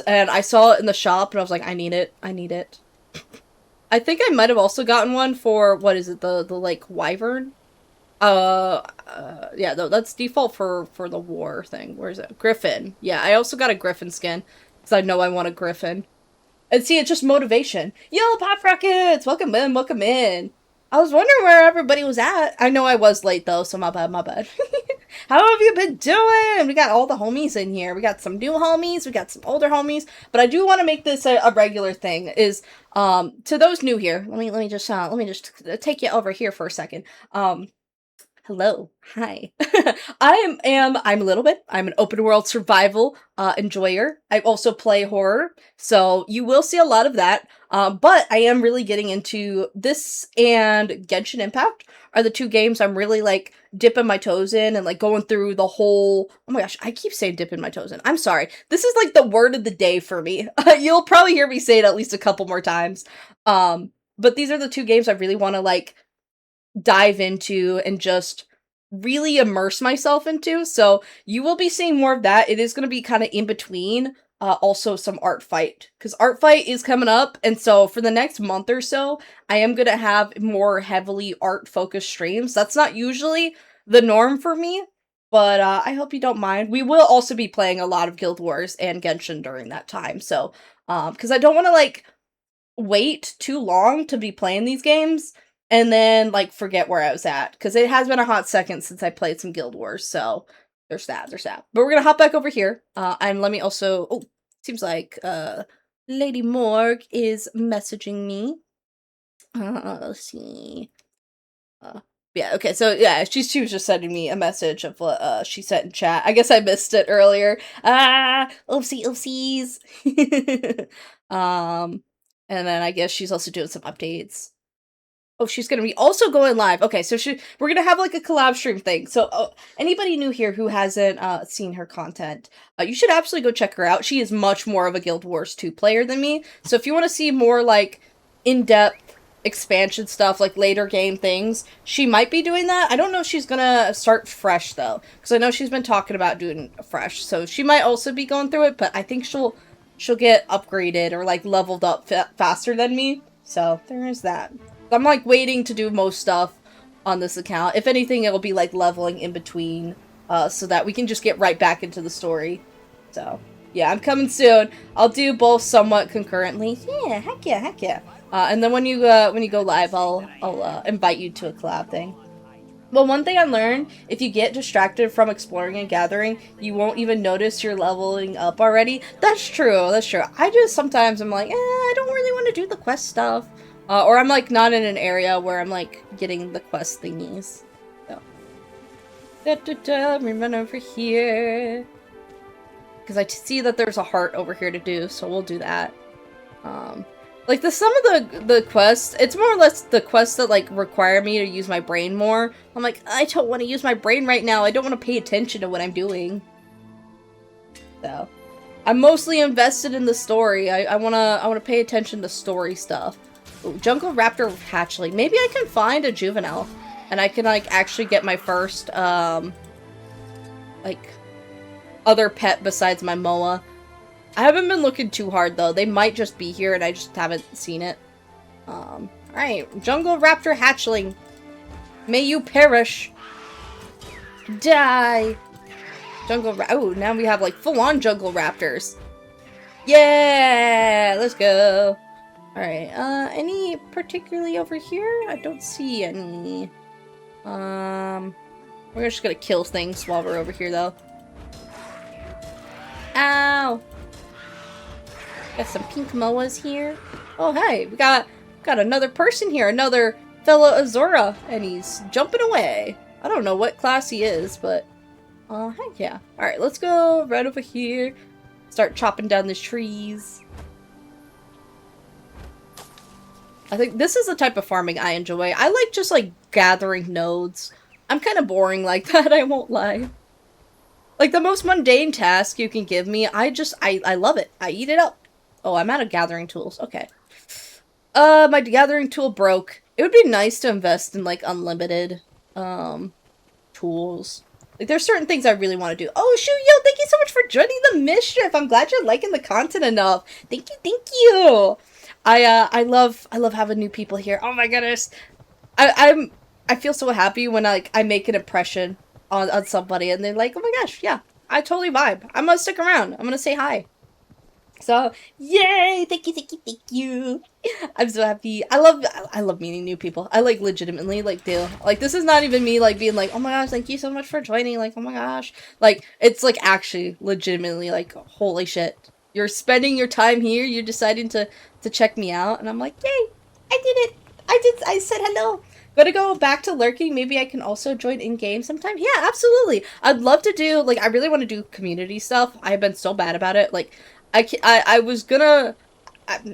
And I saw it in the shop, and I was like, I need it. I need it. I think I might have also gotten one for, what is it, the like, wyvern? Yeah, that's default for the war thing. Where is it? Griffin. Yeah, I also got a griffin skin, because I know I want a griffin. And see, it's just motivation. Yo, Pop Rockets! Welcome in, welcome in. I was wondering where everybody was at. I know I was late, though, so my bad, my bad. How have you been doing? We got all the homies in here. We got some new homies, we got some older homies, but I do want to make this a regular thing, is, to those new here, let me just take you over here for a second. Hello. Hi. I'm LittleBiit. I'm an open world survival enjoyer. I also play horror, so you will see a lot of that. But I am really getting into this, and Genshin Impact are the two games I'm really like dipping my toes in and like going through the whole. Oh my gosh, I keep saying dipping my toes in. I'm sorry. This is like the word of the day for me. You'll probably hear me say it at least a couple more times. But these are the two games I really want to like dive into and just really immerse myself into, so you will be seeing more of that. It is going to be kind of in between also some art fight, because art fight is coming up, and so for the next month or so I am going to have more heavily art focused streams. That's not usually the norm for me, but I hope you don't mind. We will also be playing a lot of Guild Wars and Genshin during that time, so because I don't want to like wait too long to be playing these games and then like forget where I was at, because it has been a hot second since I played some Guild Wars, so there's that. But we're gonna hop back over here, and let me also, oh, seems like Lady Morg is messaging me. Let's see. Yeah, okay, so yeah, she was just sending me a message of what she sent in chat. I guess I missed it earlier. Oopsies. And then I guess she's also doing some updates. Oh, she's gonna be also going live. Okay, so we're gonna have like a collab stream thing. So anybody new here who hasn't seen her content, you should absolutely go check her out. She is much more of a Guild Wars 2 player than me. So if you want to see more like in-depth expansion stuff, like later game things, she might be doing that. I don't know if she's gonna start fresh though, because I know she's been talking about doing fresh. So she might also be going through it, but I think she'll get upgraded or like leveled up faster than me. So there is that. I'm like waiting to do most stuff on this account. If anything, it'll be like leveling in between, so that we can just get right back into the story. So yeah, I'm coming soon. I'll do both somewhat concurrently. Yeah, heck yeah. And then when you go live, I'll invite you to a collab thing. Well, one thing I learned, if you get distracted from exploring and gathering, you won't even notice you're leveling up already. That's true. I just sometimes I'm like, I don't really want to do the quest stuff. Or I'm like not in an area where I'm like getting the quest thingies. So. Let me run over here. Because I see that there's a heart over here to do, so we'll do that. Like, some of the quests, it's more or less the quests that, like, require me to use my brain more. I'm like, I don't want to use my brain right now. I don't want to pay attention to what I'm doing. So, I'm mostly invested in the story. I wanna pay attention to story stuff. Ooh, Jungle Raptor Hatchling. Maybe I can find a juvenile, and I can, like, actually get my first, like, other pet besides my Moa. I haven't been looking too hard, though. They might just be here, and I just haven't seen it. Alright. Jungle Raptor Hatchling. May you perish. Die. Oh, now we have, like, full-on Jungle Raptors. Yeah! Let's go. Alright, any particularly over here? I don't see any. We're just gonna kill things while we're over here, though. Ow! Got some pink moas here. Oh, hey, we got another person here, another fellow Azora, and he's jumping away. I don't know what class he is, but heck yeah. Alright, let's go right over here. Start chopping down the trees. I think this is the type of farming I enjoy. I like just, like, gathering nodes. I'm kind of boring like that, I won't lie. Like, the most mundane task you can give me, I love it. I eat it up. Oh, I'm out of gathering tools. Okay. My gathering tool broke. It would be nice to invest in, like, unlimited, tools. Like, there's certain things I really want to do. Oh, shoot, yo, thank you so much for joining the mischief. I'm glad you're liking the content enough. Thank you. I love having new people here. Oh my goodness. I feel so happy when, like, I make an impression on somebody and they're like, oh my gosh, yeah, I totally vibe. I'm gonna stick around. I'm gonna say hi. So, yay! Thank you. I'm so happy. I love meeting new people. I, like, legitimately, like, this is not even me, like, being like, oh my gosh, thank you so much for joining, like, oh my gosh. Like, it's, like, actually, legitimately, like, holy shit. You're spending your time here, you're deciding to check me out, and I'm like, yay! I did it! I said hello! Gonna go back to lurking. Maybe I can also join in-game sometime. Yeah, absolutely. I'd love to do, like, I really want to do community stuff. I've been so bad about it. Like, I was gonna...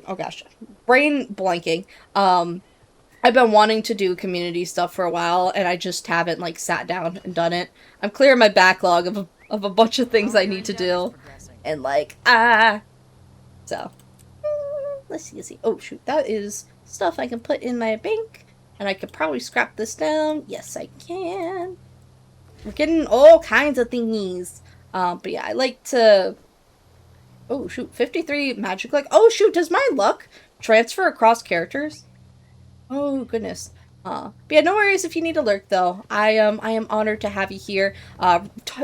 oh gosh. Brain blanking. I've been wanting to do community stuff for a while, and I just haven't, like, sat down and done it. I'm clearing my backlog of a bunch of things I need to do. And, like, So. Let's see. Oh, shoot. That is stuff I can put in my bank. And I could probably scrap this down. Yes, I can. We're getting all kinds of thingies. But yeah, I like to... Oh, shoot. 53 magic luck. Oh, shoot. Does my luck transfer across characters? Oh, goodness. But yeah, no worries if you need to lurk, though. I am honored to have you here.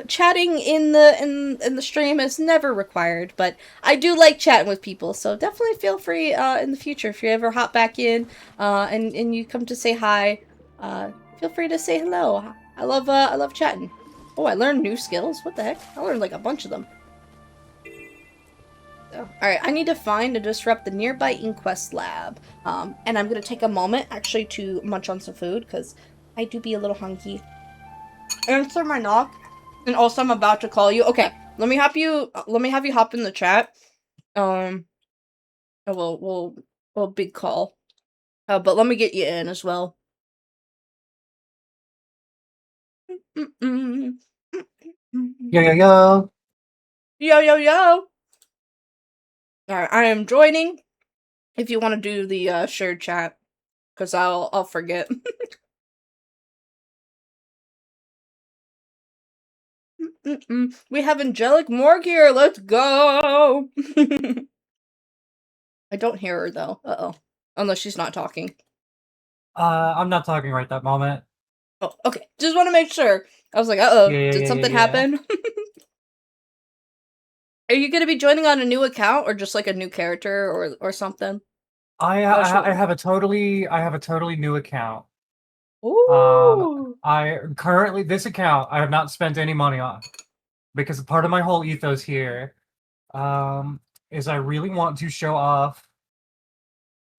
Chatting in the stream is never required, but I do like chatting with people, so definitely feel free in the future if you ever hop back in and you come to say hi. Feel free to say hello. I love chatting. Oh, I learned new skills. What the heck? I learned like a bunch of them. So, alright, I need to find and disrupt the nearby Inquest lab. And I'm gonna take a moment, actually, to munch on some food, because I do be a little hungry. Answer my knock, and also I'm about to call you. Okay, let me have you hop in the chat. We'll big call. But let me get you in as well. Yo. Yo. Alright, I am joining. If you want to do the shared chat, because I'll forget. We have Angelic Morg here. Let's go. I don't hear her though. Uh-oh. Unless she's not talking. I'm not talking right that moment. Oh, okay. Just want to make sure. I was like, uh-oh. Did something happen? Are you going to be joining on a new account or just like a new character or something? I have a totally new account. Ooh. This account I have not spent any money on because part of my whole ethos here is I really want to show off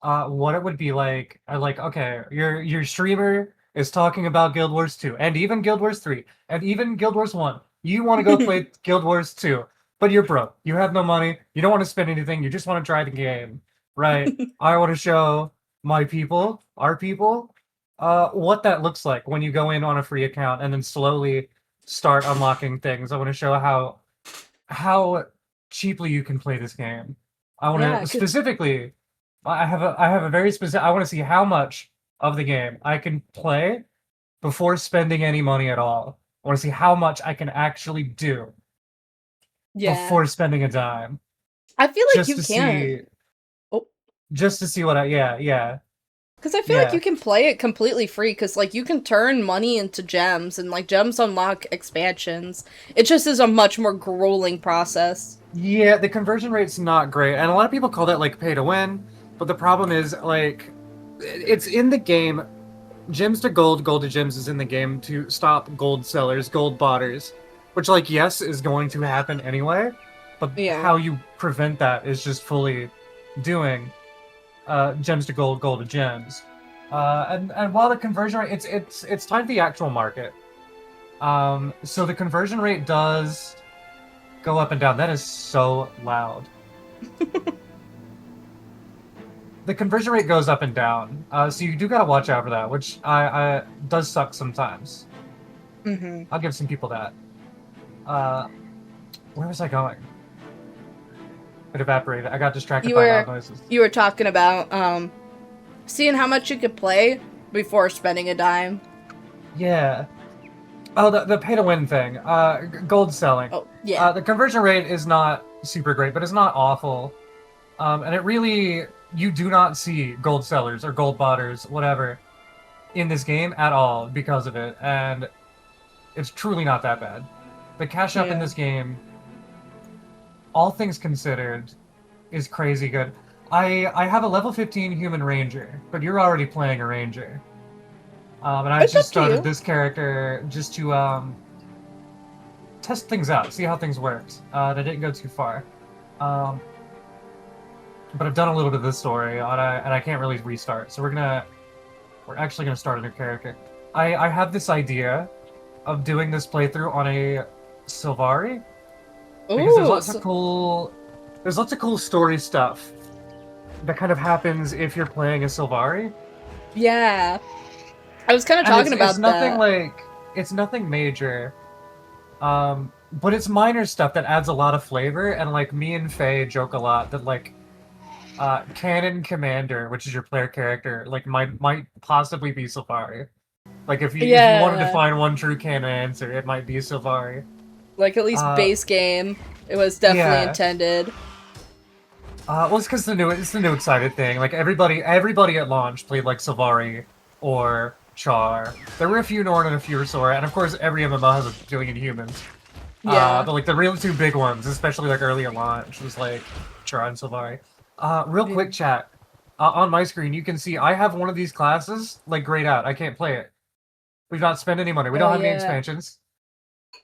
what it would be like. Okay, your streamer is talking about Guild Wars 2 and even Guild Wars 3 and even Guild Wars 1. You want to go play Guild Wars 2, but you're broke. You have no money. You don't want to spend anything. You just want to try the game, right? I want to show my people, our people, what that looks like when you go in on a free account and then slowly start unlocking things. I want to show how cheaply you can play this game. I want Yeah, to specifically. I have a very specific. I want to see how much of the game I can play before spending any money at all. I want to see how much I can actually do before spending a dime. I feel like Just you to can. see, Oh. just to see what I yeah. Because I feel like you can play it completely free, because, like, you can turn money into gems, and, like, gems unlock expansions. It just is a much more grueling process. Yeah, the conversion rate's not great, and a lot of people call that, like, pay to win, but the problem is, like, it's in the game. Gems to gold, gold to gems is in the game to stop gold sellers, gold botters, which, like, yes, is going to happen anyway, but how you prevent that is just fully doing gems to gold, gold to gems. And while the conversion rate, it's tied to the actual market. So the conversion rate does go up and down. That is so loud. The conversion rate goes up and down, so you do gotta watch out for that, which I does suck sometimes. I'll give some people that. Where was I going? It evaporated. I got distracted by loud noises. You were talking about seeing how much you could play before spending a dime. Yeah. Oh, the pay to win thing. Gold selling. Oh, yeah. The conversion rate is not super great, but it's not awful. And it really, you do not see gold sellers or gold botters, whatever, in this game at all because of it, and it's truly not that bad. The cash up in this game, all things considered, is crazy good. I have a level 15 human ranger, but you're already playing a ranger. And I just started this character just to test things out, see how things worked. I didn't go too far. But I've done a little bit of this story, and I can't really restart. So we're actually gonna start a new character. I have this idea of doing this playthrough on a Sylvari, because there's lots of cool story stuff that kind of happens if you're playing a Sylvari. Yeah, I was kind of talking about that. It's nothing major, but it's minor stuff that adds a lot of flavor. And like me and Faye joke a lot that like Canon Commander, which is your player character, like might possibly be Sylvari. Like if you wanted to find one true canon answer, it might be Sylvari. Like at least base game, it was definitely intended. Well, it's because it's the new excited thing. Like everybody at launch played like Sylvari or Char. There were a few Norn and a few Sora, and of course every MMO has a billion humans. But like the real two big ones, especially like early at launch, was like Char and Sylvari. Real quick chat. On my screen, you can see I have one of these classes like grayed out. I can't play it. We've not spent any money. We don't have any expansions.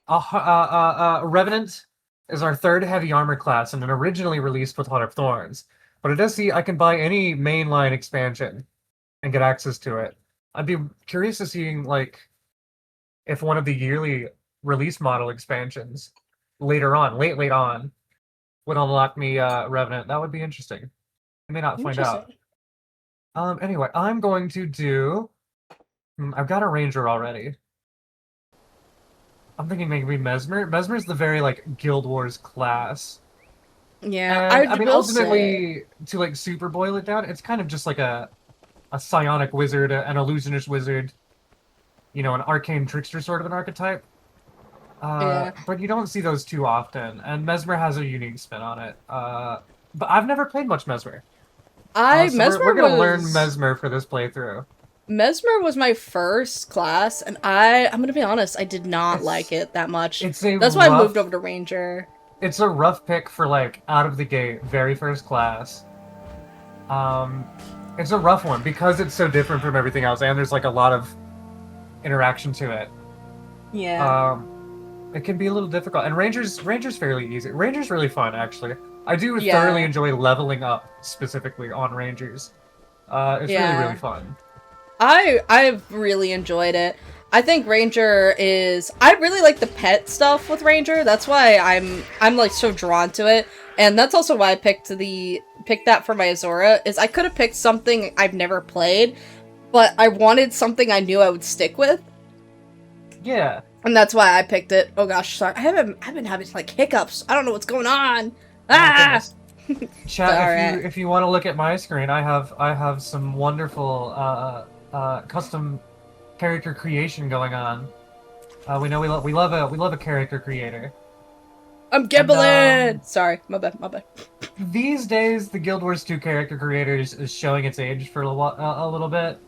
Revenant is our third heavy armor class and then originally released with Heart of Thorns. But it does see I can buy any mainline expansion and get access to it. I'd be curious to see like if one of the yearly release model expansions later on, late on, would unlock me Revenant. That would be interesting. I may not find out. Anyway, I'm going to do... I've got a ranger already. I'm thinking maybe Mesmer. Mesmer's the very, like, Guild Wars class. Yeah, and, I mean, ultimately, to, like, super boil it down, it's kind of just like a psionic wizard, an illusionist wizard, you know, an arcane trickster sort of an archetype. But you don't see those too often, and Mesmer has a unique spin on it. But I've never played much Mesmer. We're gonna learn Mesmer for this playthrough. Mesmer was my first class, and I'm gonna be honest, I did not like it that much. That's why I moved over to Ranger. It's a rough pick for, like, out of the gate, very first class. It's a rough one, because it's so different from everything else, and there's, like, a lot of interaction to it. Yeah. It can be a little difficult, and Ranger's fairly easy. Ranger's really fun, actually. I do thoroughly enjoy leveling up, specifically, on Rangers. It's really fun. I've really enjoyed it. I think Ranger is... I really like the pet stuff with Ranger. That's why I'm like so drawn to it. And that's also why I picked the picked that for my Azora is I could have picked something I've never played, but I wanted something I knew I would stick with. Yeah. And that's why I picked it. Oh gosh, sorry. I've been having like hiccups. I don't know what's going on. Ah! Chat, if you want to look at my screen, I have some wonderful custom character creation going on. We love a character creator. I'm gibbling. Sorry, my bad. These days, the Guild Wars 2 character creator is showing its age for a little bit.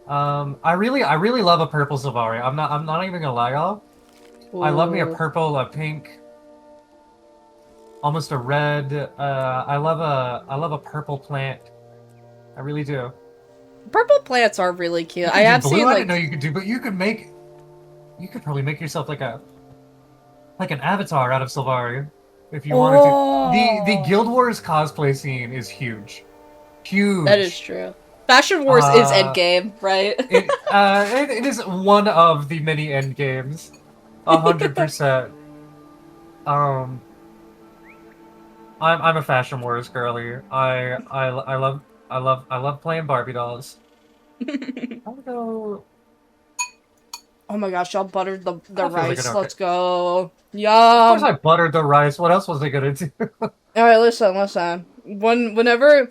I really love a purple Sylvari. I'm not even gonna lie, y'all. I love me a purple, a pink, almost a red. I love a purple plant. I really do. Purple plants are really cute. I have seen. I didn't know you could do, but you could probably make yourself like an avatar out of Sylvari if you wanted to. The Guild Wars cosplay scene is huge. Huge. That is true. Fashion Wars is endgame, right? It is one of the many endgames. 100%. I'm a Fashion Wars girly. I love playing Barbie dolls. I'll go. Oh my gosh, y'all buttered the rice. Like Let's go. Yum. Of course I buttered the rice. What else was I gonna do? Alright, listen. Whenever...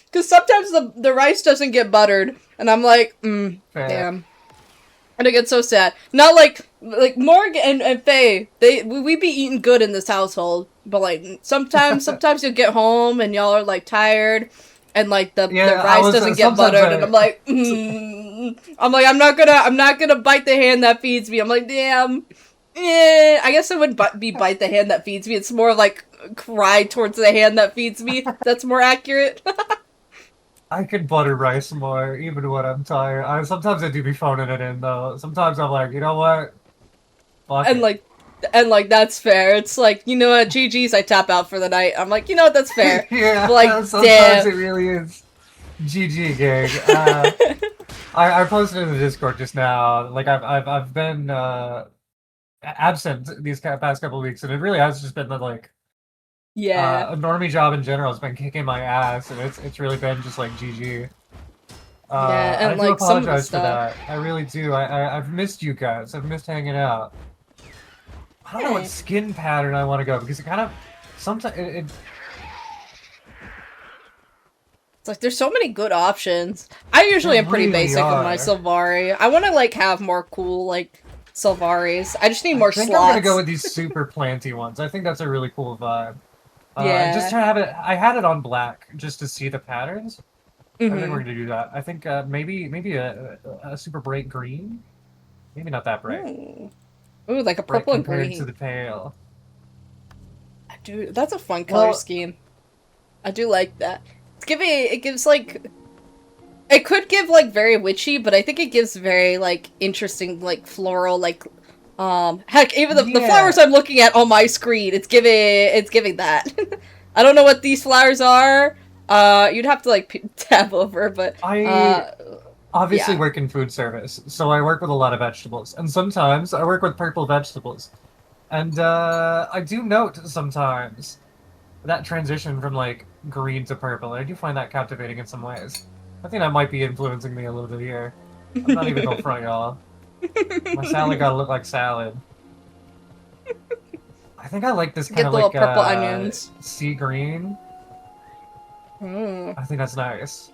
Because sometimes the rice doesn't get buttered, and I'm like, damn. And I get so sad. Not like Morg and Faye, we be eating good in this household, but like sometimes you'll get home and y'all are like tired, and like the rice doesn't get buttered, and I'm like, I'm not gonna bite the hand that feeds me. I'm like, damn. I guess it wouldn't be bite the hand that feeds me. It's more like cry towards the hand that feeds me. That's more accurate. I can butter rice more, even when I'm tired. Sometimes I do be phoning it in, though. Sometimes I'm like, you know what? Fuck it. And that's fair. It's like, you know what, GG's, I tap out for the night. I'm like, you know what, that's fair. Yeah, but like, sometimes damn. it really is. GG, gang. I posted in the Discord just now. Like, I've been absent these past couple of weeks, and it really has just been like. Yeah. A normie job in general has been kicking my ass, and it's really been just like GG. Yeah, and I do like apologize for that. I really do. I've missed you guys. I've missed hanging out. I don't know what skin pattern I want to go because it kind of sometimes it's like there's so many good options. I usually am pretty basic with my Sylvari. I want to like have more cool like Sylvaris. I just need more slots. I think I'm gonna go with these super planty ones. I think that's a really cool vibe. Yeah. Just to have it, I had it on black just to see the patterns. I think we're gonna do that. I think maybe a super bright green. Maybe not that bright. Ooh, like a purple and green. To the pale. Dude, that's a fun color scheme. I do like that. It gives like. It could give like very witchy, but I think it gives very like interesting like floral like. Heck, even the flowers I'm looking at on my screen, it's giving that. I don't know what these flowers are. You'd have to like tab over, but I obviously work in food service, so I work with a lot of vegetables, and sometimes I work with purple vegetables, and I do note sometimes that transition from like green to purple. I do find that captivating in some ways. I think that might be influencing me a little bit here. I'm not even gonna front y'all. My salad gotta look like salad. I think I like this kind of like purple onions. Sea green. I think that's nice.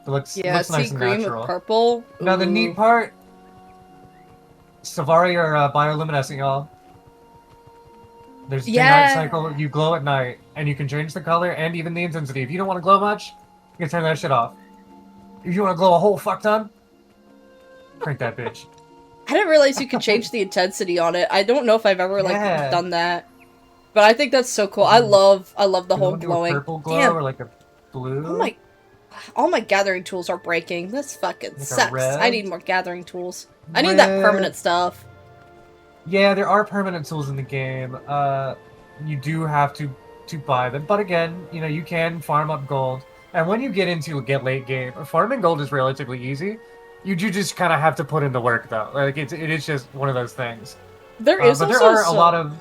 It looks nice and green natural. With purple. Now the neat part, Sylvari are bioluminescent, y'all. There's a day-night cycle. You glow at night, and you can change the color and even the intensity. If you don't want to glow much, you can turn that shit off. If you want to glow a whole fuck ton, crank that bitch. I didn't realize you could change the intensity on it. I don't know if I've ever like done that, but I think that's so cool. I love the whole glowing. Do a purple glow or like a blue. Oh my! All my gathering tools are breaking. This fucking sucks. I need more gathering tools. I need that permanent stuff. Yeah, there are permanent tools in the game. You do have to buy them, but again, you know, you can farm up gold. And when you get late game, farming gold is relatively easy. You do just kind of have to put in the work, though. Like it is just one of those things. There is, but there are a lot of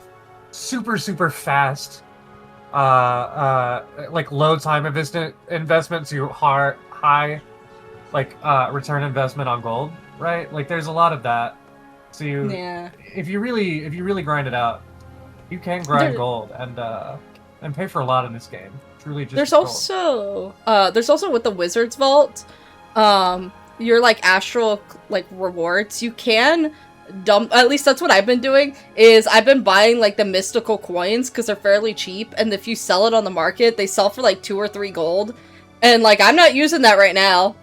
super fast like low time investment to high like return investment on gold, right? Like there's a lot of that. So Yeah. if you really grind it out, you can grind There- gold and pay for a lot in this game. Truly just There's gold. also with the Wizard's Vault, your like astral like rewards, you can dump, at least that's what I've been doing, is I've been buying like the mystical coins because they're fairly cheap, and if you sell it on the market, they sell for like 2 or 3 gold. And like I'm not using that right now.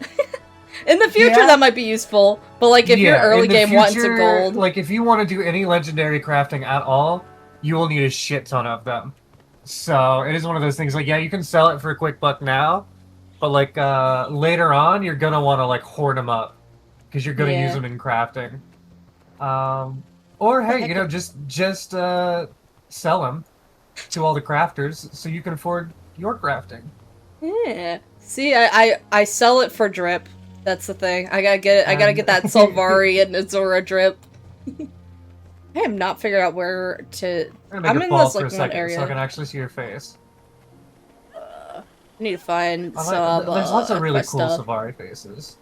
In the future that might be useful, but like if you're early in the game wanting some future, gold. like if you want to do any legendary crafting at all, you will need a shit ton of them. So it is one of those things like, yeah, you can sell it for a quick buck now, but like later on, you're gonna want to like hoard them up because you're gonna use them in crafting. Or hey, you know, just sell them to all the crafters so you can afford your crafting. Yeah. See, I sell it for drip. That's the thing. I gotta get it. I gotta get that Sylvari and Azura drip. I am not figuring out where to. I'm in this like one area. So I can actually see your face. I need to find There's some. lots of really cool stuff. Sylvari faces.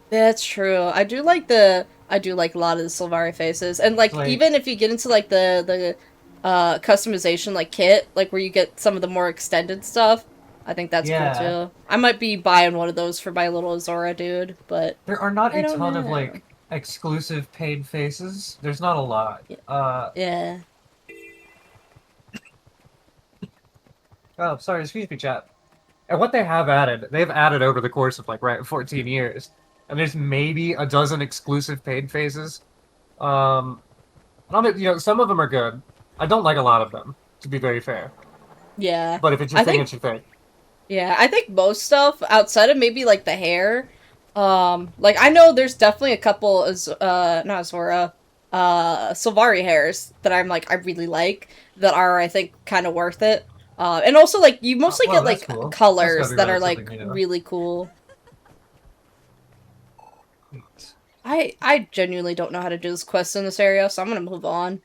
That's true. I do like a lot of the Sylvari faces, and like even if you get into like the customization like kit, like where you get some of the more extended stuff, I think that's cool too. I might be buying one of those for my little Azora dude, but there are not a ton of like exclusive paid faces. There's not a lot. Yeah. Oh, sorry, excuse me, chat. And what they've added over the course of like 14 years, and there's maybe a dozen exclusive paid faces. You know, some of them are good. I don't like a lot of them, to be very fair. Yeah. But if it's your thing, it's your thing. Yeah, I think most stuff outside of maybe like the hair, like I know there's definitely a couple Sylvari hairs that I'm like I really like that are I think kind of worth it. And also like you mostly get like colors that are like really cool. I genuinely don't know how to do this quest in this area, so I'm gonna move on.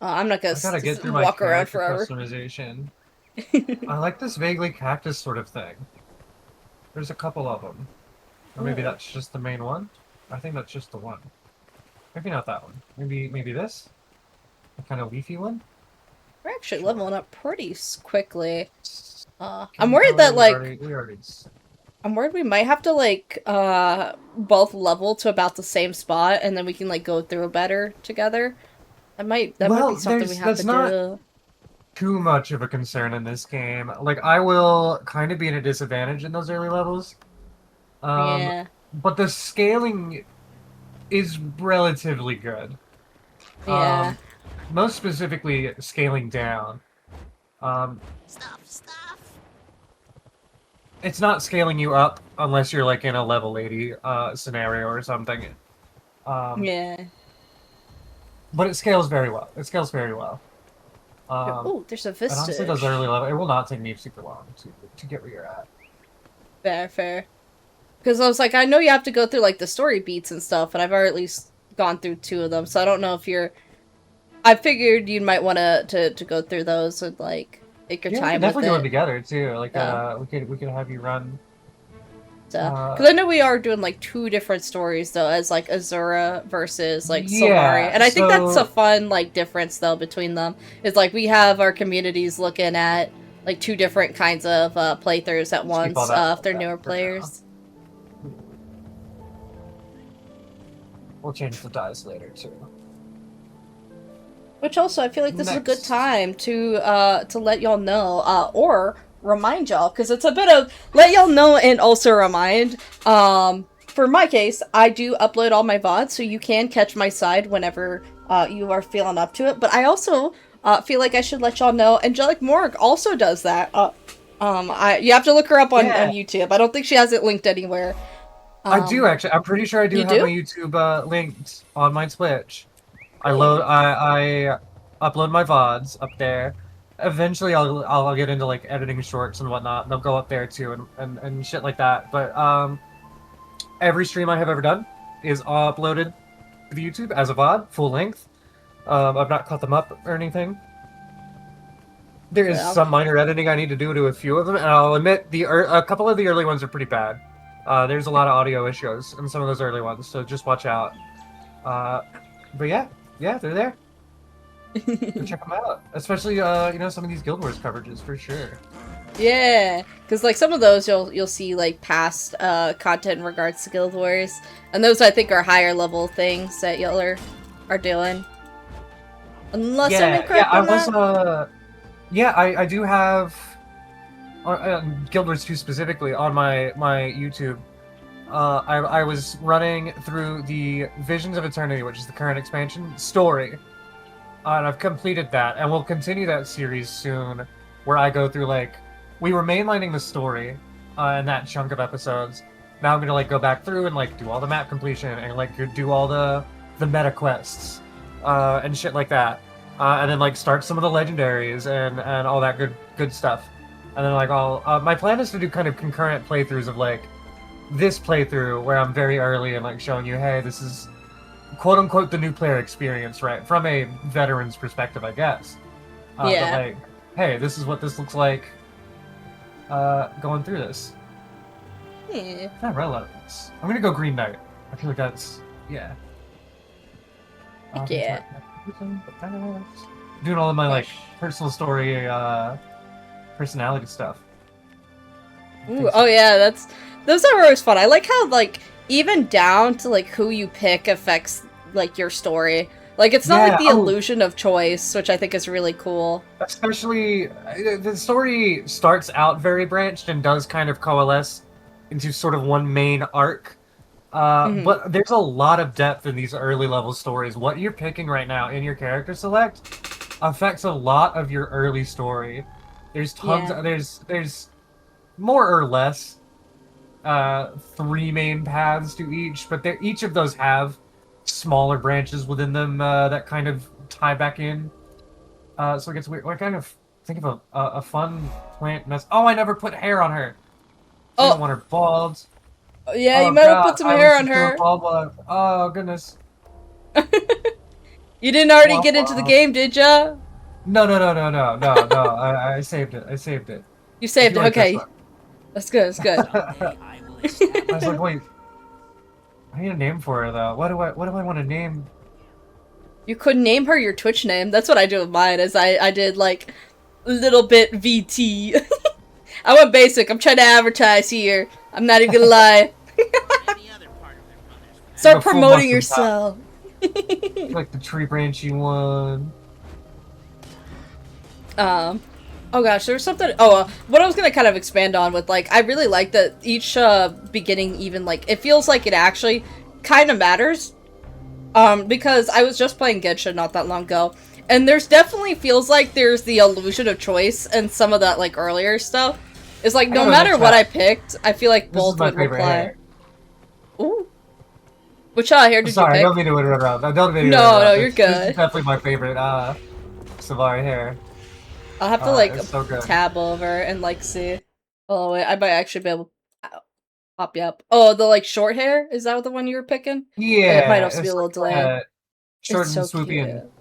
I'm not gonna get through walk my around forever. Customization. I like this vaguely cactus sort of thing. There's a couple of them. Or maybe that's just the main one? I think that's just the one. Maybe not that one. Maybe this? The kind of leafy one? We're actually leveling up pretty quickly. I'm worried that like I'm worried we might have to like both level to about the same spot and then we can like go through better together. That might be something we have to do. Too much of a concern in this game. Like I will kind of be at a disadvantage in those early levels. But the scaling is relatively good. Yeah. Most specifically, scaling down. Stuff. It's not scaling you up unless you're like in a level 80 scenario or something. Yeah. But it scales very well. Oh, there's a Vista. Honestly, those early level, it will not take me super long to get where you're at. Fair. Because I was like, I know you have to go through like the story beats and stuff, and I've already at least gone through 2 of them, so I don't know if you're. I figured you might want to go through those and like take your time. We can definitely with do it. them together too. Like we could have you run. Because I know we are doing like 2 different stories though, as like Azura versus like Sylvari, and I think that's a fun like difference though between them. Is like we have our communities looking at like 2 different kinds of playthroughs at once if they're newer players. We'll change the dice later too. Which also, I feel like this is a good time to let y'all know, or remind y'all, because it's a bit of let y'all know and also remind. For my case, I do upload all my VODs, so you can catch my side whenever you are feeling up to it. But I also feel like I should let y'all know, Angelic Morg also does that. You have to look her up on YouTube. I don't think she has it linked anywhere. I do actually. I'm pretty sure I do have my YouTube linked on my Twitch. I upload my VODs up there. Eventually, I'll get into like editing shorts and whatnot. And they'll go up there too, and shit like that. But every stream I have ever done is uploaded to the YouTube as a VOD, full length. I've not cut them up or anything. There is Yeah. some minor editing I need to do to a few of them, and I'll admit a couple of the early ones are pretty bad. There's a lot of audio issues in some of those early ones, so just watch out. But yeah, they're there. Go check them out, especially some of these Guild Wars coverages for sure. Yeah, because like some of those you'll see like past content in regards to Guild Wars, and those I think are higher level things that y'all are doing. Unless I'm incorrect on that. I do have Guild Wars 2 specifically on my YouTube. I was running through the Visions of Eternity, which is the current expansion story, and I've completed that, and we'll continue that series soon, where I go through like we were mainlining the story in that chunk of episodes. Now I'm gonna like go back through and like do all the map completion and like do all the meta quests and shit like that. And then like start some of the legendaries and all that good stuff. And then like my plan is to do kind of concurrent playthroughs of like this playthrough where I'm very early and like showing you, hey, this is quote unquote the new player experience, right? From a veteran's perspective, I guess. Yeah. But like, hey, this is what this looks like going through this. Yeah. I've read a lot of this. I'm gonna go Green Knight. I feel like that's yeah. Yeah. Doing all of my like personal story personality stuff. Ooh, oh yeah, those are always fun. I like how like even down to like who you pick affects like your story. Like it's not like the illusion of choice, which I think is really cool. Especially the story starts out very branched and does kind of coalesce into sort of one main arc. But there's a lot of depth in these early level stories. What you're picking right now in your character select affects a lot of your early story. There's tons. There's more or less 3 main paths to each, but each of those have smaller branches within them that kind of tie back in. So it gets weird. I kind of think of a fun plant mess. Oh, I never put hair on her. I don't want her bald. Yeah, you might have put some hair on her. Oh, goodness. You didn't already get into the game, did ya? No. I saved it. You saved it, okay. That's good, that's good. I was like, wait. I need a name for her, though. What do I want to name? You could name her your Twitch name. That's what I do with mine, is I did, like, LittleBiitVT. I went basic. I'm trying to advertise here. I'm not even gonna lie. Start promoting yourself. Like the tree branchy one. Oh gosh, there was something. What I was gonna kind of expand on with, like, I really like that each beginning, even like it feels like it actually kind of matters. Because I was just playing Genshin not that long ago, and there's definitely feels like there's the illusion of choice and some of that like earlier stuff. It's like no matter what I picked, I feel like both would reply. Hair. Ooh. Which hair did you pick? Sorry, I don't mean to interrupt. No, you're good. This is definitely my favorite Savari hair. I'll have to like so tab over and like see. Oh wait, I might actually be able to pop you up. Oh, the like short hair? Is that the one you were picking? Yeah. It might also be a little delayed. Short it's and so swoopy. Cute.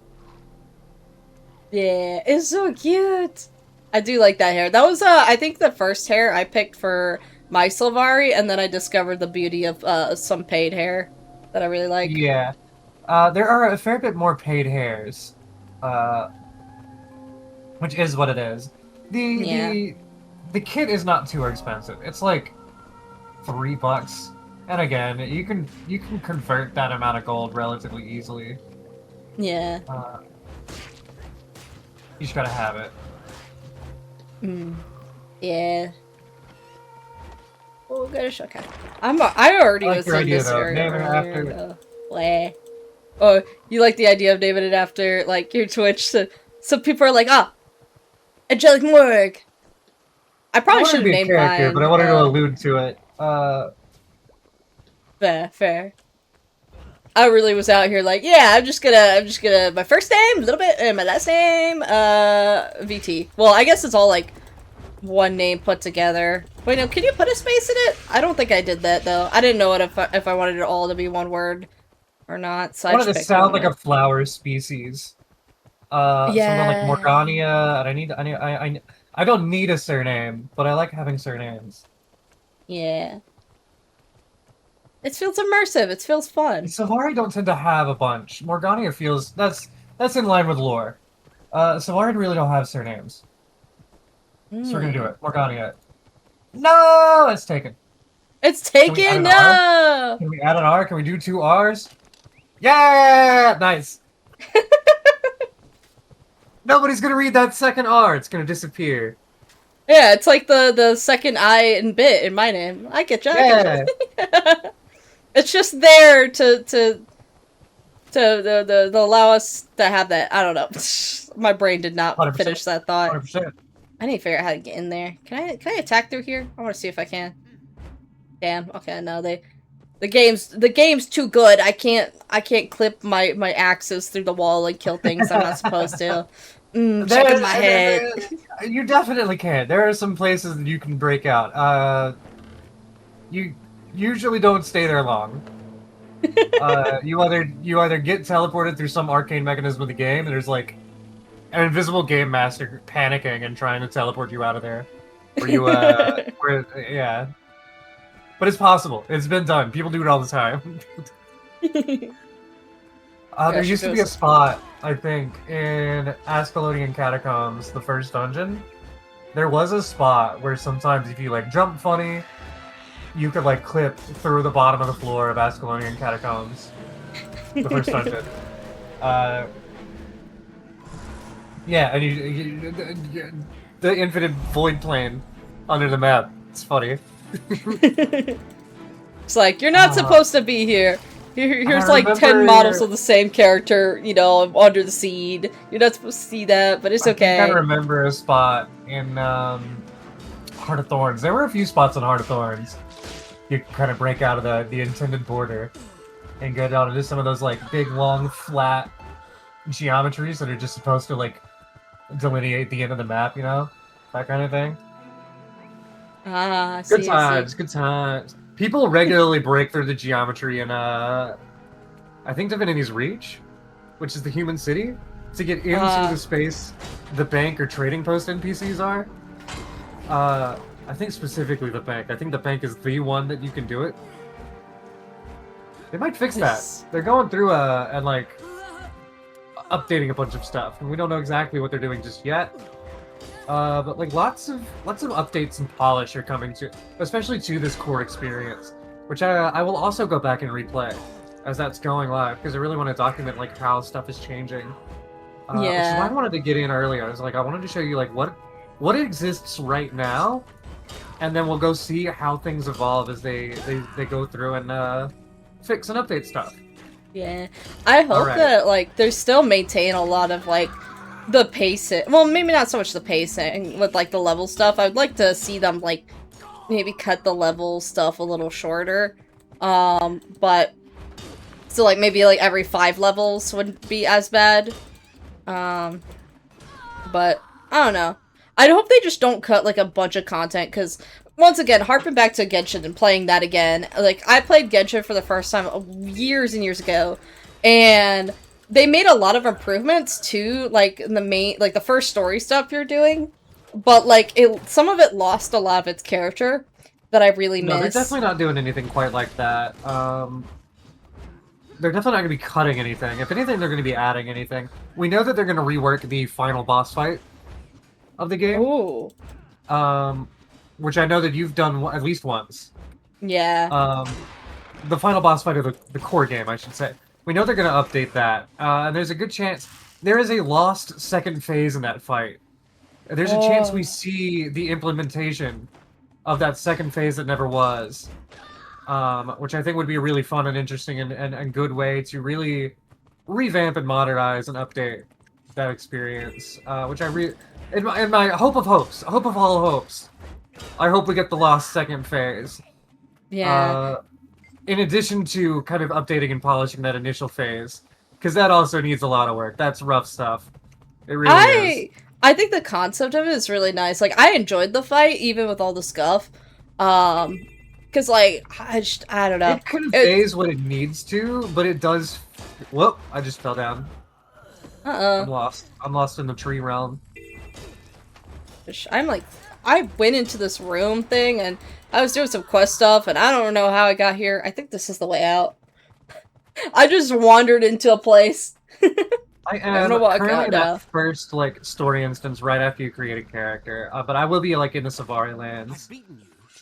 Yeah, it's so cute. I do like that hair. That was I think the first hair I picked for my Sylvari, and then I discovered the beauty of some paid hair that I really like. Yeah. There are a fair bit more paid hairs. Which is what it is. The kit is not too expensive. It's like $3. And again, you can convert that amount of gold relatively easily. Yeah. You just gotta have it. Yeah. Oh gosh, okay. I already was in this area earlier. Oh, you like the idea of naming it after like your Twitch? So people are like, Angelic Morg. I probably should have named mine. But I wanted to allude to it. Fair. I really was out here like, yeah, I'm just gonna my first name, LittleBiit, and my last name, VT. Well, I guess it's all like one name put together. Wait, no, can you put a space in it? I don't think I did that though. I didn't know if I wanted it all to be one word or not. So I wanted to sound like a flower species. Someone like Yeah. Morgania, and I don't need a surname, but I like having surnames. Yeah. It feels immersive. It feels fun. Savari don't tend to have a bunch. Morgania feels that's in line with lore. Savari really don't have surnames. So we're gonna do it. Morgania. No, it's taken. It's Can we add taken. an R? No. Can we add an R? Can we do 2 R's? Yeah, nice. Nobody's gonna read that second R. It's gonna disappear. Yeah, it's like the second I in bit in my name. I get you. Yeah. It's just there to allow us to have that. I don't know. My brain did not 100%. finish that thought. 100%. I need to figure out how to get in there. Can I attack through here? I want to see if I can. Damn. Okay, no, the game's too good. I can't clip my axes through the wall and kill things I'm not supposed to. Shaking my head. You definitely can. There are some places that you can break out. You usually don't stay there long. You either get teleported through some arcane mechanism of the game, and there's like an invisible game master panicking and trying to teleport you out of there. Or you yeah. But it's possible. It's been done. People do it all the time. There used to be a spot, I think, in Ascalonian Catacombs, the first dungeon. There was a spot where sometimes if you like jump funny, you could like clip through the bottom of the floor of Ascalonian Catacombs. The first dungeon. Yeah, and the infinite void plane under the map. It's funny. It's like, you're not supposed to be here. Here's I like 10 remember- models of the same character, you know, under the seed. You're not supposed to see that, but it's okay. I remember a spot in Heart of Thorns. There were a few spots in Heart of Thorns. You kind of break out of the intended border and go down into some of those like big, long, flat geometries that are just supposed to like delineate the end of the map, you know? That kind of thing. Ah, I Good see, times, good times. People regularly break through the geometry in, I think Divinity's Reach, which is the human city, to get into the space the bank or trading post NPCs are. I think specifically the bank. I think the bank is the one that you can do it. They might fix that. They're going through and like updating a bunch of stuff, and we don't know exactly what they're doing just yet. But like lots of updates and polish are coming to, especially to this core experience, which I will also go back and replay as that's going live because I really want to document like how stuff is changing. Which is why I wanted to get in early. I was like, I wanted to show you like what exists right now, and then we'll go see how things evolve as they go through and fix and update stuff. Yeah, I hope that like they still maintain a lot of like the pacing. Well, maybe not so much the pacing with like the level stuff. I'd like to see them like maybe cut the level stuff a little shorter. But so like maybe like every 5 levels wouldn't be as bad. But I don't know. I hope they just don't cut like a bunch of content because once again, harping back to Genshin and playing that again, like I played Genshin for the first time years and years ago, and they made a lot of improvements to like the main, like the first story stuff you're doing, but like some of it lost a lot of its character that I really miss. No, they're definitely not doing anything quite like that. They're definitely not going to be cutting anything. If anything, they're going to be adding anything. We know that they're going to rework the final boss fight of the game. Ooh. Which I know that you've done at least once. Yeah. The final boss fight of the core game, I should say. We know they're going to update that. And there's a good chance there is a lost second phase in that fight. There's a chance we see the implementation of that second phase that never was. Which I think would be a really fun and interesting and good way to really revamp and modernize and update that experience. Which in my hope of hopes, hope of all hopes, I hope we get the lost second phase. Yeah. In addition to kind of updating and polishing that initial phase, because that also needs a lot of work. That's rough stuff. It really is. I think the concept of it is really nice. Like I enjoyed the fight even with all the scuff. Because like I don't know. It conveys what it needs to, but it does. Whoop! I just fell down. I'm lost. I'm lost in the tree realm. I'm like, I went into this room thing and I was doing some quest stuff and I don't know how I got here. I think this is the way out. I just wandered into a place. I am currently that first like story instance right after you create a character, but I will be like in the Savari lands.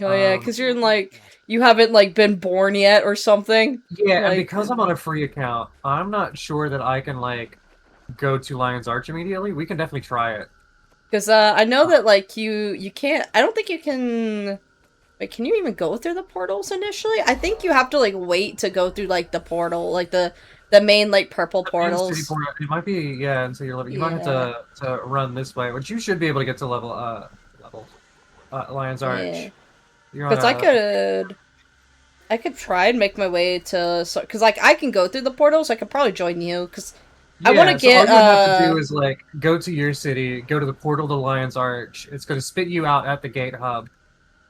Oh yeah, because you're in like you haven't like been born yet or something. Yeah, like, and because I'm on a free account, I'm not sure that I can like go to Lion's Arch immediately. We can definitely try it. Because I know that like you can't. I don't think you can. Wait, can you even go through the portals initially? I think you have to like wait to go through like the portal, like the main like purple portals. City portal. It might be until you're level. You might have to run this way, which you should be able to get to level Lion's Arch. Because I could try and make my way to because like I can go through the portals. I could probably join you because I want to get. All you have to do is like go to your city, go to the portal to Lion's Arch. It's going to spit you out at the gate hub.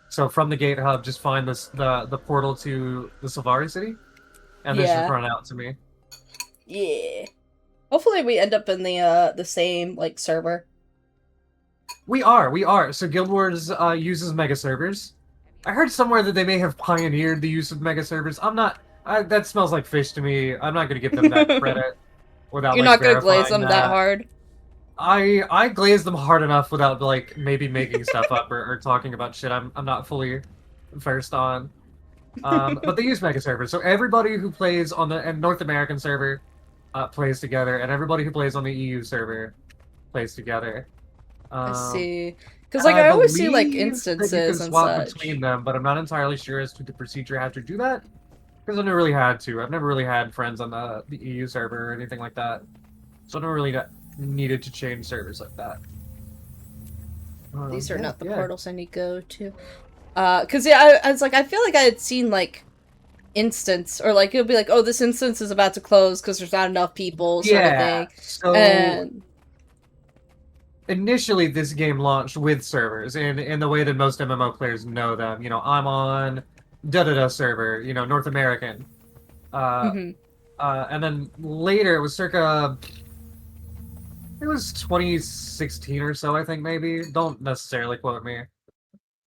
So from the gate hub, just find the portal to the Savari city, and then just run out to me. Yeah. Hopefully we end up in the same like server. We are. So Guild Wars uses mega servers. I heard somewhere that they may have pioneered the use of mega servers. That smells like fish to me. I'm not going to give them that credit without. You're like, not going to glaze them that hard. I glaze them hard enough without like maybe making stuff up or talking about shit I'm not fully versed on. But they use mega servers, so everybody who plays on the North American server plays together, and everybody who plays on the EU server plays together. I see. Because like I always see like instances that you can and swap such. between them, but I'm not entirely sure as to the procedure how to do that. Because I've never really had to. I've never really had friends on the EU server or anything like that, so I never really needed to change servers like that. These are not the portals I need to go to. Cause I was like, I feel like I had seen like instance or like it'll be like, oh, this instance is about to close because there's not enough people, sort of thing. So and initially this game launched with servers in the way that most MMO players know them. You know, I'm on da-da-da server, you know, North American. And then later it was it was 2016 or so, I think, maybe. Don't necessarily quote me.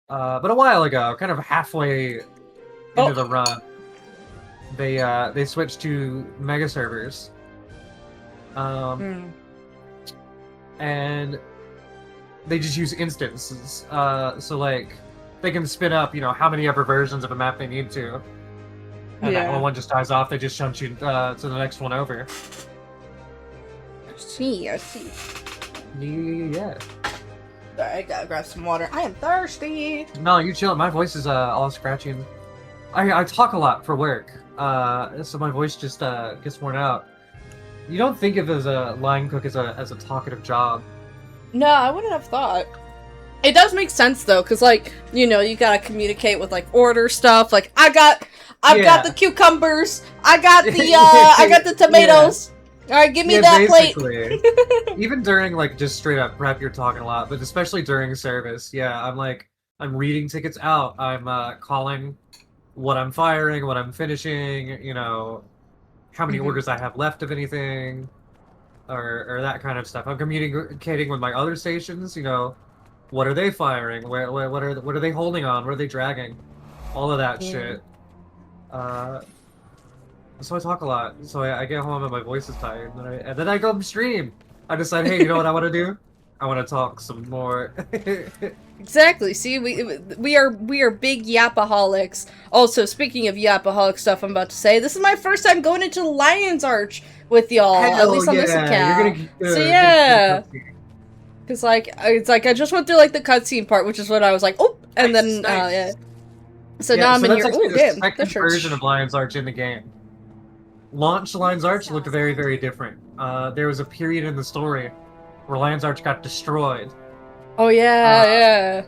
But a while ago, kind of halfway into the run, they switched to mega servers. And they just use instances. So, like, they can spin up, you know, how many ever versions of a map they need to. And then when one just dies off, they just shunt you to the next one over. I see. Yeah. Sorry, I gotta grab some water. I am thirsty. No, you chill. My voice is all scratchy. I talk a lot for work, so my voice just gets worn out. You don't think of as a line cook as a talkative job? No, I wouldn't have thought. It does make sense though, cause like you know you gotta communicate with like order stuff. Like I've got the cucumbers. I got the I got the tomatoes. All right, give me that basically. plate. Even during like just straight up prep, you're talking a lot, but especially during service, I'm reading tickets out. I'm calling what I'm firing, what I'm finishing. You know, how many orders I have left of anything, or that kind of stuff. I'm communicating with my other stations. You know, what are they firing? What are they holding on? What are they dragging? All of that shit. So I talk a lot. So I get home and my voice is tired, and then I go stream. I decide, hey, you know what I want to do? I want to talk some more. Exactly. See, we are big yapaholics. Also, speaking of yapaholic stuff, I'm about to say this is my first time going into Lion's Arch with y'all. At least on this account. So yeah. Because like it's like I just went through like the cutscene part, which is what I was like, oh, and then yeah. So now I'm in here. Oh, damn! The second version of Lion's Arch in the game. Launch Lion's Arch looked very, very different. There was a period in the story where Lion's Arch got destroyed. Oh yeah.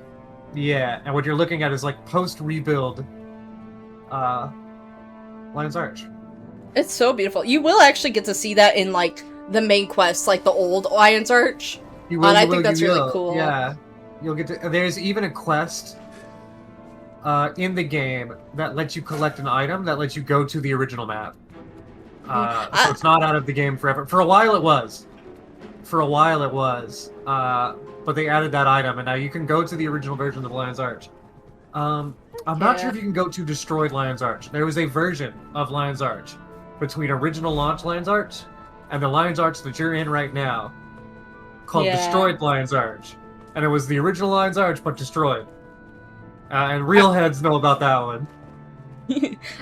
Yeah, and what you're looking at is like post-rebuild Lion's Arch. It's so beautiful. You will actually get to see that in like the main quest, like the old Lion's Arch. You will, and I think that's really cool. Yeah, you'll get to. There's even a quest in the game that lets you collect an item that lets you go to the original map. So it's not out of the game forever. For a while it was. for a while it was, but they added that item, and now you can go to the original version of Lion's Arch. I'm not sure if you can go to Destroyed Lion's Arch. There was a version of Lion's Arch between original launch Lion's Arch and the Lion's Arch that you're in right now, called Destroyed Lion's Arch. And it was the original Lion's Arch, but destroyed. And real heads know about that one.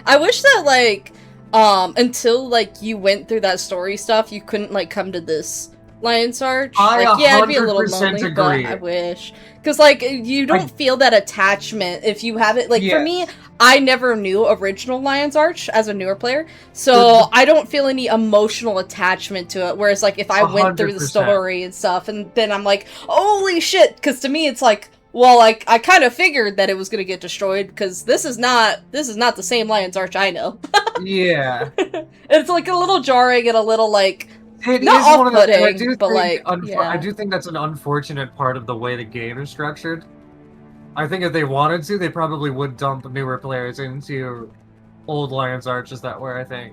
I wish that, like, until, like, you went through that story stuff, you couldn't, like, come to this Lion's Arch. Like, yeah, it'd be a little lonely, agree. but I wish. Because, like, you don't feel that attachment if you have it. Like, for me, I never knew original Lion's Arch as a newer player, so I don't feel any emotional attachment to it. Whereas, like, if I went through the story and stuff, and then I'm like, holy shit! Because to me, it's like, well, like, I kind of figured that it was gonna get destroyed, because this is not the same Lion's Arch I know. Yeah. It's, like, a little jarring and a little, like, it not is one of the, off-putting, but, like, I do think that's an unfortunate part of the way the game is structured. I think if they wanted to, they probably would dump newer players into old Lion's Arches that way, I think.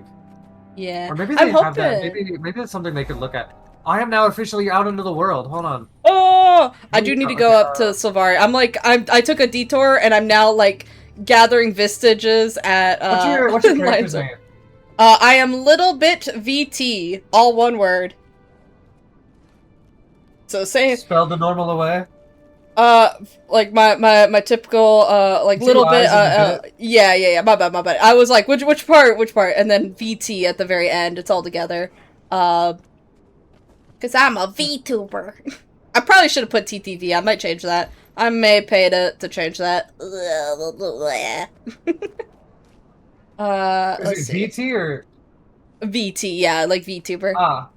Yeah. Or maybe they have that. Maybe that's something they could look at. I am now officially out into the world. Hold on. Oh! I do need to go up to Sylvari. I took a detour, and I'm now, like, gathering vestiges at, What's your character's name? I am LittleBiitVT, all one word. So say spell the normal way. Like my typical like little bit yeah, my bad. I was like which part, and then VT at the very end. It's all together. Cause I'm a VTuber. I probably should have put TTV. I might change that. I may pay to change that. Is it VT or VT? Yeah, like VTuber. Ah.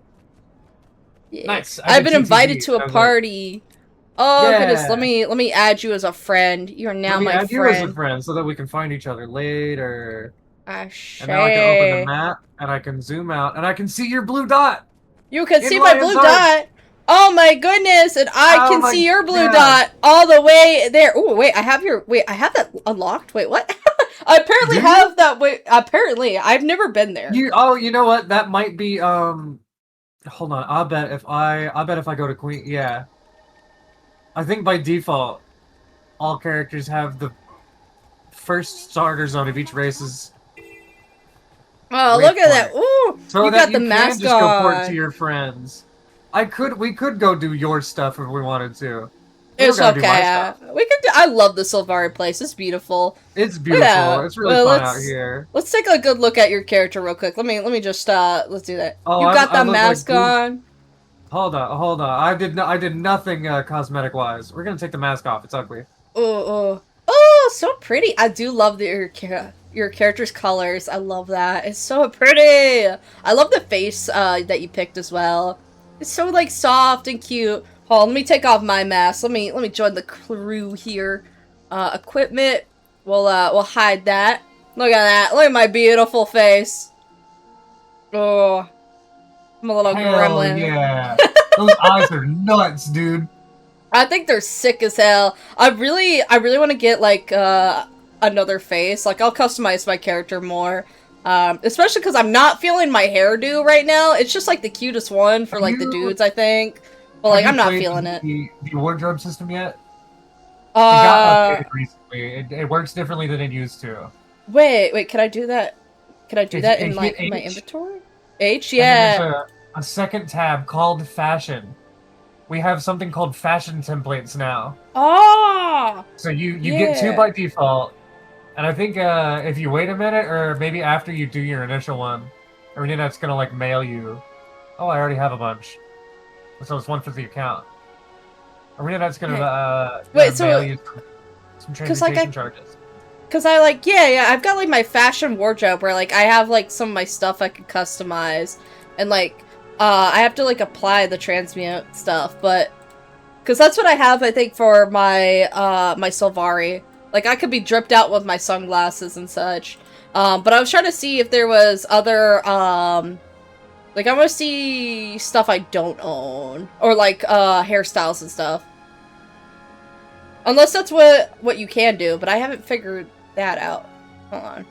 Yeah. Nice. I've been invited to a party. Oh yeah. goodness, let me add you as a friend. You are now my friend. You as a friend so that we can find each other later. And now I can open the map and I can zoom out and I can see your blue dot. You can see my blue dot. Oh my goodness, and I can see your blue dot all the way there. Oh wait, I have that unlocked. Wait, what? I apparently have that. Wait, apparently I've never been there. You know what? That might be hold on. I bet if I go to Queen, yeah. I think by default, all characters have the first starter zone of each race's. Oh, look at that! Ooh, so you that got the mask on. Go port to your friends. We could go do your stuff if we wanted to. It's okay. We could. I love the Sylvari place. It's beautiful. It's beautiful. Yeah. It's really fun out here. Let's take a good look at your character real quick. Let me just let's do that. Oh, you got that mask on. Hold on. I did nothing cosmetic wise. We're gonna take the mask off. It's ugly. Oh, so pretty. I do love your character's colors. I love that. It's so pretty. I love the face that you picked as well. It's so like soft and cute. Hold on, let me take off my mask. Let me join the crew here. Equipment. We'll hide that. Look at that. Look at my beautiful face. Oh, I'm a little gremlin. Yeah. Those eyes are nuts, dude. I think they're sick as hell. I really want to get like another face. Like I'll customize my character more. Especially because I'm not feeling my hairdo right now. It's just like the cutest one for like the dudes, I think. But like I'm not feeling it. The wardrobe system yet? It got updated recently. It works differently than it used to. Wait, can I do that? Can I do that in my inventory? H, yeah. There's a second tab called Fashion. We have something called Fashion templates now. Oh! So you get 2 by default. And I think if you wait a minute, or maybe after you do your initial one, Arenat's gonna like mail you. Oh, I already have a bunch. So it's one for the account. Arenat's gonna mail you some transportation charges. Cause I like I've got like my fashion wardrobe where like I have like some of my stuff I could customize, and like I have to like apply the transmute stuff, but cause that's what I have I think for my my Sylvari. Like, I could be dripped out with my sunglasses and such. But I was trying to see if there was other, like, I want to see stuff I don't own. Or, like, hairstyles and stuff. Unless that's what you can do, but I haven't figured that out. Hold on.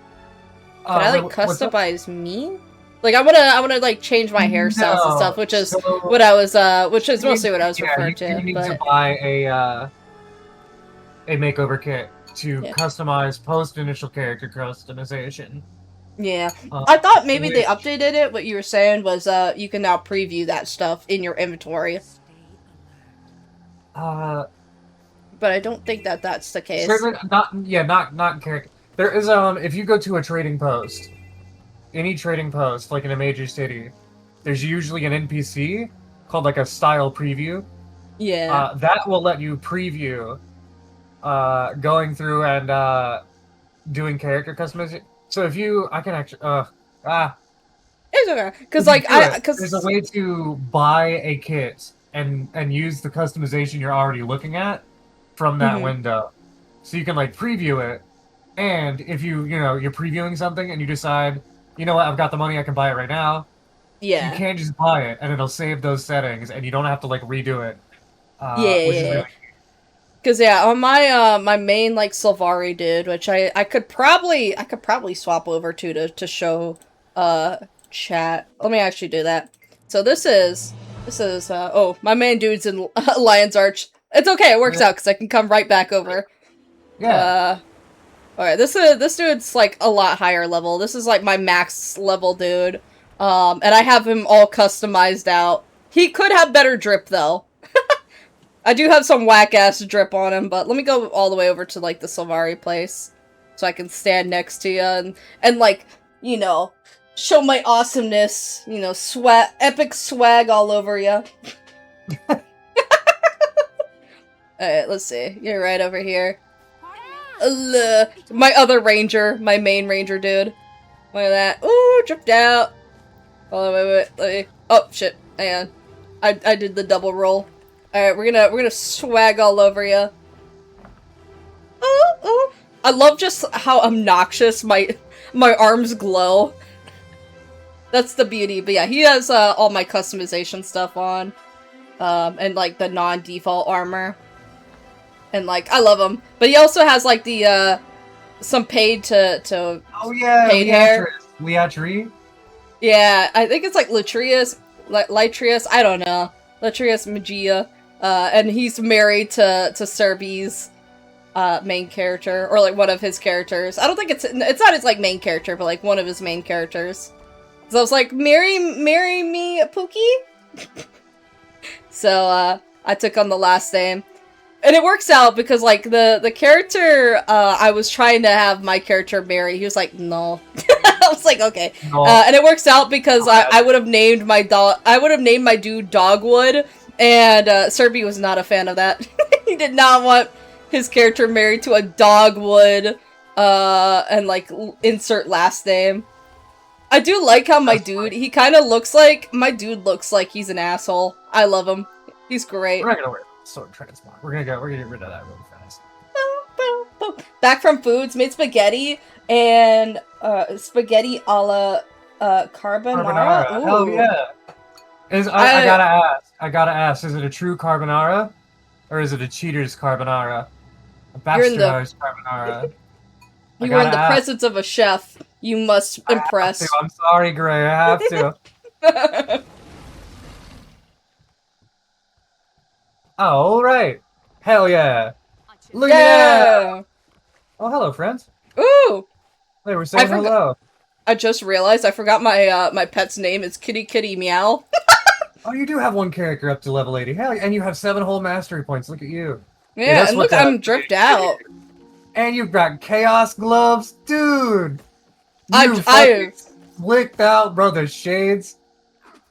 Could I, like, customize me? Like I wanna like change my hairstyles and stuff, which is what I was which is mostly what I was referring to. You need but... to buy a makeover kit to customize post initial character customization. Yeah, I thought maybe they updated it. What you were saying was you can now preview that stuff in your inventory. But I don't think that that's the case. Certainly not character. There is if you go to a trading post, any trading post like in a major city, there's usually an NPC called like a style preview. Yeah. That will let you preview going through and doing character customization. So if you, I can actually, it's okay, because like there's a way to buy a kit and use the customization you're already looking at from that window, so you can like preview it, and if you're previewing something and you decide, you know what, I've got the money, I can buy it right now. Yeah. You can't just buy it, and it'll save those settings, and you don't have to like redo it. Which is really Cause yeah, on my my main like Sylvari dude, which I could probably swap over to show chat. Let me actually do that. So this is oh, my main dude's in Lion's Arch. It's okay, it works out because I can come right back over. Yeah. Alright, this dude's like a lot higher level. This is like my max level dude. And I have him all customized out. He could have better drip though. I do have some whack-ass drip on him, but let me go all the way over to, like, the Sylvari place. So I can stand next to you and like, you know, show my awesomeness. You know, epic swag all over you. Alright, let's see. You're right over here. My other ranger, my main ranger dude. Look at that. Ooh, dripped out. Oh, wait. Oh, shit. Hang on. I did the double roll. Alright, we're gonna swag all over you. Ooh. I love just how obnoxious my arms glow. That's the beauty. But yeah, he has all my customization stuff on. And like the non-default armor. And like, I love him. But he also has like the some paid to oh yeah, paid hair. Leatri? Yeah, I think it's like Latrius, Lytrius, I don't know. Latrius Magia. And he's married to Serby's main character, or like one of his characters. I don't think it's not his like main character, but like one of his main characters. So I was like, marry me, Pookie. So I took on the last name, and it works out because like the character I was trying to have my character marry, he was like, no. I was like, okay, no. And it works out because I would have named my dude Dogwood. And Serby was not a fan of that. He did not want his character married to a Dogwood, and like insert last name. I do like how my dude, he kind of looks like, looks like he's an asshole. I love him. He's great. We're not gonna wear sword transmog. We're gonna get rid of that really fast. Back from Foods, made spaghetti and spaghetti a la carbonara. Ooh. Hell yeah. I gotta ask, is it a true carbonara? Or is it a cheater's carbonara? A bastardized carbonara? You were in the presence of a chef. You must impress. I'm sorry, Gray, I have to. Oh, alright. Hell yeah. Look at that! Oh, hello, friends. Ooh! They were saying hello. I just realized I forgot my my pet's name is Kitty Meow. Oh, you do have one character up to level 80. Hell, and you have 7 whole mastery points. Look at you. Yeah, and look, I'm dripped out. And you've got chaos gloves, dude. I flicked out, bro. The shades.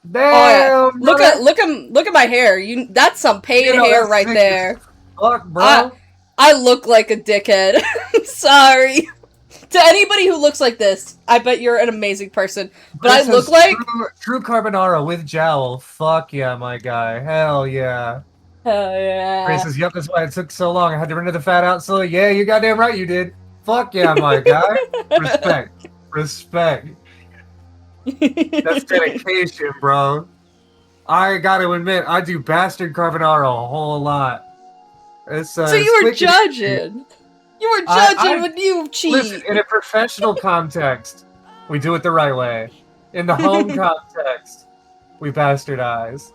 Damn. Oh, yeah. Look at my hair. That's some paid hair right there. Fuck, bro. I look like a dickhead. Sorry. To anybody who looks like this, I bet you're an amazing person. But I look like true carbonara with jowl. Fuck yeah, my guy. Hell yeah. Hell yeah. Grace says, yep, that's why it took so long. I had to render the fat out slowly. Yeah, you goddamn right you did. Fuck yeah, my guy. Respect. That's dedication, bro. I gotta admit, I do bastard carbonara a whole lot. So you were judging. You were judging when you cheat. Listen, in a professional context, we do it the right way. In the home context, we bastardize.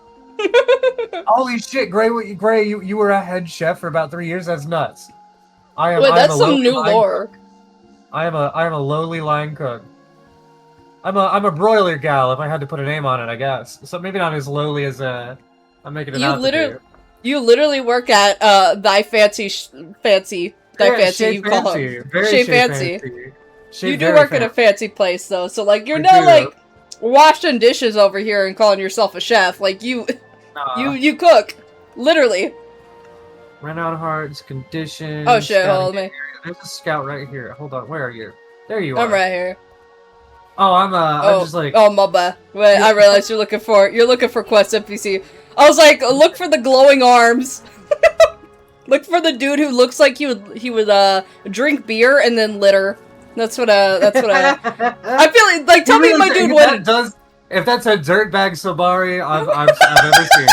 Holy shit, Gray, you were a head chef for about 3 years? That's nuts. Wait, that's some new lore. I am a lowly line cook. I'm a broiler gal, if I had to put a name on it, I guess. So maybe not as lowly as I'm making it out to be. You literally work at Thy Fancy you call it. Very Fancy. You do very work fancy. at a fancy place though, so like you're I not do. like washing dishes over here and calling yourself a chef. Like you you cook. Literally. Renowned Hearts, conditions. Oh shit, hold me. There's a scout right here. Hold on, where are you? There you are. I'm right here. Oh, I'm just like. Oh, my bad. Wait, I realized you're looking for quest NPC. I was like, look for the glowing arms. Look for the dude who looks like he would drink beer and then litter. That's what I feel like tell me if my dude would. If that's a dirtbag Sobari I've ever seen.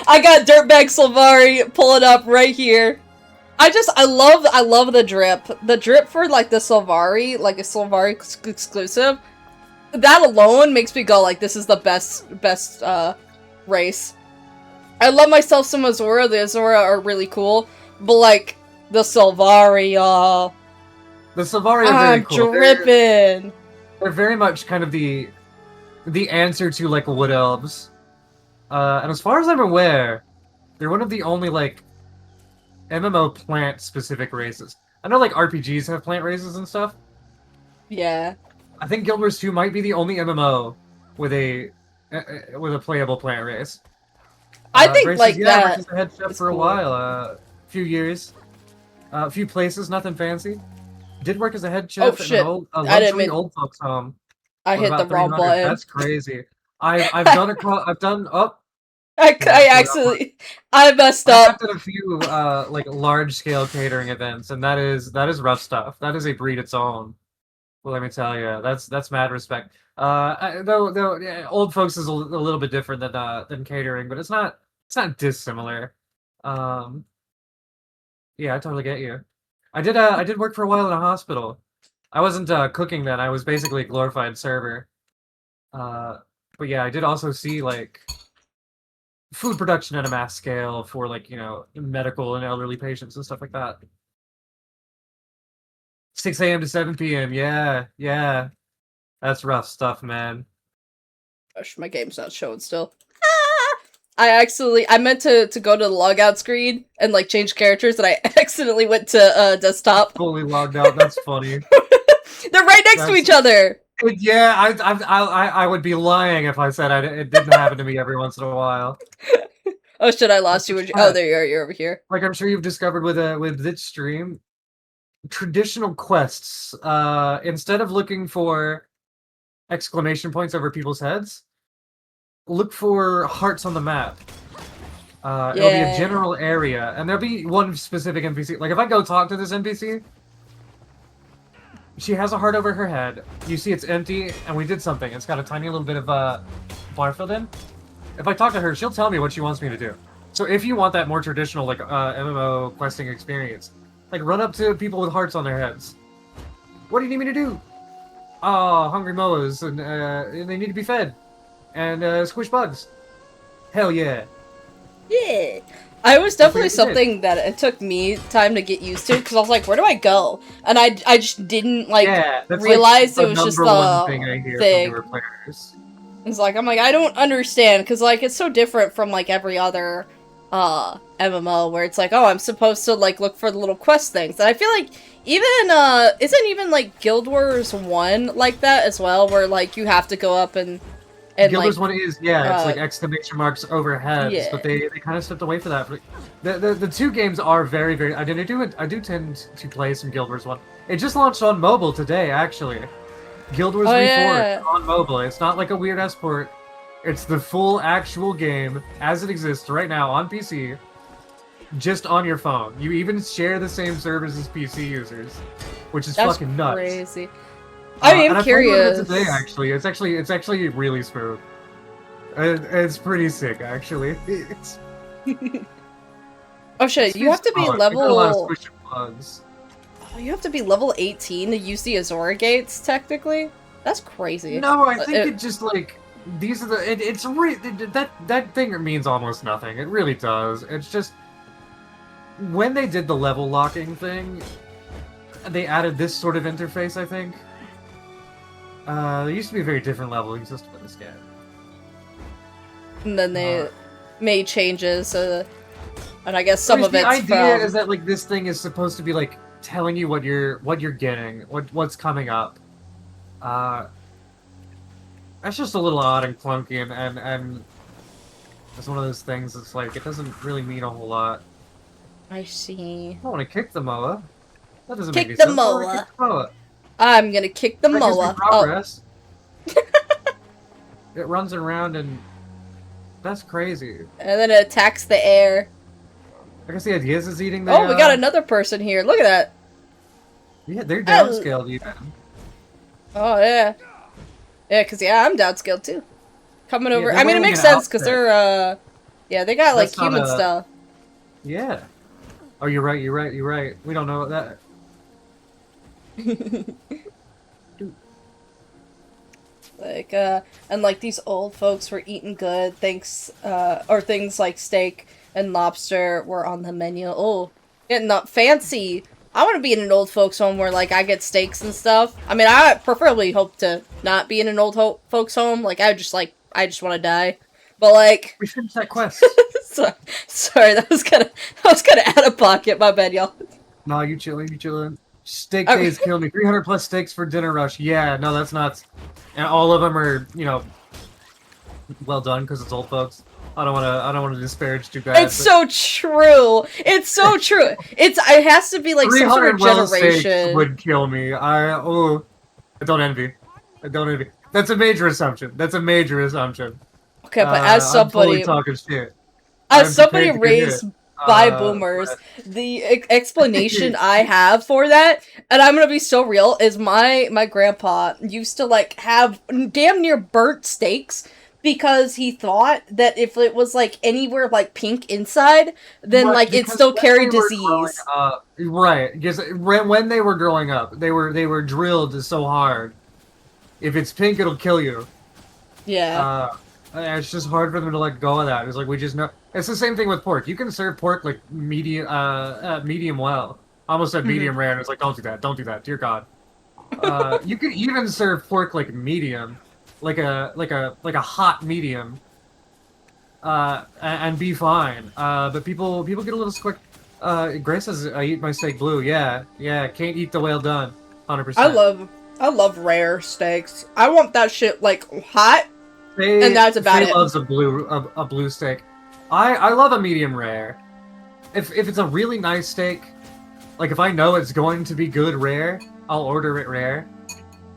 I got dirtbag Sylvari pulling up right here. I love the drip. The drip for like the Sylvari, like a Sylvari exclusive. That alone makes me go like, this is the best race. I love myself some Azora. The Azora are really cool, but like the Sylvari, y'all. The Sylvari are very cool. I'm dripping. They're very much kind of the answer to like wood elves. And as far as I'm aware, they're one of the only like MMO plant specific races. I know like RPGs have plant races and stuff. Yeah. I think Guild Wars 2 might be the only MMO with a playable plant race. I think versus, like yeah, that. versus a head chef for a while, a few years, a few places, nothing fancy. Did work as a head chef in a luxury old folks home. I hit the wrong button. That's crazy. I've done I messed up. I've done a few like large scale catering events, and that is rough stuff. That is a breed its own. Well, let me tell you, that's mad respect. Though yeah, old folks is a little bit different than catering, but it's not dissimilar. Yeah, I totally get you. I did work for a while in a hospital. I wasn't cooking then. I was basically a glorified server. But yeah, I did also see like food production at a mass scale for like, you know, medical and elderly patients and stuff like that. 6 a.m. to 7 p.m. Yeah. That's rough stuff, man. Gosh, my game's not showing still. I meant to go to the logout screen and like change characters, and I accidentally went to desktop. Fully logged out. That's funny. They're right next to each other. Yeah, I would be lying if I said it didn't happen to me every once in a while. Oh shit! I lost you. Oh, there you are. You're over here. Like I'm sure you've discovered with this stream, traditional quests. Instead of looking for exclamation points over people's heads, look for hearts on the map. It'll be a general area, and there'll be one specific NPC. Like if I go talk to this NPC, she has a heart over her head. You see it's empty, and we did something. It's got a tiny little bit of bar filled in. If I talk to her, she'll tell me what she wants me to do. So if you want that more traditional like MMO questing experience, like run up to people with hearts on their heads. What do you need me to do? Oh, hungry moas, and they need to be fed. And squish bugs. Hell yeah. Yeah. I was definitely something that it took me time to get used to, because I was like, where do I go? And I just didn't like realize like it was just the thing I hear thing. From newer players. It's like, I'm like, I don't understand, because like it's so different from like every other MMO where it's like, oh, I'm supposed to like look for the little quest things. And I feel like even isn't even like Guild Wars 1 like that as well, where like you have to go up and Guild Wars 1 is, it's like exclamation marks over heads, but they kind of stepped away from that. The two games are very, very... I do tend to play some Guild Wars 1. It just launched on mobile today, actually. Guild Wars Reforged on mobile. It's not like a weird-ass port. It's the full actual game, as it exists right now on PC, just on your phone. You even share the same servers as PC users, which is fucking nuts. That's crazy. I am curious. Today, actually, it's actually really smooth. It's pretty sick, actually. Oh shit! You have to be level. Oh, you have to be level 18 to use the Azora gates, technically. That's crazy. No, I think it just like these are the. It's really that thing means almost nothing. It really does. It's just when they did the level locking thing, they added this sort of interface. I think there used to be a very different leveling system in this game, and then they made changes. And I guess some of it's the idea is that like this thing is supposed to be like telling you what you're getting, what's coming up. That's just a little odd and clunky, and it's one of those things that's like, it doesn't really mean a whole lot. I see. I want to kick the moa. That doesn't kick make the sense. moa. Kick the moa. I'm gonna kick the that gives me moa. Progress. It runs around and that's crazy. And then it attacks the air. I guess the idea is it's eating the... Oh, we got another person here. Look at that. Yeah, they're downscaled even. Oh, yeah. Yeah, because, I'm downscaled, too. Coming over. Yeah, I mean, it makes sense, because they're, yeah, they got, like, That's not human stuff. Yeah. Oh, you're right, you're right, you're right. We don't know that. Like, and, like, these old folks were eating good, or things like steak and lobster were on the menu. Oh, getting up fancy. I want to be in an old folks home where, like, I get steaks and stuff. I mean, I preferably hope to not be in an old folks home. Like, I just want to die. But, like... We finished that quest. Sorry, that was kind of out of pocket. My bad, y'all. No, you chilling, you chilling. Steak days kill me. 300 plus steaks for dinner rush. Yeah, no, that's nuts. And all of them are, you know, well done because it's old folks. I don't want to disparage too bad. It's so true. It's so true. It has to be like some sort of generation. Would kill me. I don't envy. I don't envy. That's a major assumption. That's a major assumption. Okay, but as somebody I'm totally talking shit. As somebody raised by boomers, the explanation I have for that, and I'm gonna be so real, is my grandpa used to like have damn near burnt steaks because he thought that if it was like anywhere like pink inside, then like it still carried disease. Right, because when they were growing up, they were drilled so hard. If it's pink, it'll kill you. Yeah. It's just hard for them to let go of that. It's like we just know. It's the same thing with pork. You can serve pork like medium well. I almost said medium rare. And it's like don't do that. Don't do that. Dear God. You could even serve pork like medium, like a hot medium, and be fine. But people get a little quick. Grace says I eat my steak blue. Yeah, can't eat the well done. 100%. I love rare steaks. I want that shit like hot. And that's about it. Faye loves a blue steak. I love a medium rare. If it's a really nice steak, like if I know it's going to be good rare, I'll order it rare.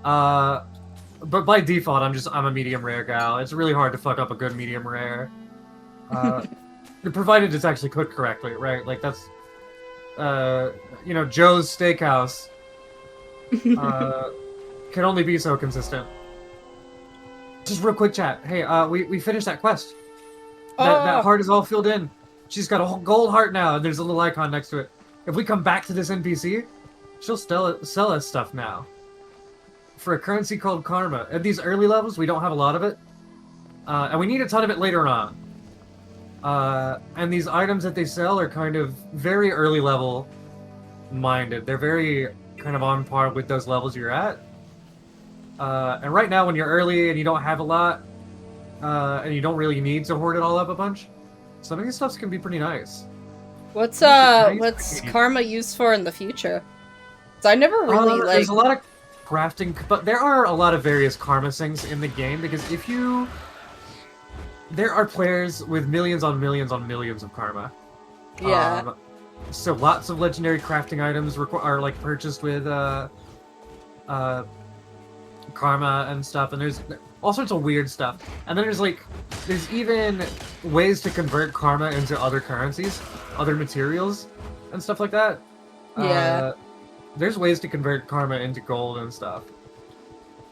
But by default, I'm a medium rare gal. It's really hard to fuck up a good medium rare. Provided it's actually cooked correctly, right? Like that's you know, Joe's Steakhouse can only be so consistent. Just real quick chat. Hey, we finished that quest. That heart is all filled in. She's got a whole gold heart now, and there's a little icon next to it. If we come back to this NPC, she'll sell us stuff now. For a currency called karma. At these early levels, we don't have a lot of it. And we need a ton of it later on. And these items that they sell are kind of very early level minded. They're very kind of on par with those levels you're at. And right now, when you're early and you don't have a lot, and you don't really need to hoard it all up a bunch, some of these stuffs can be pretty nice. What's karma used for in the future? 'Cause I never really like. There's a lot of crafting, but there are a lot of various karma things in the game because there are players with millions on millions on millions of karma. Yeah. So lots of legendary crafting items are like purchased with karma and stuff, and there's all sorts of weird stuff. And then there's even ways to convert karma into other currencies, other materials, and stuff like that. Yeah. There's ways to convert karma into gold and stuff.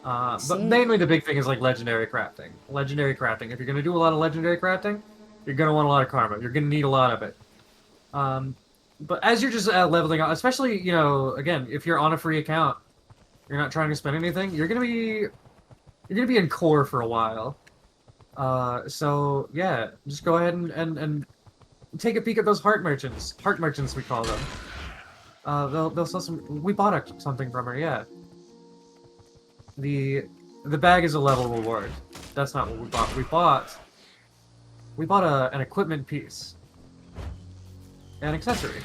But mainly the big thing is like legendary crafting. Legendary crafting. If you're gonna do a lot of legendary crafting, you're gonna want a lot of karma. You're gonna need a lot of it. But as you're just leveling up, especially, you know, again, if you're on a free account, you're not trying to spend anything, you're gonna be you're gonna be in core for a while. So yeah, just go ahead and take a peek at those heart merchants. Heart merchants, we call them. They'll sell some. We bought something from her, yeah. The bag is a level reward. That's not what we bought. We bought an equipment piece, an accessory.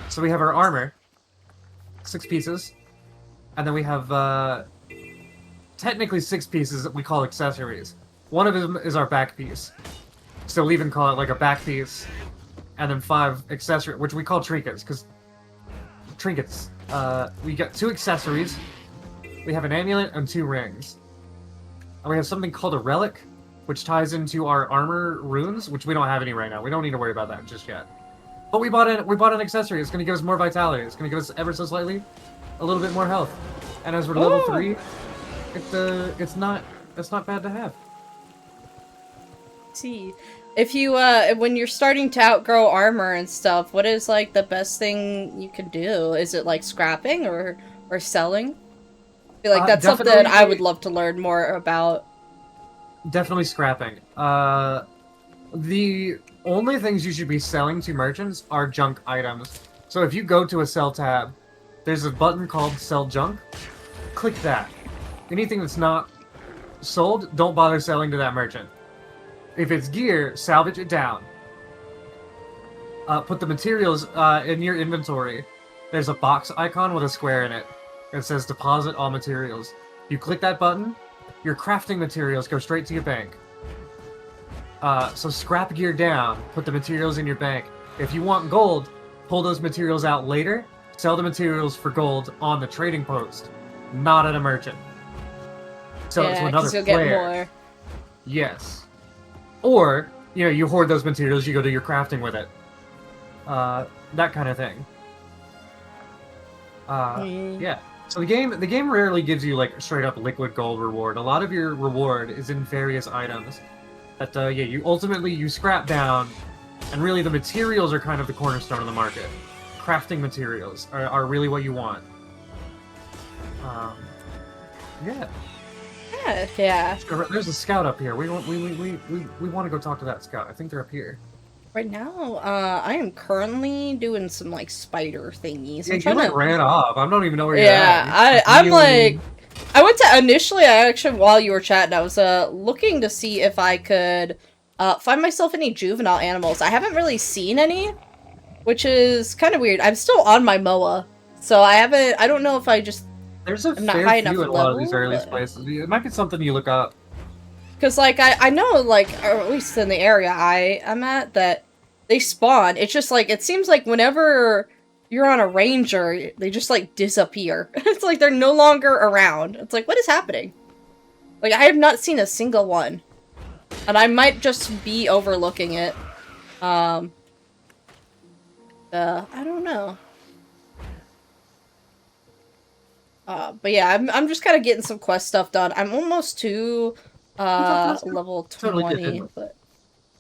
So we have our armor, 6 pieces, and then we have technically 6 pieces that we call accessories. One of them is our back piece, so we'll even call it like a back piece, and then 5 accessory, which we call trinkets, because trinkets. We got 2 accessories. We have an amulet and 2 rings. And we have something called a relic, which ties into our armor runes, which we don't have any right now. We don't need to worry about that just yet. But we bought an accessory. It's going to give us more vitality. It's going to give us ever so slightly a little bit more health. And as we're level 3, it's not bad to have. See, if you when you're starting to outgrow armor and stuff, what is like the best thing you can do? Is it like scrapping or selling? I feel like that's something I would love to learn more about. Definitely scrapping. The only things you should be selling to merchants are junk items. So if you go to a sell tab, there's a button called sell junk. Click that. Anything that's not sold, don't bother selling to that merchant. If it's gear, salvage it down. Put the materials in your inventory. There's a box icon with a square in it. It says deposit all materials. You click that button, your crafting materials go straight to your bank. So scrap gear down, put the materials in your bank. If you want gold, pull those materials out later, sell the materials for gold on the trading post, not at a merchant. Sell it to another you'll player. Get more. Yes. Or, you hoard those materials, you go do your crafting with it. That kind of thing. Yeah. So the game rarely gives you like straight up liquid gold reward. A lot of your reward is in various items that you ultimately scrap down, and really the materials are kind of the cornerstone of the market. Crafting materials are really what you want. Yeah. Yeah. There's a scout up here. We want to go talk to that scout. I think they're up here. Right now, I am currently doing some like spider thingies. Yeah, you ran off. I don't even know where you're at. Yeah, I'm like, I went to initially. I actually, while you were chatting, I was looking to see if I could find myself any juvenile animals. I haven't really seen any, which is kind of weird. I'm still on my MOA, so I haven't. I don't know if I just. There's a I'm not fair high few enough in a lot of these earliest places. It might be something you look up. Because, like, I know, like, or at least in the area I'm at, that they spawn. It's just, like, it seems like whenever you're on a ranger, they just, like, disappear. It's like they're no longer around. It's like, what is happening? Like, I have not seen a single one. And I might just be overlooking it. I don't know. But yeah, I'm just kind of getting some quest stuff done. I'm almost to level 20, but...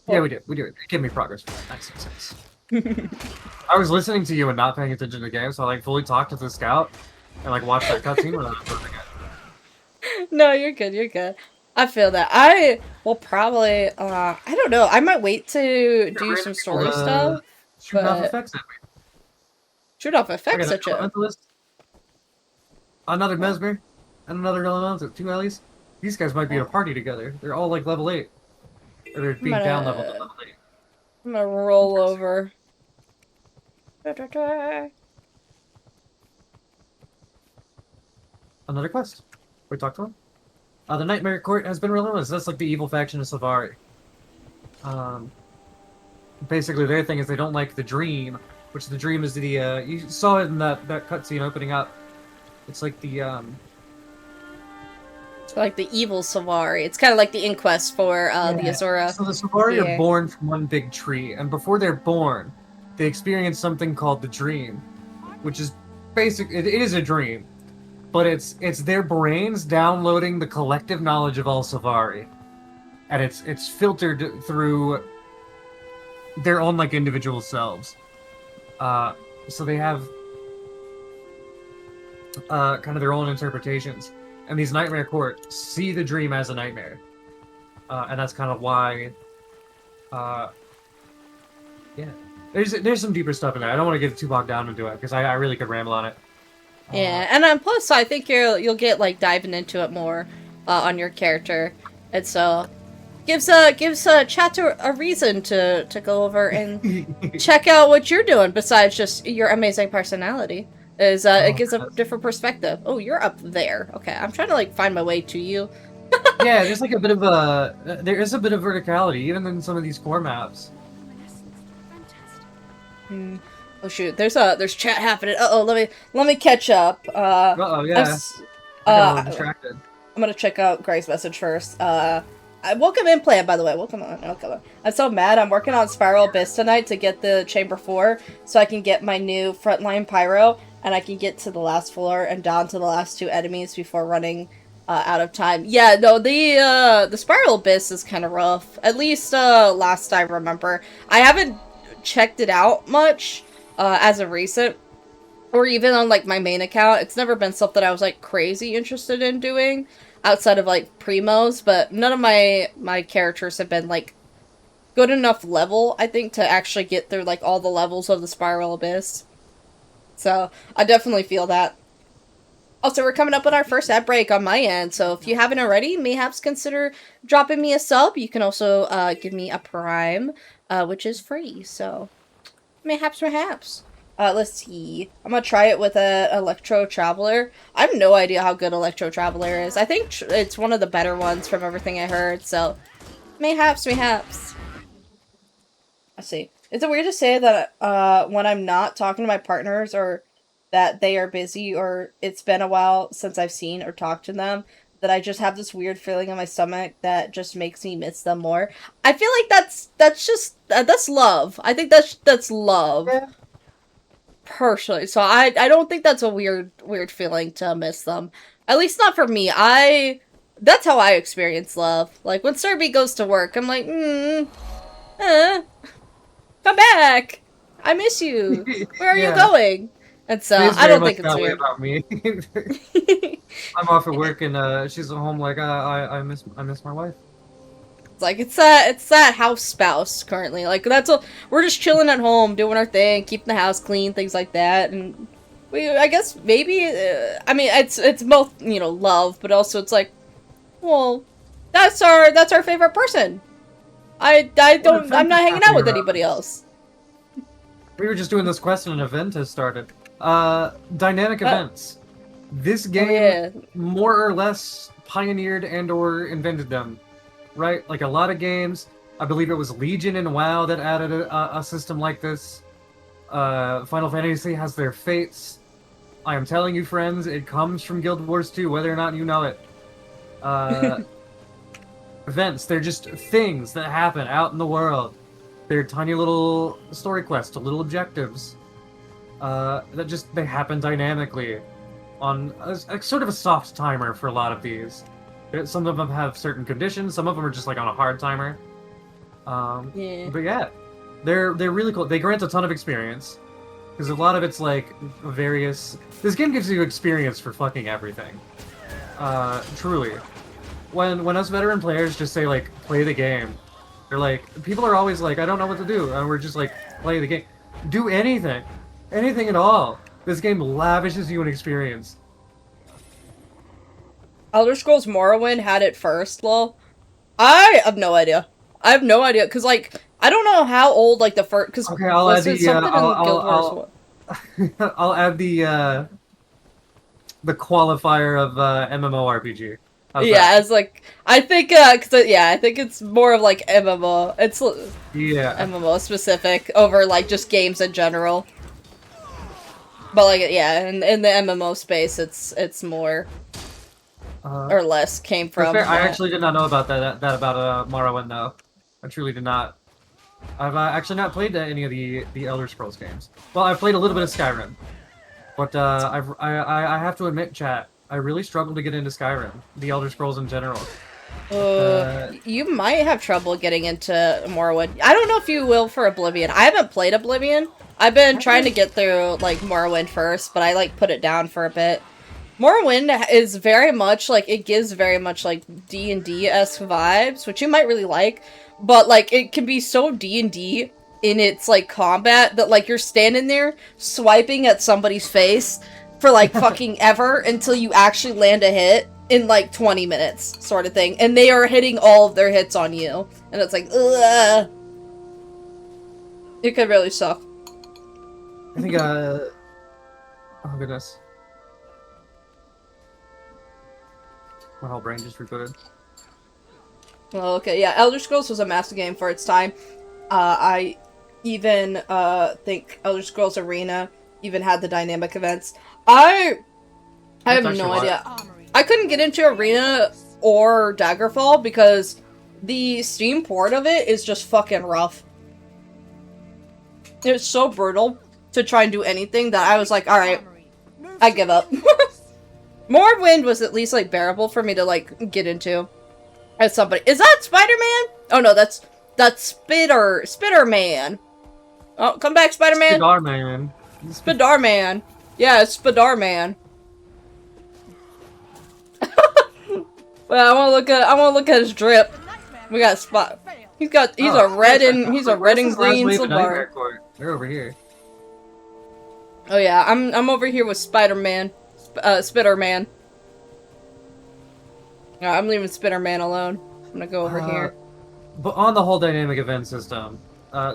Yeah, we do. Give me progress for that. Nice. I was listening to you and not paying attention to the game, so I like fully talked to the scout and like watched that cutscene without observing it. No, you're good. I feel that. I will probably, I don't know. I might wait to do some story stuff. Shoot off effects at me. Shoot off effects at you. Another Mesmer and another Elemental, 2 Ellies. These guys might be in a party together. They're all like level 8. Or they're being down leveled to level 8. I'm gonna roll over. Another quest. We talked to him. The Nightmare Court has been relentless. That's like the evil faction of Slavari. Basically, their thing is they don't like the Dream, which the Dream is the, you saw it in that cutscene opening up. It's like the, like the evil Slavari. It's kind of like the Inquest for, the Azura. So the Slavari are born from one big tree, and before they're born, they experience something called the Dream, which is basic. It is a dream, but it's their brains downloading the collective knowledge of all Slavari, and it's filtered through their own like individual selves. So they have kind of their own interpretations, and these nightmare courts see the dream as a nightmare, and that's kind of why. Yeah, there's some deeper stuff in there. I don't want to get too bogged down into it because I really could ramble on it. Yeah, and plus I think you'll get like diving into it more on your character, and so gives chat a reason to go over and check out what you're doing besides just your amazing personality. It gives a different perspective. Oh, you're up there. Okay, I'm trying to like find my way to you. Yeah, there's like a bit of there is a bit of verticality even in some of these core maps. Oh shoot, there's chat happening. Uh-oh, let me catch up. Uh-oh, yeah. I got a little distracted. I'm gonna check out Greg's message first. Welcome in, plan, by the way. Welcome on. I'm so mad. I'm working on Spiral Abyss tonight to get the Chamber 4 so I can get my new Frontline Pyro and I can get to the last floor and down to the last 2 enemies before running out of time. Yeah, no, the Spiral Abyss is kind of rough. At least last I remember. I haven't checked it out much as of recent, or even on like my main account. It's never been something I was like crazy interested in doing outside of like primos, but none of my characters have been like good enough level, I think, to actually get through like all the levels of the Spiral Abyss. So I definitely feel that. Also, we're coming up with our first ad break on my end, so if you haven't already, mayhaps consider dropping me a sub. You can also give me a prime, which is free, so mayhaps. Let's see. I'm gonna try it with a Electro Traveler. I have no idea how good Electro Traveler is. I think it's one of the better ones from everything I heard, so mayhaps. Let's see. Is it weird to say that when I'm not talking to my partners or that they are busy or it's been a while since I've seen or talked to them, that I just have this weird feeling in my stomach that just makes me miss them more? I feel like that's love. I think that's love. Yeah. Personally, so I don't think that's a weird feeling to miss them. At least not for me. That's how I experience love. Like when Serby goes to work, I'm like, come back. I miss you. Where are you going? And so I don't think it's weird about me. I'm off at work and she's at home like I miss my wife. Like it's that house spouse currently. Like we're just chilling at home, doing our thing, keeping the house clean, things like that. And I guess maybe I mean it's both, you know, love, but also it's like, well, that's our favorite person. I'm not hanging out with anybody else. We were just doing this quest and an event has started. Dynamic events. This game more or less pioneered and or invented them. Right? Like a lot of games, I believe it was Legion and WoW that added a system like this. Final Fantasy has their fates. I am telling you, friends, it comes from Guild Wars 2, whether or not you know it. Events, they're just things that happen out in the world. They're tiny little story quests, little objectives. They happen dynamically on a sort of a soft timer for a lot of these. Some of them have certain conditions. Some of them are just like on a hard timer. But yeah, they're really cool. They grant a ton of experience because a lot of it's like various. This game gives you experience for fucking everything. Truly, when us veteran players just say like play the game, they're like people are always like I don't know what to do, and we're just like play the game, do anything at all. This game lavishes you an experience. Elder Scrolls Morrowind had it first, lol. I have no idea. Because, like, I don't know how old, like, the first... Because okay, I'll add the qualifier of MMORPG. It's like... I think, I think it's more of, like, MMO. It's MMO specific over, like, just games in general. But, like, yeah, in the MMO space, it's more... or less came from. I actually did not know about that about Morrowind though. I truly did not. I've actually not played any of the Elder Scrolls games. Well, I've played a little bit of Skyrim, but I have to admit, chat, I really struggled to get into Skyrim, the Elder Scrolls in general. You might have trouble getting into Morrowind. I don't know if you will for Oblivion. I haven't played Oblivion. I've been trying to get through like Morrowind first, but I like put it down for a bit. Morrowind is very much like, it gives very much like D&D-esque vibes, which you might really like, but like it can be so D&D in its like combat that like you're standing there swiping at somebody's face for like fucking ever until you actually land a hit in like 20 minutes sort of thing, and they are hitting all of their hits on you, and it's like, ugh. It could really suck. I think, oh goodness. My whole brain just rebooted. Well, okay, yeah, Elder Scrolls was a massive game for its time. I even think Elder Scrolls Arena even had the dynamic events. I have no idea. I couldn't get into Arena or Daggerfall because the Steam port of it is just fucking rough. It's so brutal to try and do anything that I was like, alright, I give up. Morrowind was at least, like, bearable for me to, like, get into. As somebody— is that Spider-Man? Oh no, that's Spider-Man. Oh, come back, Spider-Man! Spider-Man. Spider-Man. Yeah, it's Spider-Man. Well, I wanna look at his drip. We got Spot. He's a red and green silver. They're over here. Oh yeah, I'm over here with Spider-Man. Spider-Man. No, I'm leaving Spider-Man alone. I'm gonna go over here. But on the whole dynamic event system,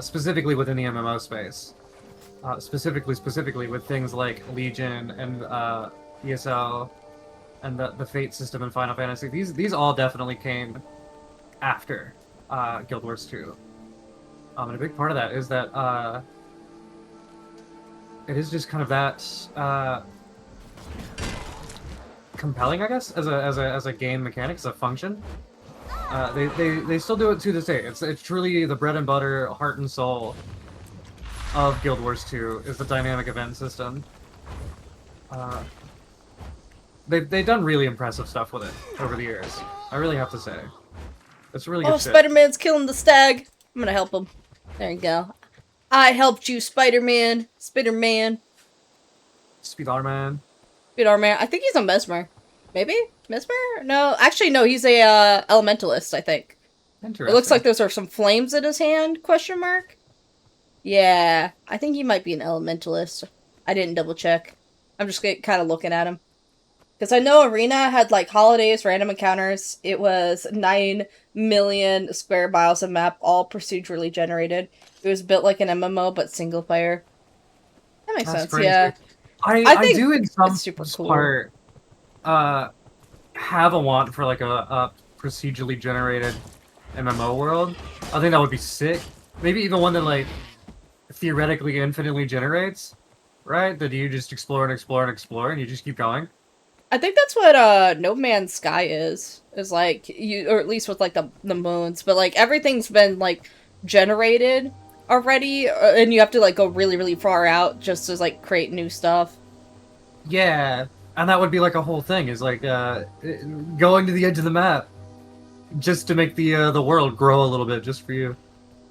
specifically within the MMO space, specifically with things like Legion and ESO and the Fate system in Final Fantasy, these all definitely came after Guild Wars 2. And a big part of that is that it is just kind of that compelling, I guess, as a game mechanic, as a function. They still do it to this day. It's truly the bread and butter, heart and soul of Guild Wars 2 is the dynamic event system. They've done really impressive stuff with it over the years. I really have to say. It's really good shit. Spider-Man's killing the stag. I'm gonna help him. There you go. I helped you, Spider-Man. Spider-Man. Spider-Man. Spider-Man. I think he's a Mesmer. Maybe? Mesmer? No. Actually, no. He's a Elementalist, I think. Interesting. It looks like those are some flames in his hand, question mark? Yeah. I think he might be an Elementalist. I didn't double check. I'm just kind of looking at him. Because I know Arena had, like, holidays, random encounters. It was 9 million square miles of map, all procedurally generated. It was built like an MMO, but single player. That makes sense, crazy. yeah. I think do in some super cool. part have a want for, like, a procedurally generated MMO world. I think that would be sick. Maybe even one that, like, theoretically infinitely generates, right? That you just explore and explore and explore, and you just keep going. I think that's what No Man's Sky is like, you, or at least with like the moons, but like everything's been like generated already, and you have to like go really, really far out just to like create new stuff. Yeah, and that would be like a whole thing, is like going to the edge of the map just to make the world grow a little bit just for you.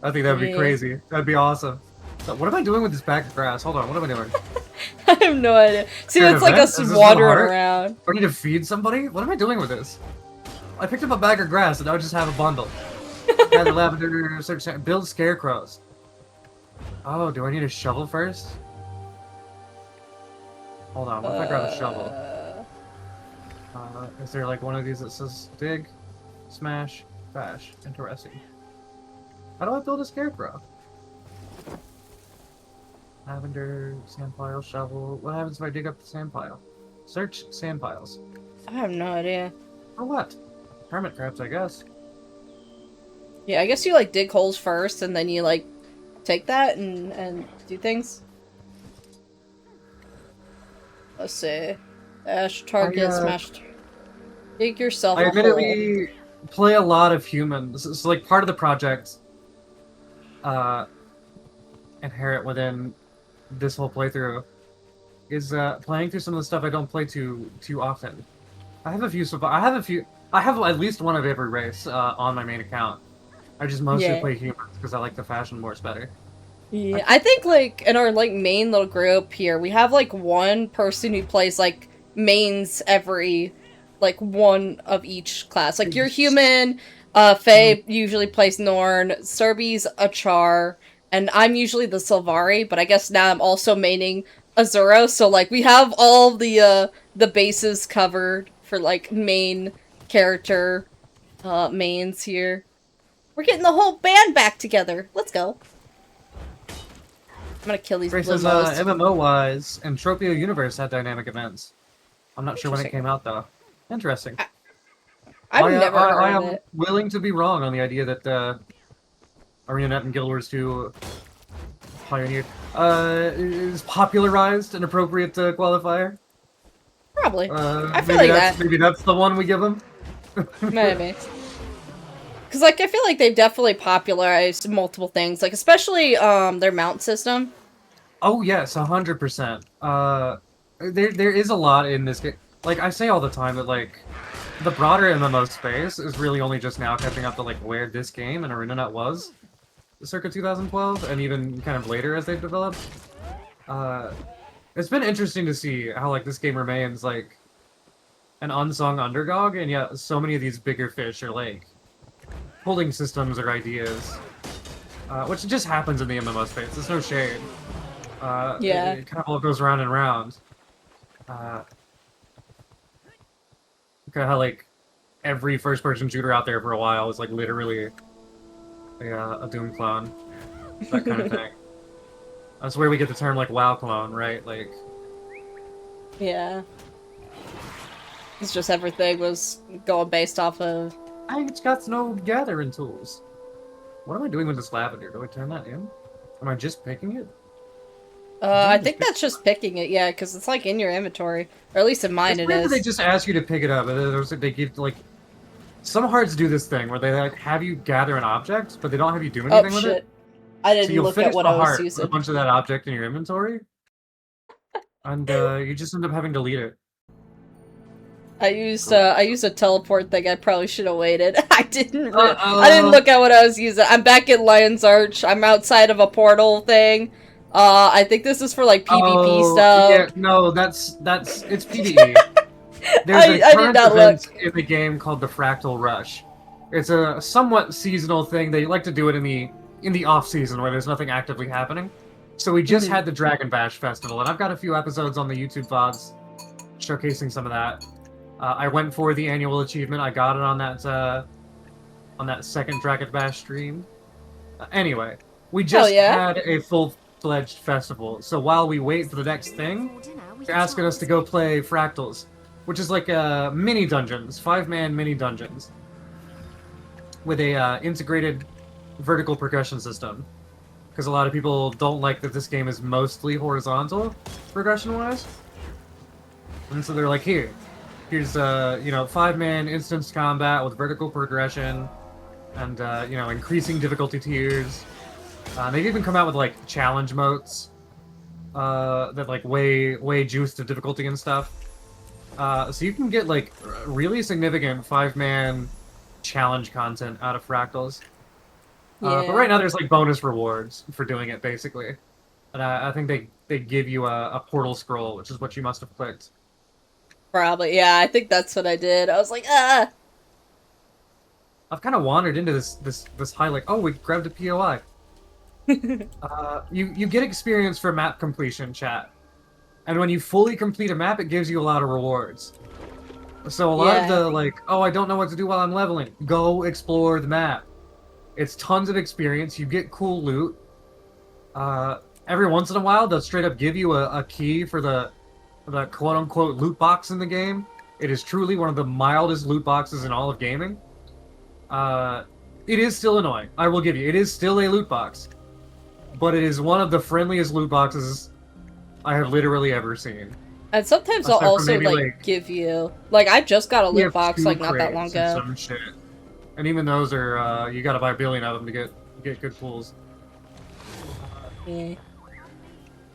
I think that'd be crazy. That'd be awesome. So what am I doing with this bag of grass? Hold on, what am I doing? I have no idea. See, it's like us wandering around. Do I need to feed somebody? What am I doing with this? I picked up a bag of grass and I would just have a bundle. Gather lavender, build scarecrows. Oh, do I need a shovel first? Hold on, what if I grab a shovel? Is there like one of these that says dig, smash, bash? Interesting. How do I build a scarecrow? Lavender, sand pile, shovel. What happens if I dig up the sand pile? Search sand piles. I have no idea. For what? Hermit crabs, I guess. Yeah, I guess you like dig holes first and then you like take that and do things. Let's see. Dash, target, smash. Dig yourself a hole. I admittedly play a lot of humans. So like part of the project inherent within this whole playthrough is playing through some of the stuff I don't play too often. I have at least one of every race on my main account. I just mostly play humans because I like the fashion wars better. Yeah, I think like in our like main little group here, we have like one person who plays like mains every, like, one of each class. Like, you're human, Faye usually plays Norn, Serbi's a Char, and I'm usually the Sylvari, but I guess now I'm also maining Azura, so, like, we have all the bases covered for, like, main character, mains here. We're getting the whole band back together. Let's go. I'm gonna kill these Grace's limos. MMO-wise, Entropia Universe had dynamic events. I'm not sure when it came out, though. Interesting. I've never heard I of am it. willing to be wrong on the idea that ArenaNet and Guild Wars 2 pioneered is popularized an appropriate qualifier. Probably. I feel maybe like that's, that. Maybe that's the one we give them. Maybe. Because, like, I feel like they've definitely popularized multiple things, like, especially, their mount system. Oh, yes, 100%. There is a lot in this game. Like, I say all the time that, like, the broader MMO space is really only just now catching up to, like, where this game and ArenaNet was circa 2012, and even kind of later as they've developed. It's been interesting to see how, like, this game remains, like, an unsung underdog, and yet so many of these bigger fish are, like, holding systems or ideas, which just happens in the MMO space. There's no shade. Yeah. It kind of all goes round and round. Look at how, like, every first-person shooter out there for a while was, like, literally a Doom clone. That kind of thing. That's where we get the term, like, WoW clone, right? Like... Yeah. It's just everything was going based off of... I just got no gathering tools. What am I doing with this lavender? Do I turn that in? Am I just picking it? I think that's just picking it, yeah, because it's, like, in your inventory. Or at least in mine it is. They just ask you to pick it up, and they give, like... Some hearts do this thing where they, like, have you gather an object, but they don't have you do anything with it. I didn't So you'll look finish at what the I was heart with using. a bunch of that object in your inventory, and you just end up having to delete it. I used a teleport thing. I probably should have waited. I didn't look at what I was using. I'm back at Lion's Arch. I'm outside of a portal thing. I think this is for, like, PvP stuff. Yeah, no, it's PvE. There's a current event in the game called the Fractal Rush. It's a somewhat seasonal thing. They like to do it in the off season where there's nothing actively happening. So we just had the Dragon Bash Festival, and I've got a few episodes on the YouTube VODs showcasing some of that. I went for the annual achievement. I got it on that second Dragon Bash stream. Anyway, we just had a full-fledged festival. So while we wait for the next thing, they're asking us to go play Fractals, which is like mini dungeons, 5-man mini dungeons, with a integrated vertical progression system. Because a lot of people don't like that this game is mostly horizontal progression-wise, and so they're like, here's 5-man instance combat with vertical progression, and increasing difficulty tiers. They've even come out with, like, challenge modes that, like, way juice the difficulty and stuff. So you can get, like, really significant 5-man challenge content out of Fractals. But right now there's, like, bonus rewards for doing it, basically. And I think they give you a portal scroll, which is what you must have clicked. Probably, yeah, I think that's what I did. I was like, ah! I've kind of wandered into this high, like, oh, we grabbed a POI. You get experience for map completion, chat. And when you fully complete a map, it gives you a lot of rewards. So a lot of the, like, oh, I don't know what to do while I'm leveling. Go explore the map. It's tons of experience. You get cool loot. Every once in a while, they'll straight up give you a key for the quote-unquote loot box in the game. It is truly one of the mildest loot boxes in all of gaming. It is still annoying. I will give you. It is still a loot box. But it is one of the friendliest loot boxes I have literally ever seen. And sometimes they'll also, like, give you... Like, I just got a loot box, like, not that long ago. Some shit. And even those are, you gotta buy a billion of them to get good pulls. Yeah.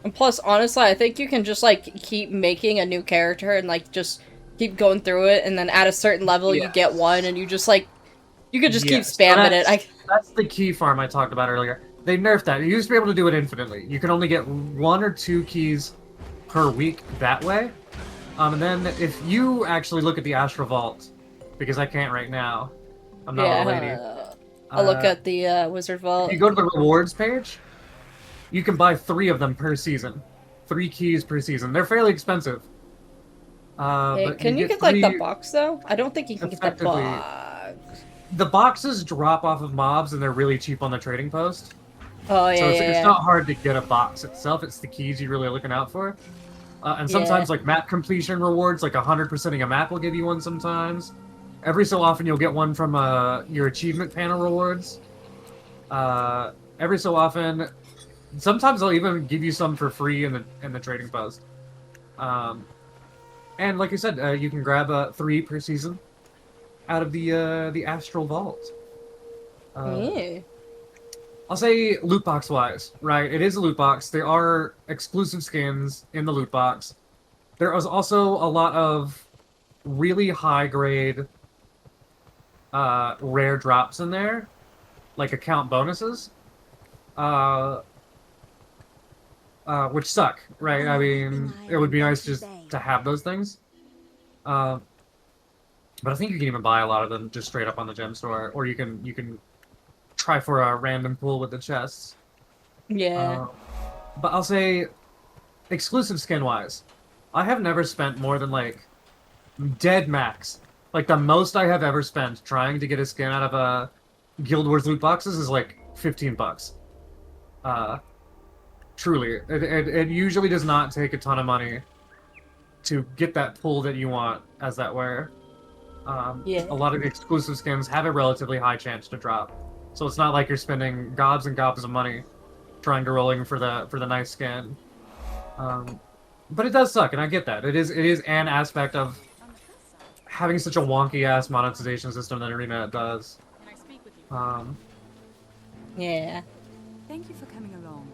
And plus, honestly, I think you can just, like, keep making a new character and, like, just keep going through it, and then at a certain level you get one, and you just, like... You could just keep spamming it. That's the key farm I talked about earlier. They nerfed that. You used to be able to do it infinitely. You can only get 1 or 2 keys per week that way. And then if you actually look at the Astral Vault, because I can't right now, I'm not a lady. I'll look at the Wizard Vault. If you go to the rewards page, you can buy 3 of them per season. 3 keys per season. They're fairly expensive. Hey, but can you get like the box though? I don't think you can get the box. The boxes drop off of mobs and they're really cheap on the trading post. Oh yeah, so it's, yeah, it's not hard to get a box itself. It's the keys you're really looking out for. And sometimes like map completion rewards, like 100%ing a map will give you one sometimes. Every so often you'll get one from your achievement panel rewards. Every so often, sometimes they'll even give you some for free in the trading post. And like I said, you can grab 3 per season out of the Astral Vault. I'll say loot box wise, right? It is a loot box. There are exclusive skins in the loot box. There is also a lot of really high grade rare drops in there, like account bonuses, which suck, right? I mean, it would be nice just to have those things. But I think you can even buy a lot of them just straight up on the gem store, or you can try for a random pool with the chests. Yeah. But I'll say, exclusive skin-wise, I have never spent more than, like, dead max. Like, the most I have ever spent trying to get a skin out of Guild Wars loot boxes is, like, 15 bucks. Truly. It usually does not take a ton of money to get that pull that you want as that wearer. A lot of the exclusive skins have a relatively high chance to drop. So it's not like you're spending gobs and gobs of money trying to rolling for the nice skin. But it does suck, and I get that. It is an aspect of having such a wonky ass monetization system that Arena does. Yeah. Thank you for coming along.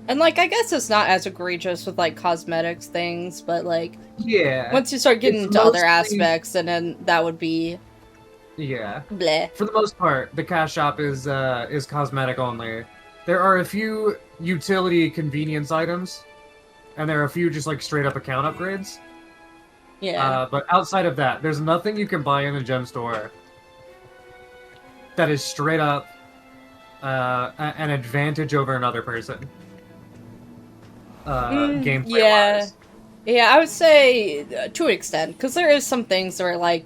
And like, I guess it's not as egregious with like cosmetics things, but like, yeah, once you start getting into other aspects, and then that would be. Yeah. Bleh. For the most part, the cash shop is cosmetic only. There are a few utility convenience items, and there are a few just like straight up account upgrades. Yeah. But outside of that, there's nothing you can buy in the gem store that is straight up an advantage over another person. Gameplay-wise. Yeah, I would say to an extent, because there is some things where like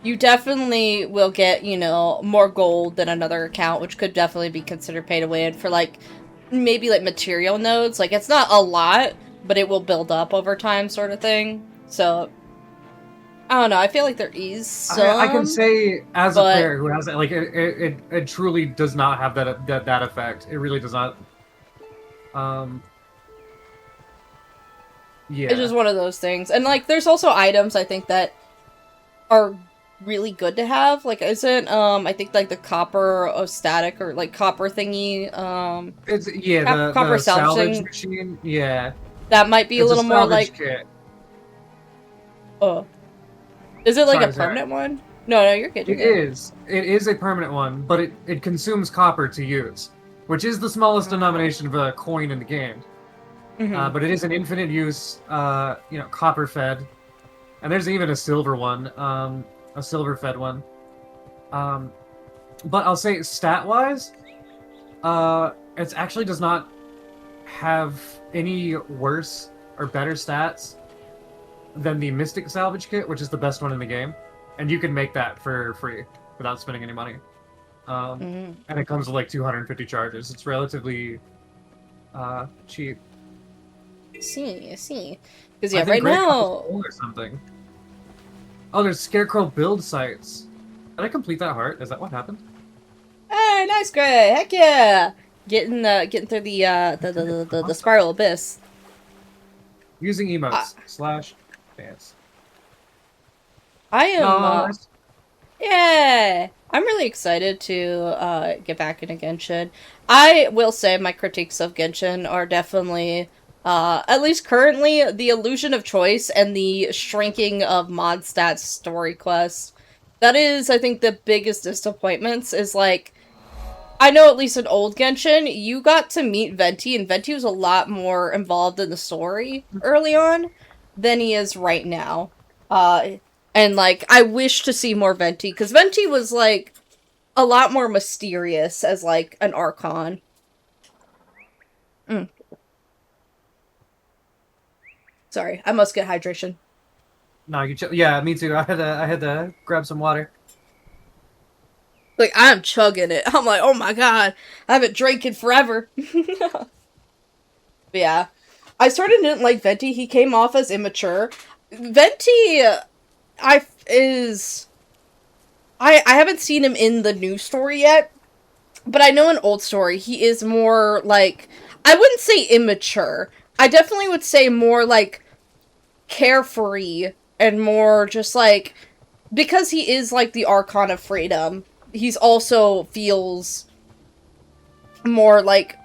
you definitely will get, you know, more gold than another account, which could definitely be considered pay to win for like maybe like material nodes. Like it's not a lot, but it will build up over time, sort of thing. So I don't know. I feel like there is some. I can say as a player who has it, like it truly does not have that effect. It really does not. Yeah. It's just one of those things. And like there's also items I think that are really good to have. Like isn't I think like the copper static or like copper thingy it's copper the salvage salvaging machine. Yeah. That might be a little more like kit. Oh. Is it like Sorry, a permanent one? No, you're good. It is a permanent one, but it consumes copper to use, which is the smallest denomination of a coin in the game. But it is an infinite use, copper fed, and there's even a silver one, a silver fed one. But I'll say stat wise, it actually does not have any worse or better stats than the Mystic Salvage Kit, which is the best one in the game, and you can make that for free without spending any money. And it comes with like 250 charges. It's relatively cheap. I see. Because yeah, right now or something. Oh, there's Scarecrow build sites. Did I complete that heart? Is that what happened? Hey, nice, Gray. Heck yeah! Getting through the spiral abyss. Using emotes / dance. I am. Yeah, I'm really excited to get back into Genshin. I will say my critiques of Genshin are definitely, at least currently, the illusion of choice and the shrinking of mod stats story quests. That is, I think, the biggest disappointments is like, I know at least in old Genshin, you got to meet Venti, and Venti was a lot more involved in the story early on. than he is right now. And, like, I wish to see more Venti, because Venti was, like, a lot more mysterious as, like, an Archon. Sorry, I must get hydration. No, yeah, me too. I had to grab some water. Like, I'm chugging it. I'm like, oh my god, I haven't drank in forever. But yeah. I sort of didn't like Venti. He came off as immature. Venti, I haven't seen him in the new story yet, but I know in old story he is more, like, I wouldn't say immature. I definitely would say more, like, carefree and more just, like, because he is, like, the Archon of Freedom, he's also feels more, like,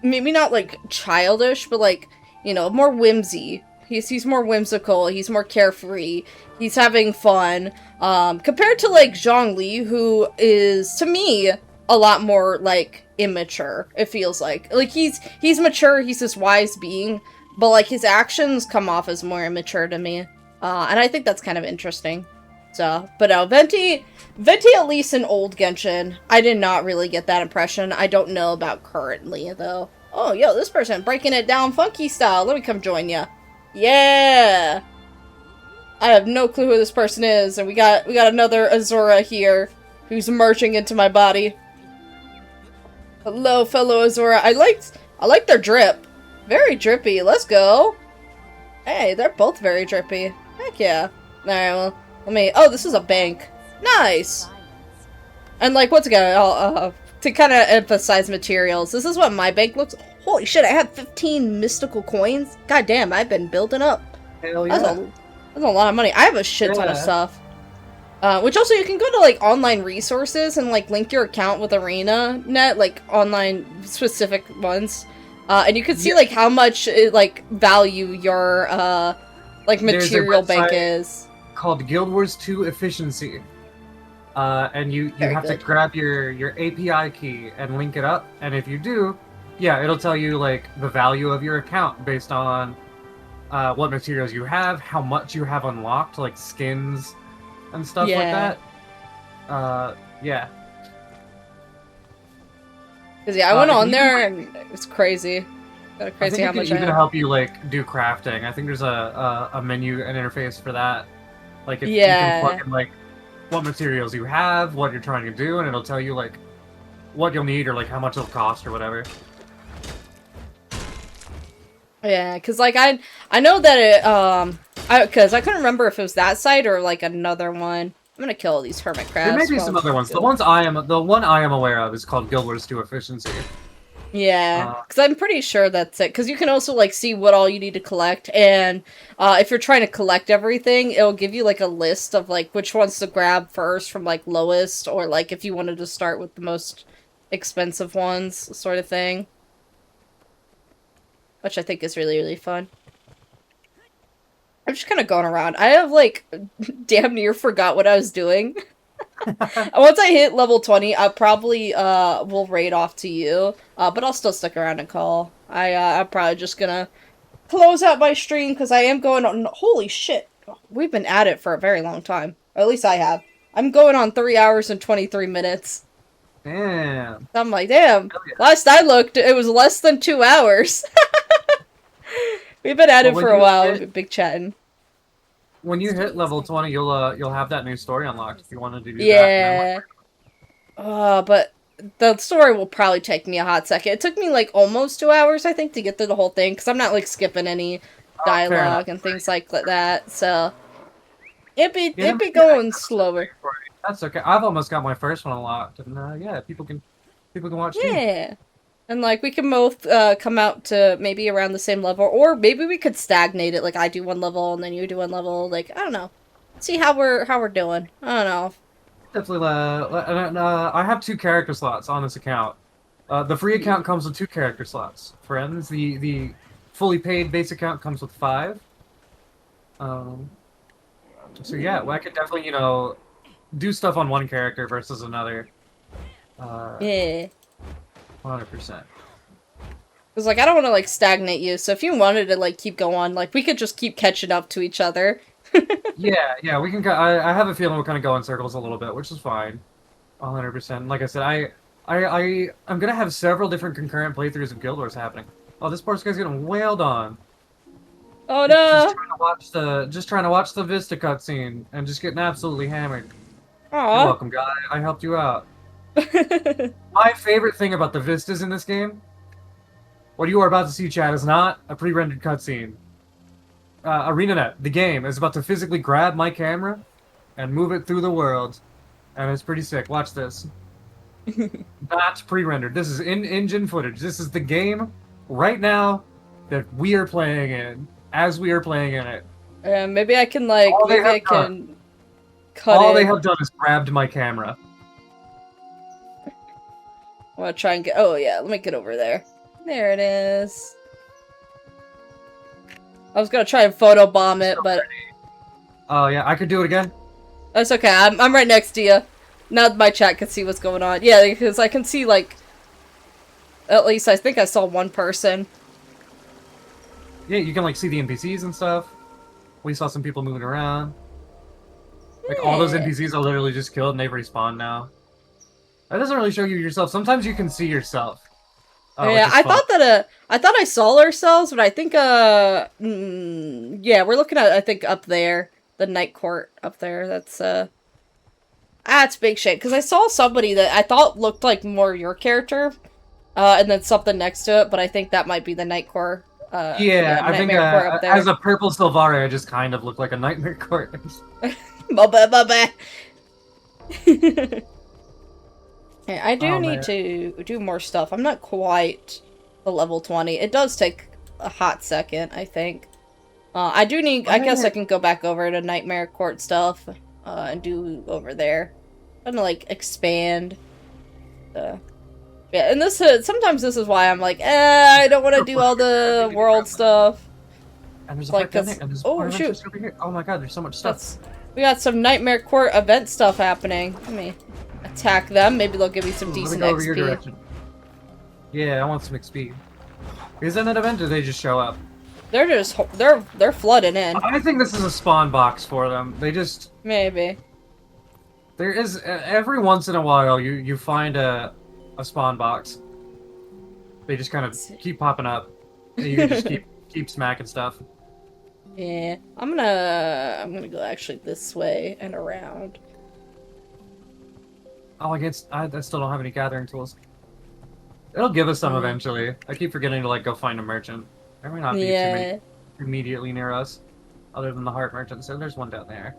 maybe not, like, childish, but, like, you know, more whimsy. He's more whimsical, he's more carefree, he's having fun, compared to, like, Zhongli, who is, to me, a lot more, like, immature, it feels like. Like, he's mature, he's this wise being, but, like, his actions come off as more immature to me, and I think that's kind of interesting. So, but no, Venti, at least in old Genshin, I did not really get that impression. I don't know about currently, though. Oh, yo, this person breaking it down funky style. Let me come join ya. Yeah! I have no clue who this person is, and we got another Azura here, who's merging into my body. Hello, fellow Azura. I like their drip. Very drippy. Let's go. Hey, they're both very drippy. Heck yeah. Alright, well, let me... Oh, this is a bank. Nice! And, like, once again, to kind of emphasize materials, this is what my bank looks... Holy shit, I have 15 mystical coins? God damn, I've been building up. Hell yeah. That's a lot of money. I have a shit ton of stuff. Which also, you can go to, like, online resources and, like, link your account with ArenaNet, like, online specific ones. And you can see, like, how much, like, value your, like, material bank is. Called Guild Wars 2 Efficiency. And you have to grab your API key and link it up, and if you do, yeah, it'll tell you, like, the value of your account based on what materials you have, how much you have unlocked, like skins and stuff like that. Yeah. Because, yeah, I went on there and it's crazy. Crazy how much I have. Even help you, like, do crafting. I think there's a menu and interface for that. Like, if you can plug in, like, what materials you have, what you're trying to do, and it'll tell you, like, what you'll need or, like, how much it'll cost or whatever. Yeah, because, like, I know that it, because I couldn't remember if it was that site or, like, another one. I'm gonna kill all these hermit crabs. There may be some other ones. The one I am aware of is called Guild Wars 2 Efficiency. Yeah, because I'm pretty sure that's it. Because you can also, like, see what all you need to collect, and if you're trying to collect everything, it'll give you, like, a list of, like, which ones to grab first from, like, lowest, or, like, if you wanted to start with the most expensive ones, sort of thing. Which I think is really, really fun. I'm just kind of going around. I have, like, damn near forgot what I was doing. Once I hit level 20, I probably will raid off to you, but I'll still stick around and call. I'm probably just gonna close out my stream because I am going on. Holy shit, we've been at it for a very long time, or at least I have. I'm going on 3 hours and 23 minutes. Damn. I'm like, damn. Yeah. Last I looked, it was less than 2 hours. We've been at it for a while. We've been big chatting. When you hit level 20, you'll have that new story unlocked if you wanted to do that. Yeah. But the story will probably take me a hot second. It took me, like, almost 2 hours, I think, to get through the whole thing, because I'm not, like, skipping any dialogue and things like that, so it'd be going slower. That's okay. I've almost got my first one unlocked, and yeah, people can watch too. Yeah. And, like, we can both come out to maybe around the same level, or maybe we could stagnate it, like, I do one level, and then you do one level, like, I don't know. See how we're doing. I don't know. Definitely, I have 2 character slots on this account. The free account comes with 2 character slots. Friends, the fully paid base account comes with 5. So yeah, well, I could definitely, you know, do stuff on one character versus another. Yeah. 100%. Cause like I don't want to like stagnate you. So if you wanted to like keep going, like we could just keep catching up to each other. Yeah, we can. I have a feeling we'll kind of go in circles a little bit, which is fine. 100%. Like I said, I'm gonna have several different concurrent playthroughs of Guild Wars happening. Oh, this poor guy's getting wailed on. Oh no! Just trying to watch the Vista cutscene and just getting absolutely hammered. Aww. You're welcome, guy. I helped you out. My favorite thing about the Vistas in this game, what you are about to see, Chad, is not a pre-rendered cutscene. ArenaNet, the game, is about to physically grab my camera and move it through the world. And it's pretty sick. Watch this. Not pre-rendered. This is in-engine footage. This is the game right now that we are playing in, as we are playing in it. Maybe I can like, maybe I can cut All it. they have done is grabbed my camera. I want to try and get, oh yeah, let me get over there. There it is. I was gonna try and photobomb it, but... Oh yeah, I could do it again. That's okay, I'm right next to you. Now my chat can see what's going on. Yeah, because I can see, like... At least I think I saw one person. Yeah, you can, like, see the NPCs and stuff. We saw some people moving around. Like, all those NPCs are literally just killed and they've respawned now. That doesn't really show you yourself. Sometimes you can see yourself. Yeah, I thought that, I thought I saw ourselves, but I think, yeah, we're looking at, I think, up there. The night court up there. That's, that's big shit. Because I saw somebody that I thought looked like more your character, and then something next to it, but I think that might be the night court. Yeah, I think, as a purple Sylvari, I just kind of look like a nightmare court. Bubba. Yeah, I do need to do more stuff. I'm not quite the level 20. It does take a hot second, I think. I do need, I guess I can go back over to Nightmare Court stuff, and do over there. I'm gonna, like, expand. Yeah, and this, sometimes this is why I'm like, I don't want to do all the world stuff. And there's a like, oh, shoot. Over here. Oh my god, there's so much stuff. We got some Nightmare Court event stuff happening. Let me attack them. Maybe they'll give me some decent XP. Yeah, I want some XP. Is that an event, or do they just show up? They're just, they're flooding in. I think this is a spawn box for them. They just... Maybe. There is, every once in a while, you find a spawn box. They just kind of keep popping up. And you can just keep smacking stuff. Yeah, I'm gonna go actually this way and around. Oh, I still don't have any gathering tools. It'll give us some eventually. I keep forgetting to like go find a merchant. There may not be too many immediately near us, other than the heart merchant. So there's one down there.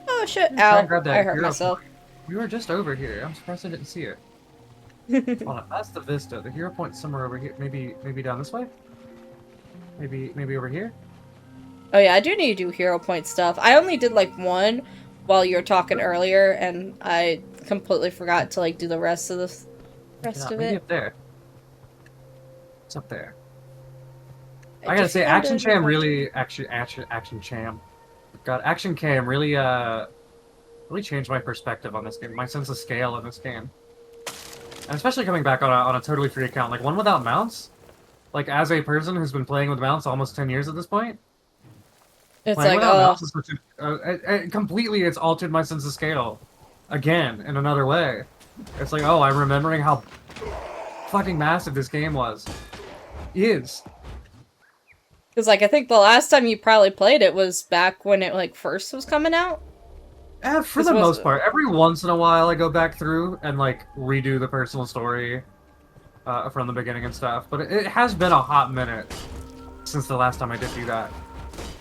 Oh shit! Ow! I hurt hero myself. Point. We were just over here. I'm surprised I didn't see it. Hold on, that's the Vista. The hero point's somewhere over here. Maybe down this way. Maybe over here. Oh yeah, I do need to do hero point stuff. I only did like one while you were talking earlier, and I completely forgot to like do the rest of the of it. Up there. It's up there. I gotta say, Action Cam really Action Cam. God, Action Cam really really changed my perspective on this game, my sense of scale in this game, and especially coming back on a totally free account, like one without mounts. Like as a person who's been playing with mounts almost 10 years at this point. It's like, oh. Completely, it's altered my sense of scale. Again, in another way. It's like, oh, I'm remembering how fucking massive this game was. Is. Because, like, I think the last time you probably played it was back when it, like, first was coming out? For the most part. Every once in a while I go back through and, like, redo the personal story from the beginning and stuff. But it has been a hot minute since the last time I did do that.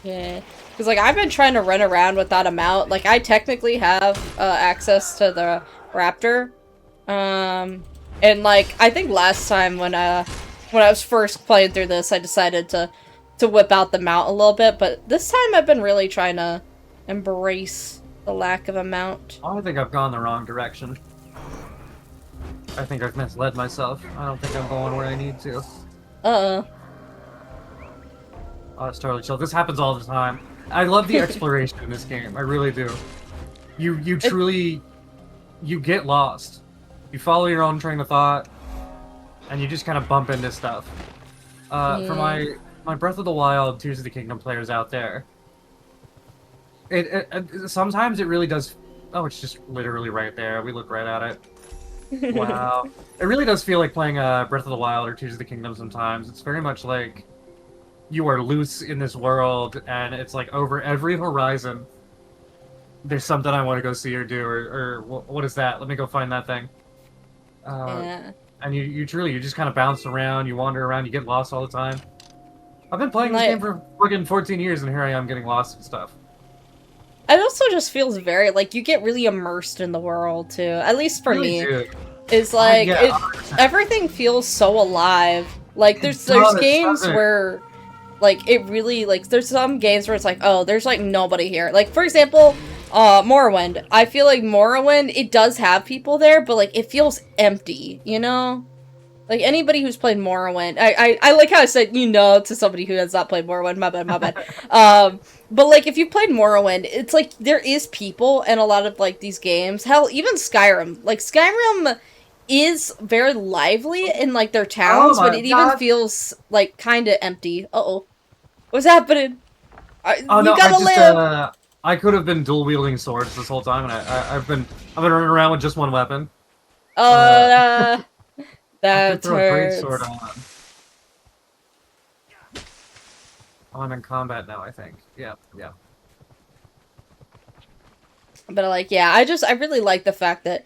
Yeah, because like I've been trying to run around without a mount. Like I technically have access to the Raptor, and like I think last time when I was first playing through this, I decided to whip out the mount a little bit. But this time I've been really trying to embrace the lack of a mount. Oh, I think I've gone the wrong direction. I think I've misled myself. I don't think I'm going where I need to. Oh, it's totally chill. This happens all the time. I love the exploration in this game. I really do. You truly... You get lost. You follow your own train of thought. and you just kind of bump into stuff. For my Breath of the Wild, Tears of the Kingdom players out there, sometimes it really does. Oh, it's just literally right there. We look right at it. Wow. It really does feel like playing Breath of the Wild or Tears of the Kingdom sometimes. It's very much like you are loose in this world, and it's like over every horizon, there's something I want to go see or do, or what is that? Let me go find that thing. Yeah. And you just kind of bounce around, you wander around, you get lost all the time. I've been playing this game for fucking 14 years, and here I am getting lost and stuff. It also just feels very, like, you get really immersed in the world, too. At least for me. It's like, everything feels so alive. Like, there's games where, like, it really, like, there's some games where it's like, oh, there's, like, nobody here. Like, for example, Morrowind. I feel like Morrowind, it does have people there, but, like, it feels empty, you know? Like, anybody who's played Morrowind, I like how I said, you know, to somebody who has not played Morrowind, my bad. But, like, if you played Morrowind, it's like, there is people in a lot of, like, these games. Hell, even Skyrim. Like, Skyrim is very lively in, like, their towns, but it even feels, like, kind of empty. Uh-oh. What's happening? You gotta live! I could have been dual-wielding swords this whole time, and I've been running around with just one weapon. That throw a great hurts. sword on. Oh, I'm in combat now, I think. Yeah. But, like, yeah, I really like the fact that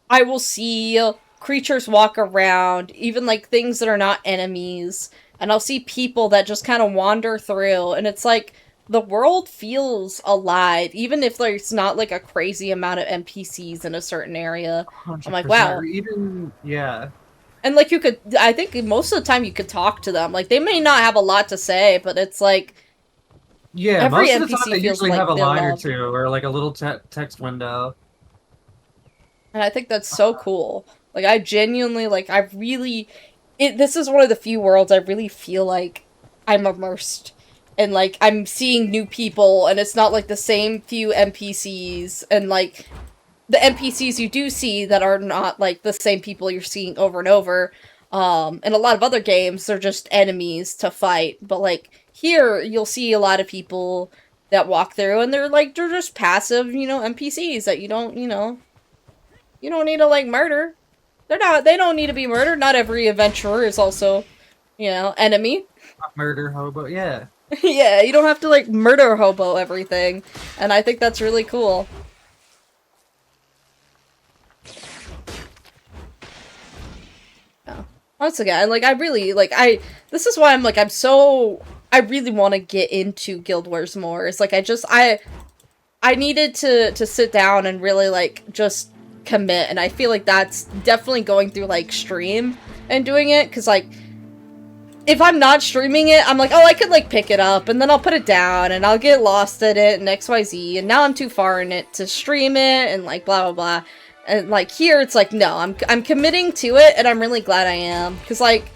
I will see creatures walk around, even, like, things that are not enemies, and I'll see people that just kind of wander through, and it's like, the world feels alive, even if there's not, like, a crazy amount of NPCs in a certain area. 100%. I'm like, wow. Yeah. And, like, you could, I think most of the time you could talk to them. Like, they may not have a lot to say, but it's like, yeah, every most of NPC the time they feels usually like have a they're line or loved. two, or like a little text window. And I think that's so cool. Like, I genuinely, like, I really, this is one of the few worlds I really feel like I'm immersed. And, like, I'm seeing new people, and it's not, like, the same few NPCs, and, like, the NPCs you do see that are not, like, the same people you're seeing over and over. And a lot of other games, they're just enemies to fight. But, like, here, you'll see a lot of people that walk through, and they're just passive, you know, NPCs that you don't, you know, you don't need to, like, murder. They don't need to be murdered. Not every adventurer is also, you know, enemy. Murder hobo, yeah. Yeah, you don't have to, like, murder hobo everything. And I think that's really cool. Once again, like, I really, like, this is why I'm, like, I really want to get into Guild Wars more. It's like, I needed to sit down and really, like, just commit, and I feel like that's definitely going through, like, stream and doing it, because, like, if I'm not streaming it, I'm like, oh, I could, like, pick it up, and then I'll put it down, and I'll get lost at it, and XYZ, and now I'm too far in it to stream it, and, like, blah, blah, blah. And, like, here, it's like, no, I'm committing to it, and I'm really glad I am. Because, like,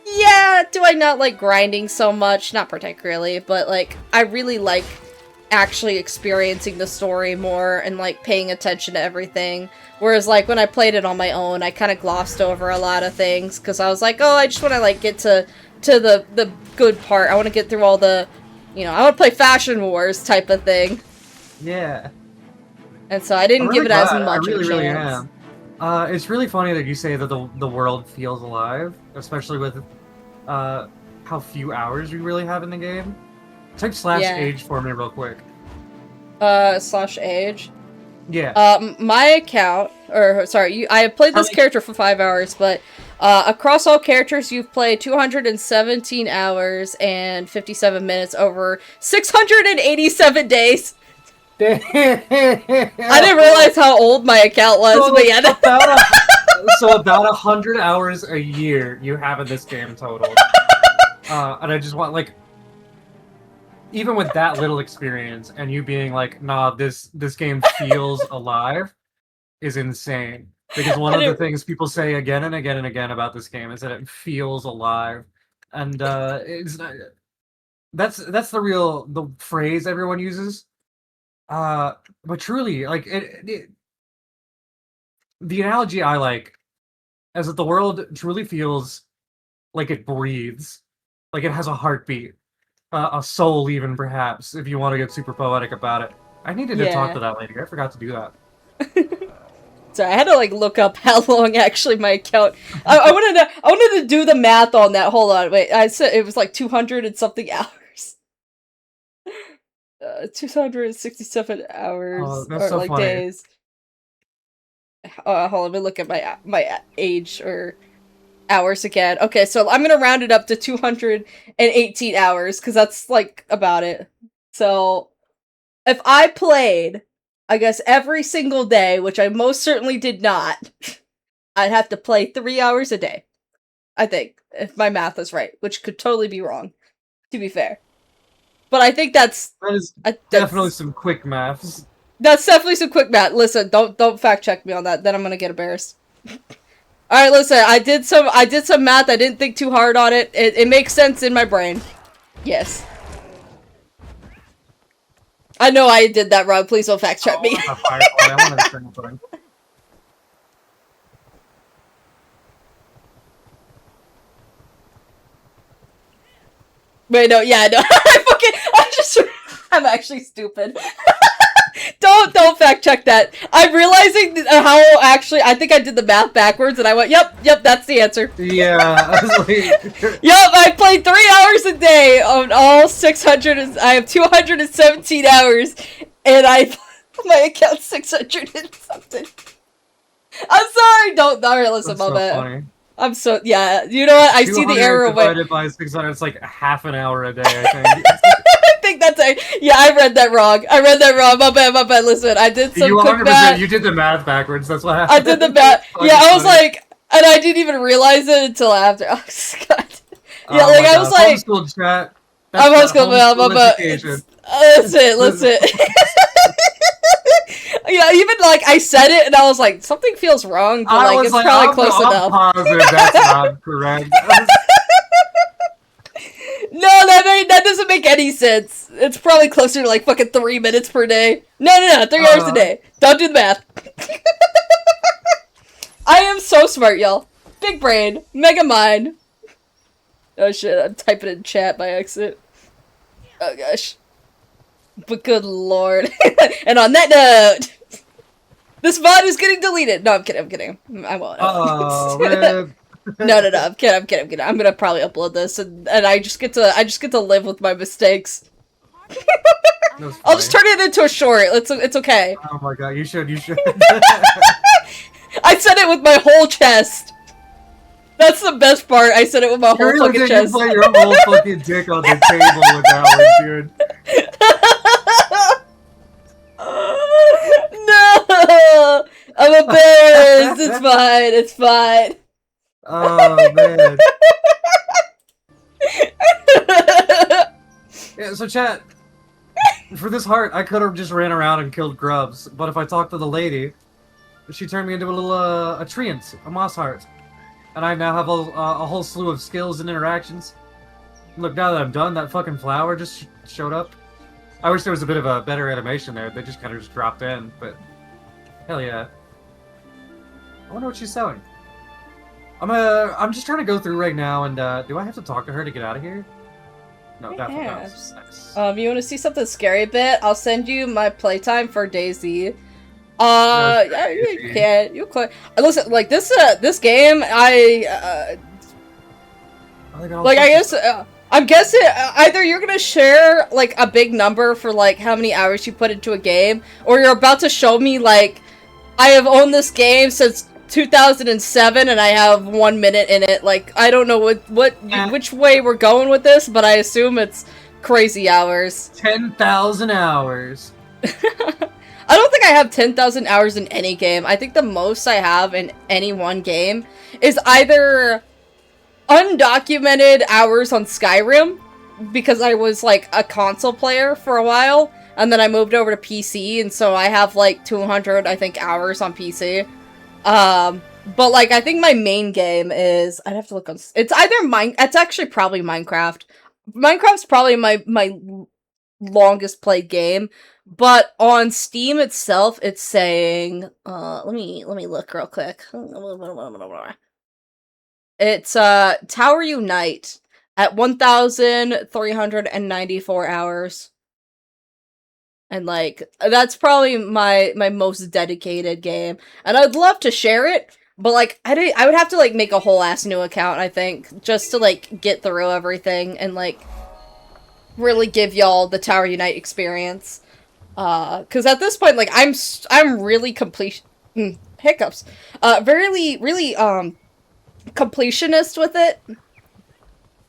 yeah, do I not like grinding so much? Not particularly, but, like, I really like actually experiencing the story more and, like, paying attention to everything. Whereas, like, when I played it on my own, I kind of glossed over a lot of things, because I was like, oh, I just want to, like, get to the good part. I want to get through all the, you know, I want to play Fashion Wars type of thing. Yeah. And so I didn't give it as much of a chance. Really am. It's really funny that you say that the world feels alive, especially with how few hours you really have in the game. Type /age for me real quick. /age? Yeah. My account, or sorry, I have played this character for 5 hours, but across all characters, you've played 217 hours and 57 minutes over 687 days. I didn't realize how old my account was, but yeah. So about 100 hours a year you have in this game total. And I just want, like, even with that little experience, and you being like, nah, this game feels alive, is insane. Because one of the things people say again and again and again about this game is that it feels alive. And it's that's the phrase everyone uses. But truly, like, the analogy I like is that the world truly feels like it breathes, like it has a heartbeat, a soul, even perhaps, if you want to get super poetic about it. I needed to talk to that lady. I forgot to do that. Sorry, I had to like look up how long actually my account. I wanted to do the math on that. Hold on, wait. I said it was like 200 and something hours. 267 hours Oh, that's or so like funny. days. Hold on, let me look at my age or hours again. Okay, so I'm gonna round it up to 218 hours because that's like about it. So if I played, I guess every single day, which I most certainly did not, I'd have to play 3 hours a day. I think, if my math is right, which could totally be wrong, to be fair. But I think that is definitely some quick maths. That's definitely some quick math. Listen, don't fact check me on that. Then I'm gonna get embarrassed. All right, listen. I did some math. I didn't think too hard on it. It makes sense in my brain. Yes. I know I did that wrong. Please don't fact check me. Wait, no, yeah, no. I'm actually stupid. Don't fact check that. I'm realizing how actually I think I did the math backwards, and I went, yep, that's the answer. Yeah, I was like, yep, I played 3 hours a day on all 600. I have 217 hours, and my account's 600 and something. I'm sorry. Alright, listen, my bad. Funny. I'm so yeah. You know what? I see the error divided by 600. It's like half an hour a day. I think. I think that's yeah. I read that wrong. My bad. Listen, I did some quick math. You did the math backwards. That's what happened. I did the math. Yeah, I was like, and I didn't even realize it until after. Oh God. Yeah, like I was like, homeschool chat. I'm homeschool, but listen. Yeah, even like I said it, and I was like, something feels wrong, but like it's probably close enough. I'm positive that's not correct. No, that doesn't make any sense. It's probably closer to like fucking 3 minutes per day. No, 3 hours a day. Don't do the math. I am so smart, y'all. Big brain, mega mind. Oh shit, I'm typing in chat by accident. Oh gosh. But good lord. And on that note, this VOD is getting deleted. No, I'm kidding. I won't. Oh, man. No, I'm kidding. I'm gonna probably upload this, and I just get to live with my mistakes. I'll just turn it into a short. It's okay. Oh my god, you should. I said it with my whole chest. That's the best part. I said it with my whole fucking chest. You put your whole fucking dick on the table with that one, dude. No! I'm embarrassed. It's fine. Oh, man. Yeah, so chat, for this heart, I could have just ran around and killed grubs, but if I talked to the lady, she turned me into a little, a treant, a moss heart. And I now have a whole slew of skills and interactions. Look, now that I'm done, that fucking flower just showed up. I wish there was a bit of a better animation there. They just kind of just dropped in, but hell yeah. I wonder what she's selling. I'm just trying to go through right now, and do I have to talk to her to get out of here? No, that's nice. You want to see something scary a bit? I'll send you my playtime for DayZ. Yeah, you can. You could. Listen, like this game, I guess. I'm guessing either you're gonna share like a big number for like how many hours you put into a game, or you're about to show me like I have owned this game since 2007 and I have 1 minute in it. Like I don't know which way we're going with this, but I assume it's crazy hours. 10,000 hours. I don't think I have 10,000 hours in any game. I think the most I have in any one game is either undocumented hours on Skyrim, because I was like a console player for a while, and then I moved over to PC, and so I have like 200, I think, hours on PC. But like I think my main game is, I'd have to look on, it's either it's actually probably Minecraft. Minecraft's probably my longest played game. But on Steam itself, it's saying, let me look real quick. It's Tower Unite at 1,394 hours. And like that's probably my most dedicated game. And I'd love to share it, but like I would have to like make a whole ass new account, I think, just to like get through everything and like really give y'all the Tower Unite experience. Cuz at this point like I'm really hiccups. Really completionist with it.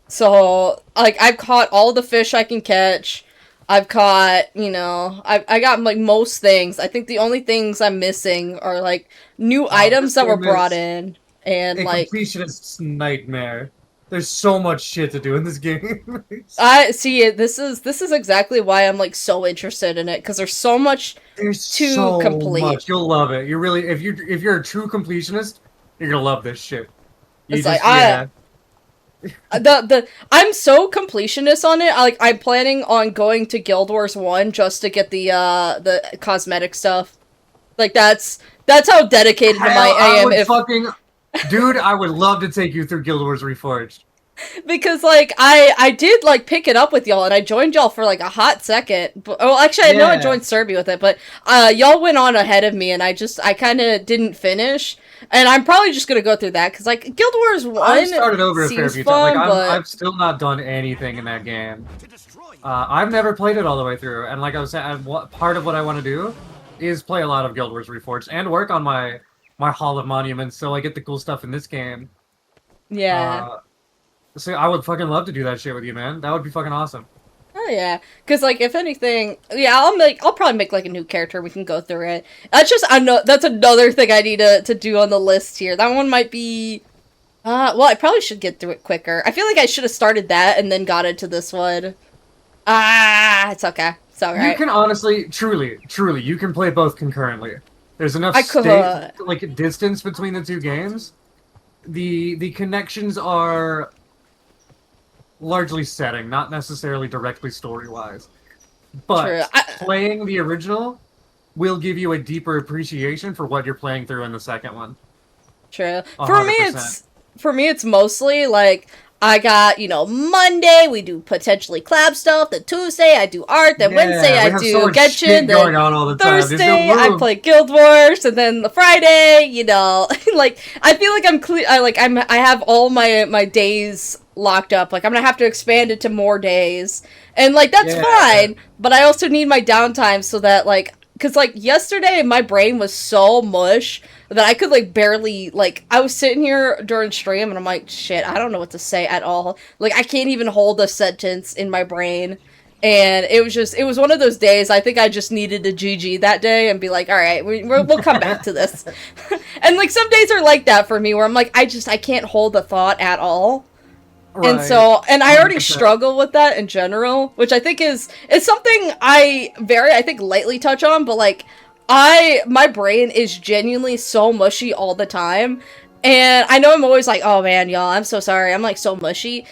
So, like, I've caught all the fish I can catch. I've caught, you know, I got, like, most things. I think the only things I'm missing are, like, new items that were brought in. And, like... completionist's nightmare. There's so much shit to do in this game. I see. This is exactly why I'm, like, so interested in it. Because there's so much to complete. Much. You'll love it. You really... If you're a true completionist, you're gonna love this shit. It's like, I'm so completionist on it. I'm planning on going to Guild Wars 1 just to get the cosmetic stuff. Like that's how dedicated I am. Dude, I would love to take you through Guild Wars Reforged. Because like I did like pick it up with y'all and I joined y'all for like a hot second. But, well, actually I know I joined Serby with it, but y'all went on ahead of me and I kind of didn't finish. And I'm probably just gonna go through that because like Guild Wars 1 I started over a fair few times. Like but... I've still not done anything in that game. I've never played it all the way through, and like I was saying, part of what I want to do is play a lot of Guild Wars Reforged and work on my Hall of Monuments, so I get the cool stuff in this game. Yeah. So I would fucking love to do that shit with you, man. That would be fucking awesome. Oh yeah, because like if anything, yeah, I'll probably make like a new character. We can go through it. That's another thing I need to do on the list here. That one might be, well, I probably should get through it quicker. I feel like I should have started that and then got into this one. It's okay. It's alright. You can honestly, truly, you can play both concurrently. There's enough distance between the two games. The connections are largely setting, not necessarily directly story-wise. But playing the original will give you a deeper appreciation for what you're playing through in the second one. True. 100%. For me, it's mostly like I got, you know, Monday we do potentially collab stuff. Then Tuesday I do art. Then Wednesday I do Genshin. Then Thursday I play Guild Wars. And then the Friday, you know, like I feel like I have all my days locked up. Like I'm gonna have to expand it to more days, and like that's fine. But I also need my downtime so that like, cause like yesterday my brain was so mush that I could like barely like. I was sitting here during stream and I'm like, shit, I don't know what to say at all. Like I can't even hold a sentence in my brain. And it was one of those days. I think I just needed a GG that day and be like, all right, we'll come back to this. And like some days are like that for me where I'm like, I can't hold a thought at all. Right. And so, and I already 100%. Struggle with that in general, which I think is something I think lightly touch on, but like my brain is genuinely so mushy all the time. And I know I'm always like, oh man, y'all, I'm so sorry. I'm like so mushy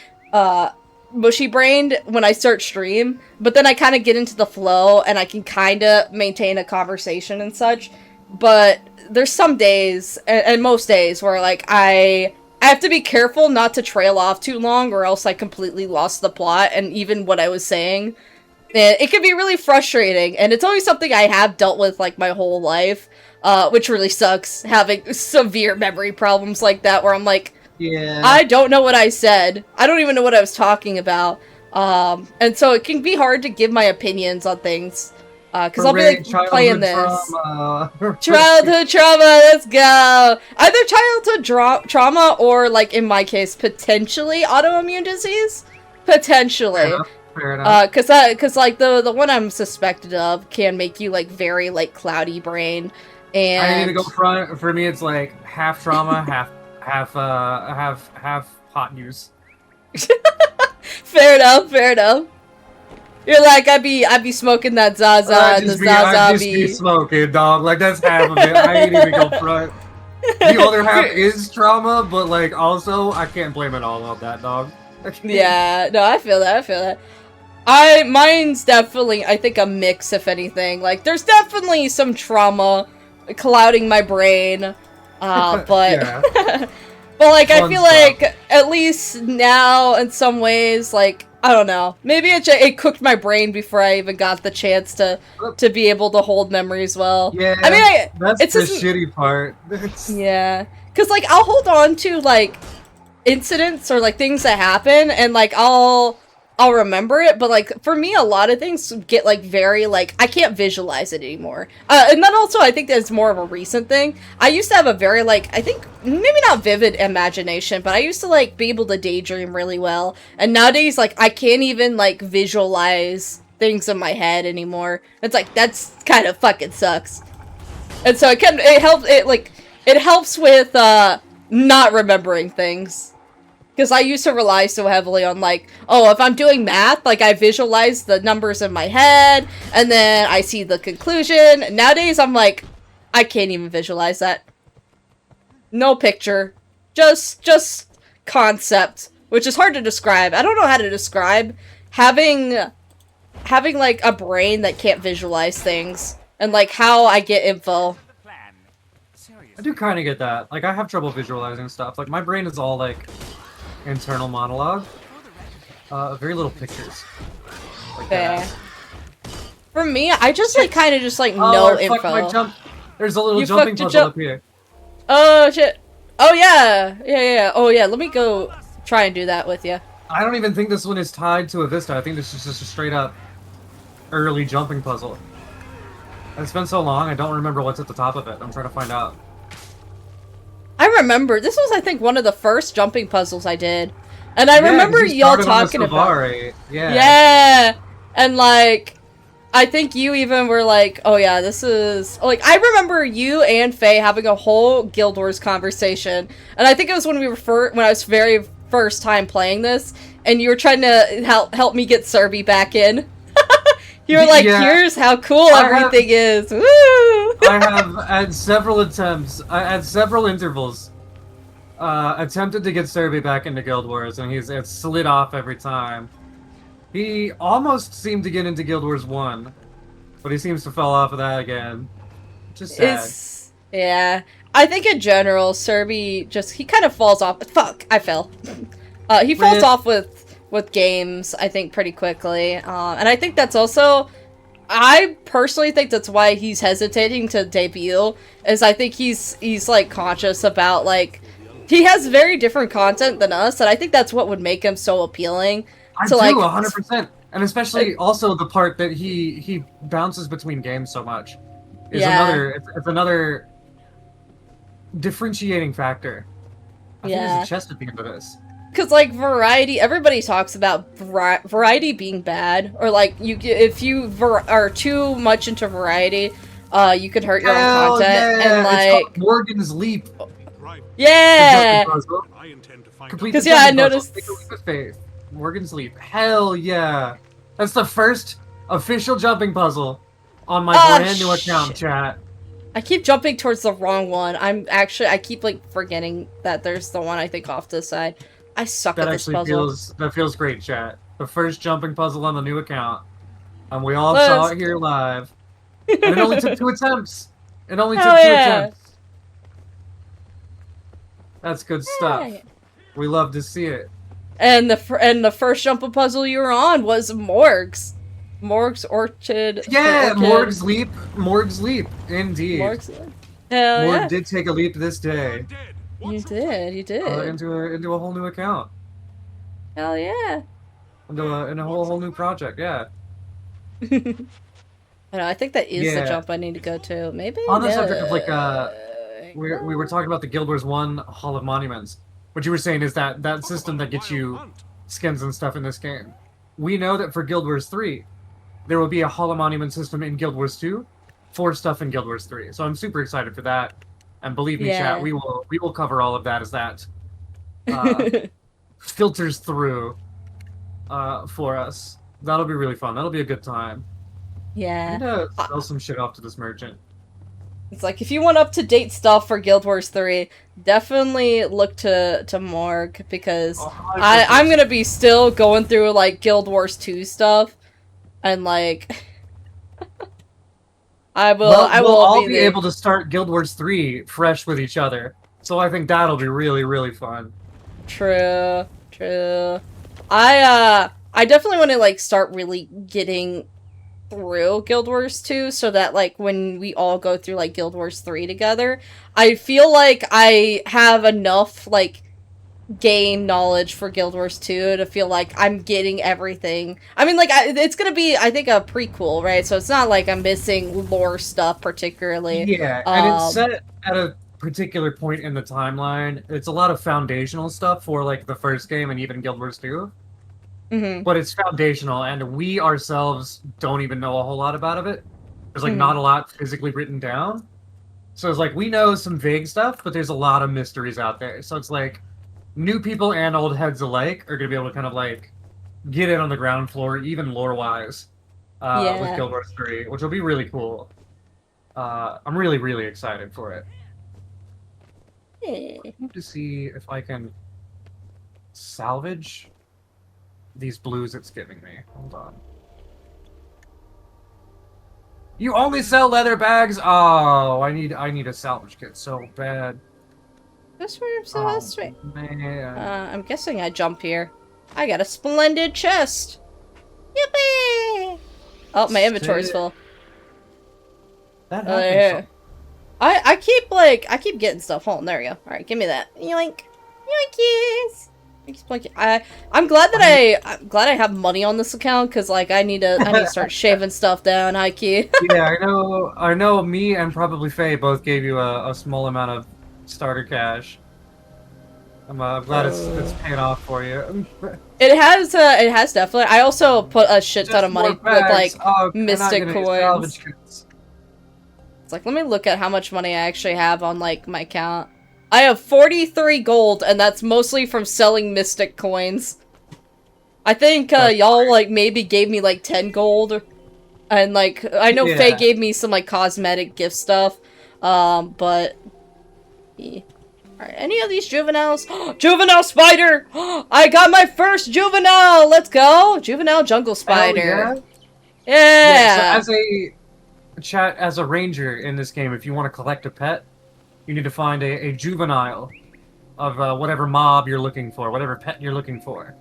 brained when I start stream, but then I kind of get into the flow and I can kind of maintain a conversation and such. But there's some days and most days where like I have to be careful not to trail off too long or else I completely lost the plot and even what I was saying. And it can be really frustrating, and it's always something I have dealt with like my whole life, which really sucks, having severe memory problems like that where I'm like, I don't know what I said. I don't even know what I was talking about. And so it can be hard to give my opinions on things. Because I'll be like playing this. Childhood trauma, let's go! Either childhood trauma or, like, in my case, potentially autoimmune disease? Potentially. Fair enough. Because like, the one I'm suspected of can make you, like, very, like, cloudy brain. And I need to go front. For me, it's, like, half trauma, half hot news. Fair enough. You're like, I'd be smoking that Zaza and the Zaza I'd just be smoking, dog. Like, that's half of it. I ain't even go front. The other half is trauma, but, like, also, I can't blame it all on that, dog. Yeah, no, I feel that. Mine's definitely, I think, a mix, if anything. Like, there's definitely some trauma clouding my brain, but... But like, I Fun feel stuff. like at least now, in some ways, like I don't know, maybe it cooked my brain before I even got the chance to be able to hold memories well. Yeah, I mean, that's it's the just shitty part. yeah, because like I'll hold on to like incidents or like things that happen, and like I'll remember it, but like for me a lot of things get like very like I can't visualize it anymore. And then also I think that's more of a recent thing. I used to have a very like I think maybe not vivid imagination, but I used to like be able to daydream really well. And nowadays like I can't even like visualize things in my head anymore. It's like that's kind of fucking sucks. And so it helps with not remembering things. Because I used to rely so heavily on, like, oh, if I'm doing math, like, I visualize the numbers in my head, and then I see the conclusion. Nowadays, I'm like, I can't even visualize that. No picture. Just concept. Which is hard to describe. I don't know how to describe having like, a brain that can't visualize things. And, like, how I get info. I do kind of get that. Like, I have trouble visualizing stuff. Like, my brain is all, like, internal monologue. Very little pictures. Like that. For me, I just, like, kind of just, like, Oh, know I fucked info. my jump. There's a little You jumping fucked your puzzle up here. Oh, shit. Oh, yeah. Yeah. Oh, yeah. Let me go try and do that with you. I don't even think this one is tied to a Vista. I think this is just a straight up early jumping puzzle. It's been so long, I don't remember what's at the top of it. I'm trying to find out. I remember. This was, I think, one of the first jumping puzzles I did. And I remember y'all talking about... Yeah. Yeah! And, like, I think you even were like, oh yeah, this is... Like, I remember you and Faye having a whole Guild Wars conversation. And I think it was when we were when I was very first time playing this, and you were trying to help me get Serby back in. You were like, here's how cool everything is. Woo! I have, at several attempts, at several intervals, attempted to get Serby back into Guild Wars, and it's slid off every time. He almost seemed to get into Guild Wars 1, but he seems to fall off of that again. Just sad. Yeah. I think in general, Serby he kind of falls off. Fuck, I fell. He falls off with games, I think, pretty quickly. And I think that's also... I personally think that's why he's hesitating to debut, is I think he's like, conscious about, like... He has very different content than us, and I think that's what would make him so appealing. I do, 100%. And especially also the part that he bounces between games so much. It's another differentiating factor. I think there's a chest at the end of this. Because, like, variety, everybody talks about variety being bad, or, like, if you are too much into variety, you could hurt your own content, and, like... It's Morgan's Leap. Yeah! Because, I noticed... Take a leap of faith. Morgan's Leap. Hell yeah! That's the first official jumping puzzle on my brand new account, chat. I keep jumping towards the wrong one. I keep, like, forgetting that there's the one I think off to the side. I suck at this puzzle. That feels great, chat. The first jumping puzzle on the new account. And we all saw it here live. And it only took 2 attempts. It only took 2 attempts. That's good stuff. We love to see it. And the first jumping puzzle you were on was Morg's. Morg's Orchid. Yeah, Morg's Leap. Morg's Leap. Indeed. Morg did take a leap this day. You did. Into a whole new account. Hell yeah. Into a whole new project, yeah. I know, I think that is the jump I need to go to. Maybe? On the subject of, like, we were talking about the Guild Wars 1 Hall of Monuments. What you were saying is that system that gets you skins and stuff in this game. We know that for Guild Wars 3, there will be a Hall of Monument system in Guild Wars 2 for stuff in Guild Wars 3. So I'm super excited for that. And believe me, chat, we will cover all of that as that filters through for us. That'll be really fun. That'll be a good time. Yeah. I'm gonna sell some shit off to this merchant. It's like, if you want up-to-date stuff for Guild Wars 3, definitely look to Morg, because I'm gonna be still going through, like, Guild Wars 2 stuff, and, like... I will all be able to start Guild Wars 3 fresh with each other. So I think that'll be really, really fun. True. I definitely want to like start really getting through Guild Wars 2 so that like when we all go through like Guild Wars 3 together, I feel like I have enough like game knowledge for Guild Wars 2 to feel like I'm getting everything. I mean, like, it's gonna be, I think, a prequel, right? So it's not like I'm missing lore stuff particularly. Yeah, and it's set at a particular point in the timeline. It's a lot of foundational stuff for, like, the first game and even Guild Wars 2. But it's foundational, and we ourselves don't even know a whole lot about it. There's, like, not a lot physically written down. So it's like, we know some vague stuff, but there's a lot of mysteries out there. So it's like, new people and old heads alike are going to be able to kind of, like, get in on the ground floor, even lore-wise, with Guild Wars 3, which will be really cool. I'm really, really excited for it. I hope to see if I can salvage these blues it's giving me. Hold on. You only sell leather bags? Oh, I need a salvage kit so bad. This room's so sweet. Man. I'm guessing I jump here. I got a splendid chest. Yippee! Oh, my inventory's full. That happens. I keep getting stuff. Hold on, there we go. Alright, give me that. Yoink. Yoinkies! I'm glad that I'm glad I have money on this account, because like I need to start shaving stuff down, high key. Yeah, I know me and probably Faye both gave you a small amount of starter cash. I'm glad it's paying off for you. It has definitely. I also put a shit ton of money with like mystic coins. It's like, let me look at how much money I actually have on like my account. I have 43 gold, and that's mostly from selling mystic coins. I think y'all like maybe gave me like 10 gold, and like I know Faye gave me some like cosmetic gift stuff, but. Yeah. Alright, any of these juveniles? Juvenile spider! I got my first juvenile! Let's go! Juvenile jungle spider. Yeah! So as a ranger in this game, if you want to collect a pet, you need to find a juvenile of whatever mob you're looking for, whatever pet you're looking for.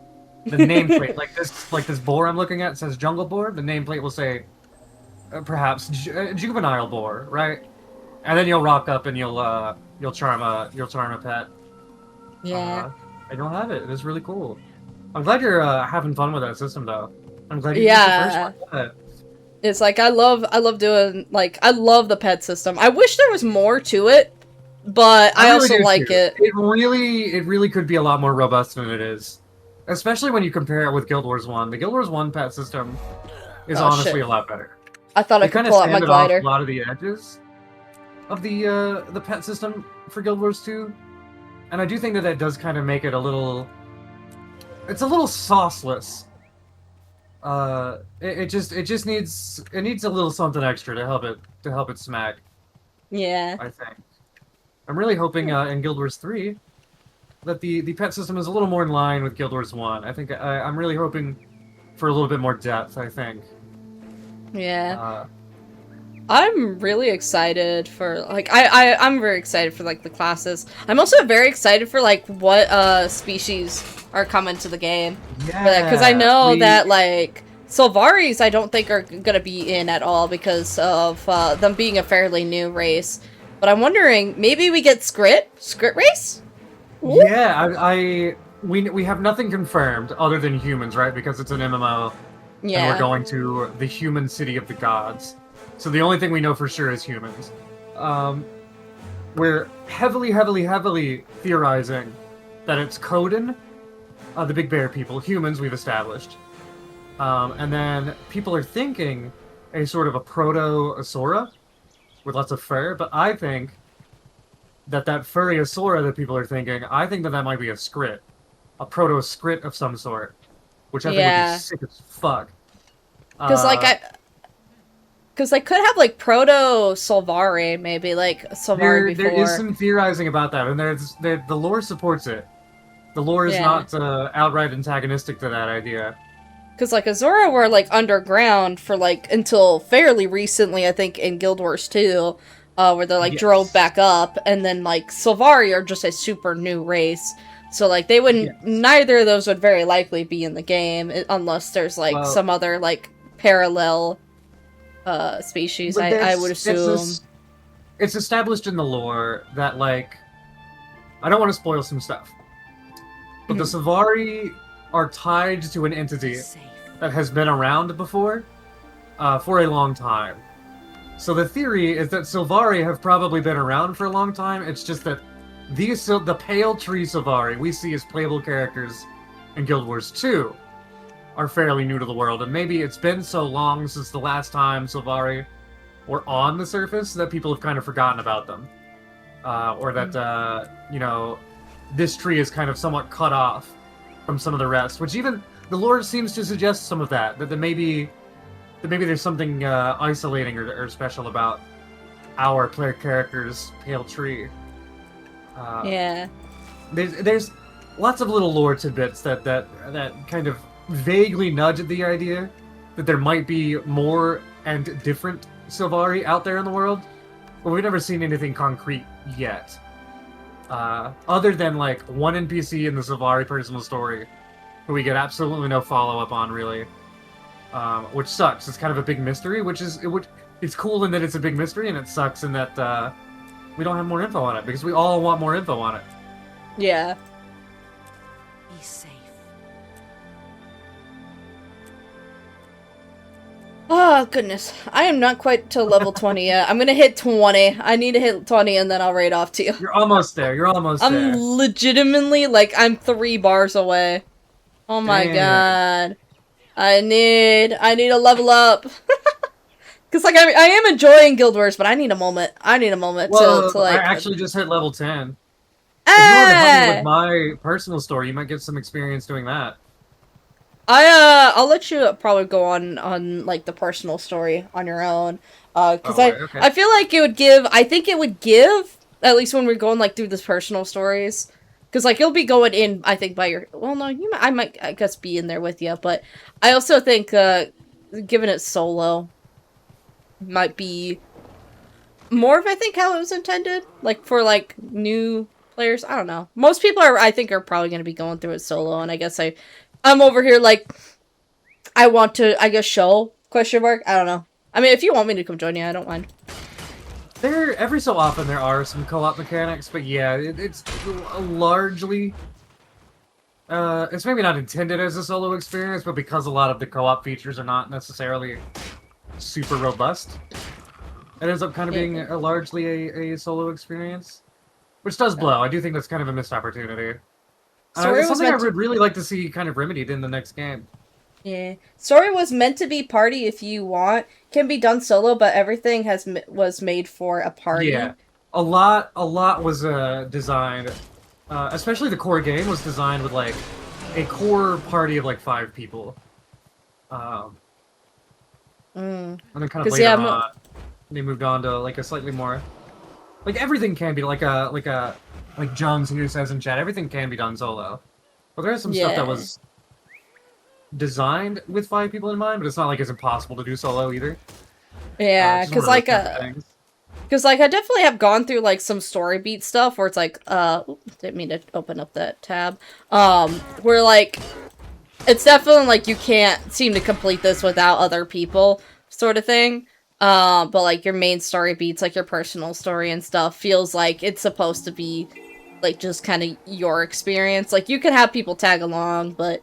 The nameplate, like this boar I'm looking at says jungle boar, the nameplate will say perhaps juvenile boar, right? And then you'll rock up and you'll charm a pet. Yeah. I don't have it. It's really cool. I'm glad you're having fun with that system though. I'm glad you did the first one. It's like I love doing like I love the pet system. I wish there was more to it, but I also like it. It really could be a lot more robust than it is. Especially when you compare it with Guild Wars 1. The Guild Wars 1 pet system is honestly a lot better. I thought I could pull out my glider. A lot of the edges of the pet system for Guild Wars 2, and I do think that does kind of make it a little. It's a little sauceless. It just needs a little something extra to help it smack. Yeah. I think. I'm really hoping in Guild Wars 3 that the pet system is a little more in line with Guild Wars 1. I think I'm really hoping for a little bit more depth. I think. Yeah. I'm really excited for, like, I'm very excited for, like, the classes. I'm also very excited for, like, what, species are coming to the game. Yeah. Because I know that, like, Sylvaris I don't think are gonna be in at all because of, them being a fairly new race. But I'm wondering, maybe we get Skrit race? Ooh. Yeah, we have nothing confirmed other than humans, right? Because it's an MMO. Yeah. And we're going to the human city of the gods. So the only thing we know for sure is humans. We're heavily theorizing that it's Coden, the Big Bear people. Humans, we've established. And then people are thinking a sort of a proto-Asura with lots of fur, but I think that furry Asura that people are thinking, I think that might be a Skrit. A proto-Skrit of some sort. Which I think would be sick as fuck. Because they could have, like, proto-Sylvari, maybe, like, Sylvari before. There is some theorizing about that, and the lore supports it. The lore is not outright antagonistic to that idea. Because, like, Azura were, like, underground for, like, until fairly recently, I think, in Guild Wars 2. where they like drove back up, and then like Sylvari are just a super new race. So like they wouldn't, neither of those would very likely be in the game unless there's like some other like parallel species. I would assume it's established in the lore that like I don't want to spoil some stuff, but the Sylvari are tied to an entity that has been around before for a long time. So the theory is that Sylvari have probably been around for a long time. It's just that the Pale Tree Sylvari we see as playable characters in Guild Wars 2 are fairly new to the world, and maybe it's been so long since the last time Sylvari were on the surface that people have kind of forgotten about them. Or that, you know, this tree is kind of somewhat cut off from some of the rest, which even the lore seems to suggest some of that maybe there's something isolating or special about our player character's Pale Tree. Yeah. There's lots of little lore tidbits that kind of vaguely nudge at the idea that there might be more and different Sylvari out there in the world, but we've never seen anything concrete yet. Other than like one NPC in the Sylvari personal story, who we get absolutely no follow-up on, really. Which sucks. It's kind of a big mystery, it's cool in that it's a big mystery, and it sucks in that we don't have more info on it, because we all want more info on it. Yeah. Be safe. Oh, goodness. I am not quite to level 20 yet. I'm gonna hit 20. I need to hit 20 and then I'll raid off to you. You're almost there. You're almost there. I'm legitimately, like, I'm 3 bars away. Oh my god. I need a level up. Because, like, I am enjoying Guild Wars, but I need a moment. I need a moment to like... I actually just hit level 10. If you want to help me with my personal story, you might get some experience doing that. I'll let you probably go on like, the personal story on your own. Because I feel like I think it would give, at least when we're going, like, through the personal stories. Because, like, you'll be going in, I think, by your... Well, no, I might, I guess, be in there with you. But I also think, giving it solo might be more of, I think, how it was intended. Like, for, like, new players. I don't know. Most people I think, are probably going to be going through it solo. And I guess I'm over here, like, I want to, I guess, show, question mark? I don't know. I mean, if you want me to come join you, I don't mind. Every so often there are some co-op mechanics, but yeah, it's largely... it's maybe not intended as a solo experience, but because a lot of the co-op features are not necessarily super robust, it ends up kind of being largely a solo experience. Which does blow. I do think that's kind of a missed opportunity. It's something I would really like to see kind of remedied in the next game. Yeah. Story was meant to be party if you want. Can be done solo, but everything was made for a party. Yeah. A lot was designed, especially the core game was designed with, like, a core party of, like, 5 people. And then kind of later on, they moved on to, like, a slightly more... Like, everything can be, like Jones here says in chat, everything can be done solo. But there's some stuff that was designed with 5 people in mind, but it's not like it's impossible to do solo either. Yeah, because like I definitely have gone through like some story beat stuff where it's like didn't mean to open up that tab. Where like it's definitely like you can't seem to complete this without other people sort of thing. But like your main story beats, like your personal story and stuff, feels like it's supposed to be like just kind of your experience. Like you can have people tag along, but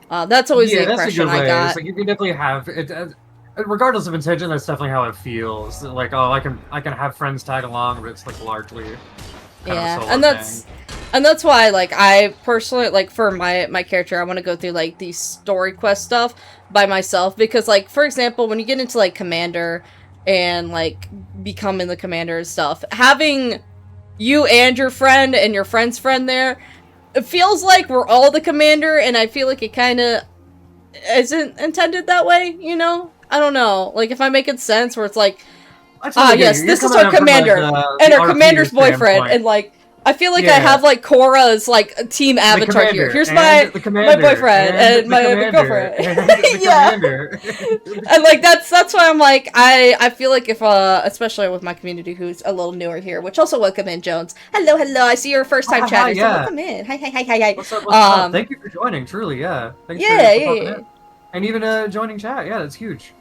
that's always the impression I got. It's like you can definitely have it, regardless of intention. That's definitely how it feels. Like, oh, I can have friends tag along, but it's like largely kind of a solo thing. And that's why, like, I personally, like, for my character, I want to go through, like, the story quest stuff by myself. Because, like, for example, when you get into, like, Commander and, like, becoming the Commander and stuff, having you and your friend's friend there, it feels like we're all the Commander, and I feel like it kind of isn't intended that way, you know? I don't know. Like, if I'm making sense, where it's like, yes, this is our Commander, and our Commander's boyfriend, and, like, I feel like I Yeah. have like Korra's like team avatar here. commander, Here's and my the commander, boyfriend and the my commander, girlfriend. and the Yeah. commander. And like that's why I'm like I feel like if especially with my community who's a little newer here, which also welcome in Jones. Hello, I see you're a first time Hi, chatter, so yeah. welcome in. Hi. What's up? Thank you for joining. Truly, yeah. Thanks for popping in. And even joining chat. Yeah, that's huge.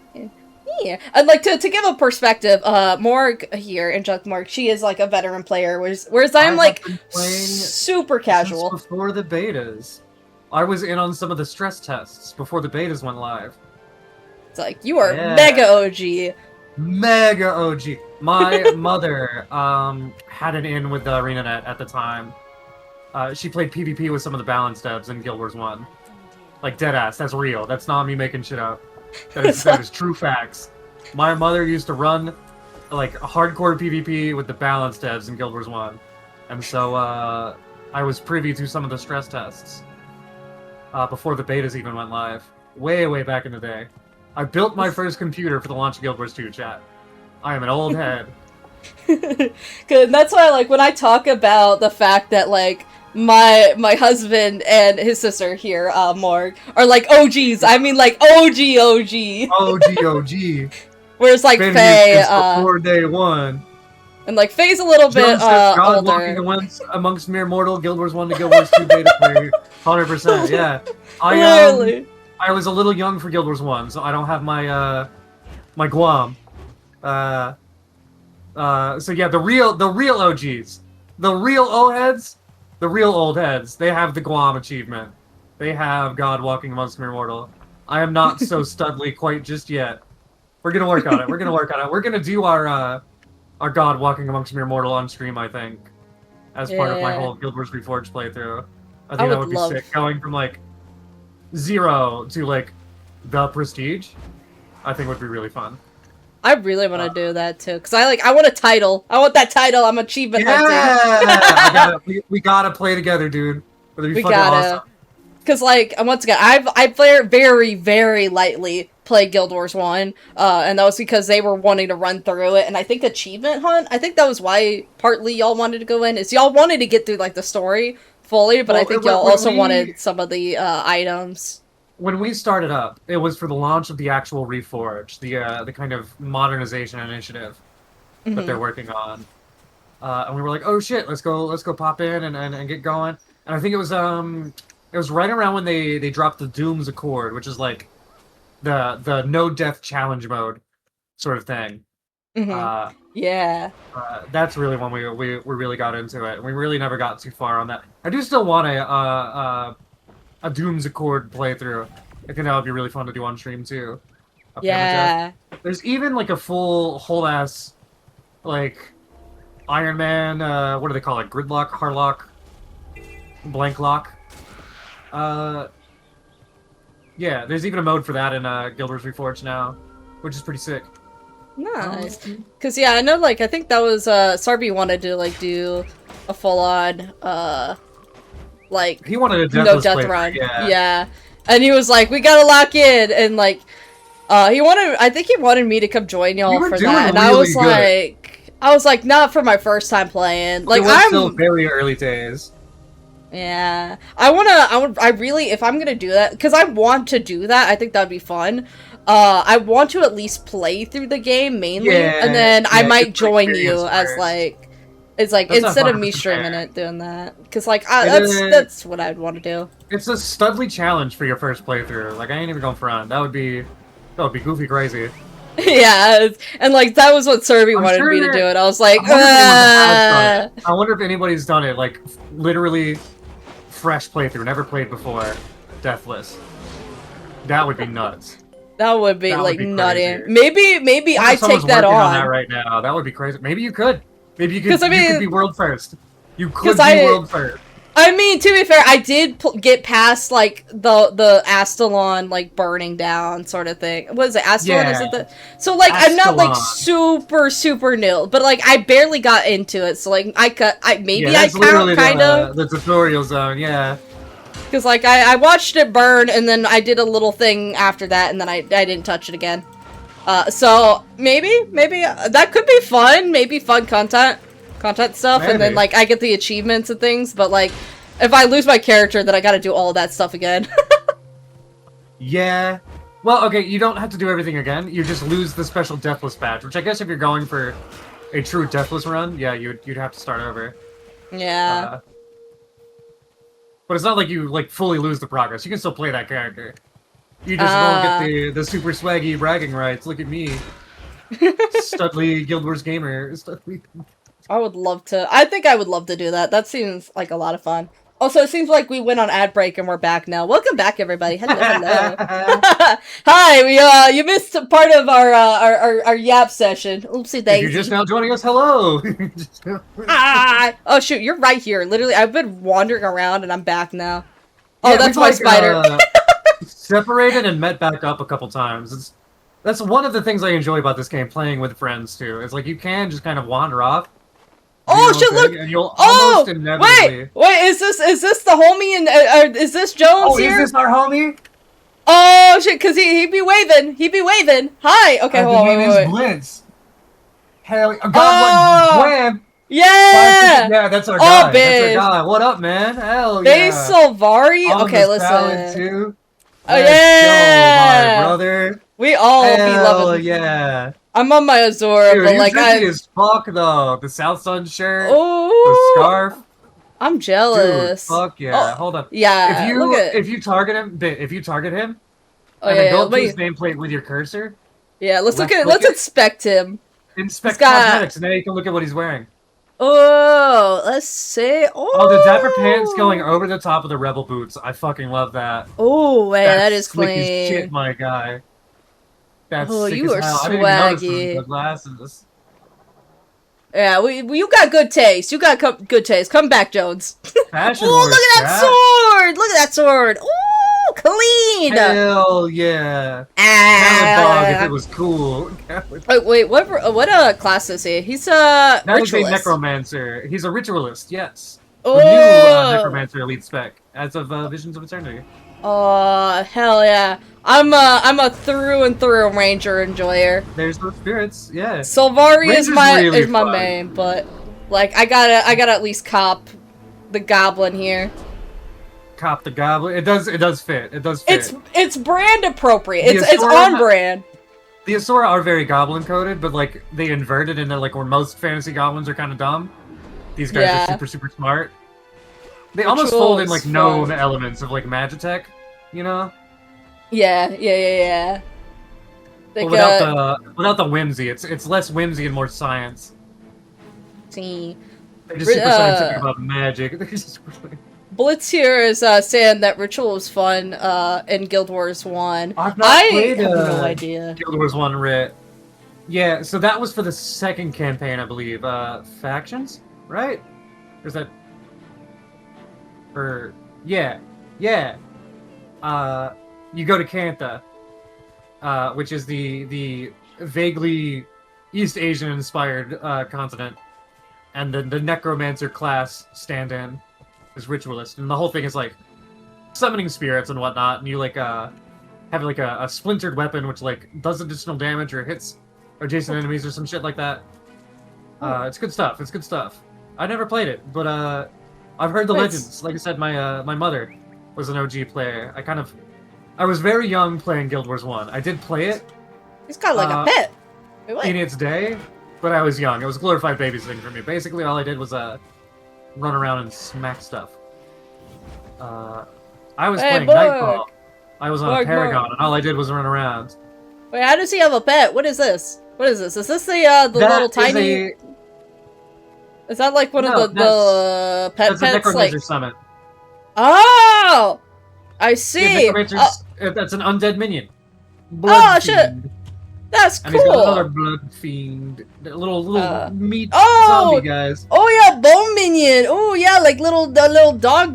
Yeah, I'd like to give a perspective. Morg here, Angelic Morg, she is like a veteran player, whereas I'm like super casual. Since before the betas, I was in on some of the stress tests before the betas went live. It's like you are mega OG. Mega OG. My mother had an in with the ArenaNet at the time. She played PvP with some of the balance devs in Guild Wars 1. Like deadass, that's real. That's not me making shit up. That is true facts. My mother used to run like hardcore PvP with the balance devs in Guild Wars 1. And so I was privy to some of the stress tests before the betas even went live. Way back in the day. I built my first computer for the launch of Guild Wars 2 chat. I am an old head. Good, and that's why like when I talk about the fact that like my husband and his sister here, Morg, are like OGs. I mean like OG. OG. Whereas like Been Faye, here since before day one. and like Faye's a little bit God older. walking amongst mere mortal, Guild Wars 1 to Guild Wars 2 beta player. 100%, yeah. I was a little young for Guild Wars 1, so I don't have my my Guam. So yeah, the real OGs. The real O-heads. The real old heads, they have the Guam achievement. They have God walking amongst mere mortal. I am not so studly quite just yet. We're gonna work on it. We're gonna do our God walking amongst mere mortal on stream, I think, as part of my whole Guild Wars Reforged playthrough. I think that would be sick. Going from like 0 to like the prestige, I think would be really fun. I really want to do that too, cause I want a title. I want that title. I'm achievement hunting. We gotta play together, dude. We gotta. Awesome. Cause like once again, I very lightly played Guild Wars 1, and that was because they were wanting to run through it, and I think achievement hunt. I think that was why partly y'all wanted to go in, is y'all wanted to get through like the story fully, but I think y'all also wanted some of the items. When we started up, it was for the launch of the actual Reforge, the kind of modernization initiative that they're working on, and we were like, oh shit, let's go pop in and get going. And I think it was right around when they dropped the Doom's Accord, which is like the no death challenge mode sort of thing. Yeah. That's really when we really got into it. We really never got too far on that. I do still want a Doom's Accord playthrough. I think that would be really fun to do on stream too. Yeah. There's even like a whole ass like Iron Man, what do they call it? Gridlock, Hardlock, Blank Lock. Yeah, there's even a mode for that in Guild Wars Reforged now, which is pretty sick. Nice. Cause yeah, I know like I think that was Sarby wanted to like do a full on like he wanted a no death run. Yeah. And he was like, we gotta lock in, and like I think he wanted me to come join y'all for that. And really I was like, not for my first time playing. Like I'm still very early days. Yeah. I really, if I'm gonna do that, because I want to do that, I think that'd be fun. I want to at least play through the game mainly, and then I might join you as like, it's like that's instead of me streaming it, doing that, because like that's what I'd want to do. It's a studly challenge for your first playthrough. Like I ain't even going front. That would be goofy crazy. Yeah, and like that was what Survey wanted me to do it. I was like, I wonder if anybody's done it. Like literally fresh playthrough, never played before, deathless. That would be nuts. That would be nutty. Maybe I take that on that right now. That would be crazy. Maybe you could. Maybe you could. You could be world first. You could be world first. I mean, to be fair, I did get past like the Astalon like burning down sort of thing. What is it? Astalon? Yeah. Is it the? So like I'm not like super new, but like I barely got into it. So like I count kind of the tutorial zone. Yeah. Because like I watched it burn, and then I did a little thing after that, and then I didn't touch it again. So maybe that could be fun. Maybe fun content. content stuff, and then Maybe. like I get the achievements and things. But like, if I lose my character, then I got to do all that stuff again. Yeah. Well, okay, you don't have to do everything again. You just lose the special Deathless badge, which I guess if you're going for a true Deathless run, yeah, you'd have to start over. Yeah. But it's not like you like fully lose the progress. You can still play that character. You just won't get the super swaggy bragging rights. Look at me. Studley Guild Wars Gamer. Studley. I would love to. I think I would love to do that. That seems like a lot of fun. Also, it seems like we went on ad break and we're back now. Welcome back, everybody. Hello, hello. Hi, we you missed part of our yap session. Oopsie daisy. If you're just now joining us, hello. Oh shoot, you're right here. Literally, I've been wandering around and I'm back now. Oh, Yeah, that's we've, my like, spider. Separated and met back up a couple times. That's one of the things I enjoy about this game, playing with friends too. It's like you can just kind of wander off. Oh shit! Look! And you'll almost inevitably... Wait! Is this the homie and is this Jones here? Oh, is this our homie? Oh shit! Cause he be waving. He be waving. Hi. Okay, hold on. The name is Wait. Blitz. Hell, God, Wham! Yeah. Yeah, that's our Oh, guy. That's babe. our guy. What up, man? Hell Base yeah. Silvari. On Okay, the salad, listen. too. Oh Let's yeah, go, my brother. We all be Hell loving. yeah. I'm on my Azora, Dude, but you're like tricky as fuck though. The South Sun shirt, oh, the scarf. I'm jealous. Dude, fuck yeah. Oh, Hold up. yeah, look at- if you target him, Oh, and yeah, then go yeah, up to his wait. nameplate with your cursor. Yeah, let's look left at. Let's click it. inspect him. Inspect He's got- cosmetics, and then you can look at what he's wearing. Oh, let's see. Oh, the dapper pants going over the top of the rebel boots. I fucking love that. Oh, man, that is slick as clean. shit, my guy. That's Oh, sick you as are hell. I didn't even notice swaggy. those glasses. Yeah, you got good taste. You got good taste. Come back, Jones. Fashion Oh, horse, look at that chat. sword! Look at that sword! Ooh, clean! Hell yeah. Dog, if Ah. it was cool. Wait, what class is he? He's a That is a ritualist. necromancer. He's a ritualist, yes. Oh. The new necromancer elite spec, as of Visions of Eternity. Oh, hell yeah. I'm a through and through ranger enjoyer. There's those spirits, yeah. Silvari is Ranger's my really my fun. main, but like I gotta at least cop the goblin here. Cop the goblin. It does fit. It does fit. It's brand appropriate. The It's Asura- on brand. The Asura are very goblin coded, but like they inverted into like where most fantasy goblins are kind of dumb. These guys Yeah. are super smart. They almost fold in like Rituals, known fun. elements of like Magitech, you know? Yeah. But Like, without the whimsy, it's less whimsy and more science. see. They're just super scientific about magic. They're just Blitz here is saying that Ritual was fun in Guild Wars 1. I've not I played have no idea. Guild Wars 1 Writ. Yeah, so that was for the second campaign, I believe. Factions, right? Or is that? Or yeah. You go to Kantha, which is the vaguely East Asian inspired continent, and then the necromancer class stand-in is ritualist, and the whole thing is like summoning spirits and whatnot, and you like have like a splintered weapon which like does additional damage or hits adjacent enemies or some shit like that. It's good stuff. It's good stuff. I never played it, but I've heard the Wait, legends. Like I said, my mother was an OG player. I was very young playing Guild Wars 1. I did play it. He's got like a pet. Wait, what? In its day, but I was young. It was glorified babysitting for me. Basically, all I did was run around and smack stuff. I was Hey, playing Borg. Nightfall. I was on Borg, a Paragon, Borg. and all I did was run around. Wait, how does he have a pet? What is this? What is this? Is this the little That is tiny? Is that like one No, of the pet That's a pets? Necromancer Like, summit. oh, I Yeah, see. Necromancer's, that's an undead minion. Oh Blood shit, fiend. that's And he's got another cool. blood fiend. The little meat Oh, zombie guys. oh yeah, bone minion. Oh yeah, like the little dog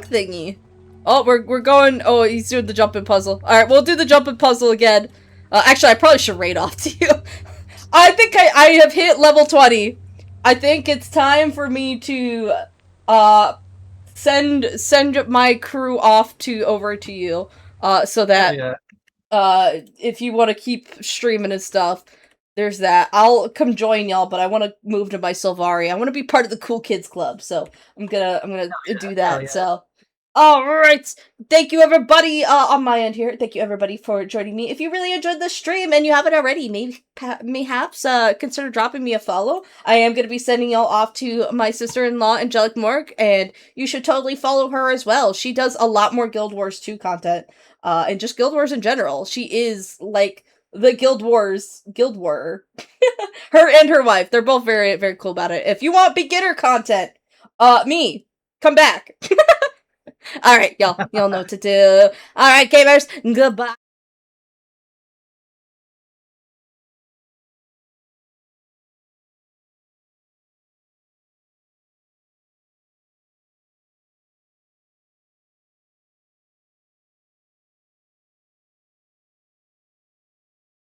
thingy. Oh, we're going. Oh, he's doing the jumping puzzle. All right, we'll do the jumping puzzle again. Actually, I probably should raid off to you. I think I have hit level 20. I think it's time for me to send my crew off over to you. So that Yeah. if you want to keep streaming and stuff. there's that. I'll come join y'all, but I want to move to my Sylvari. I want to be part of the cool kids club, so I'm gonna do that. yeah. So, all right. Thank you, everybody. On my end here, thank you everybody for joining me. If you really enjoyed the stream and you haven't already, mayhaps consider dropping me a follow. I am gonna be sending y'all off to my sister-in-law, Angelic Morg, and you should totally follow her as well. She does a lot more Guild Wars 2 content, and just Guild Wars in general. She is like the Guild War. Her and her wife, they're both very, very cool about it. If you want beginner content, come back. Alright, y'all know what to do. Alright, gamers, goodbye.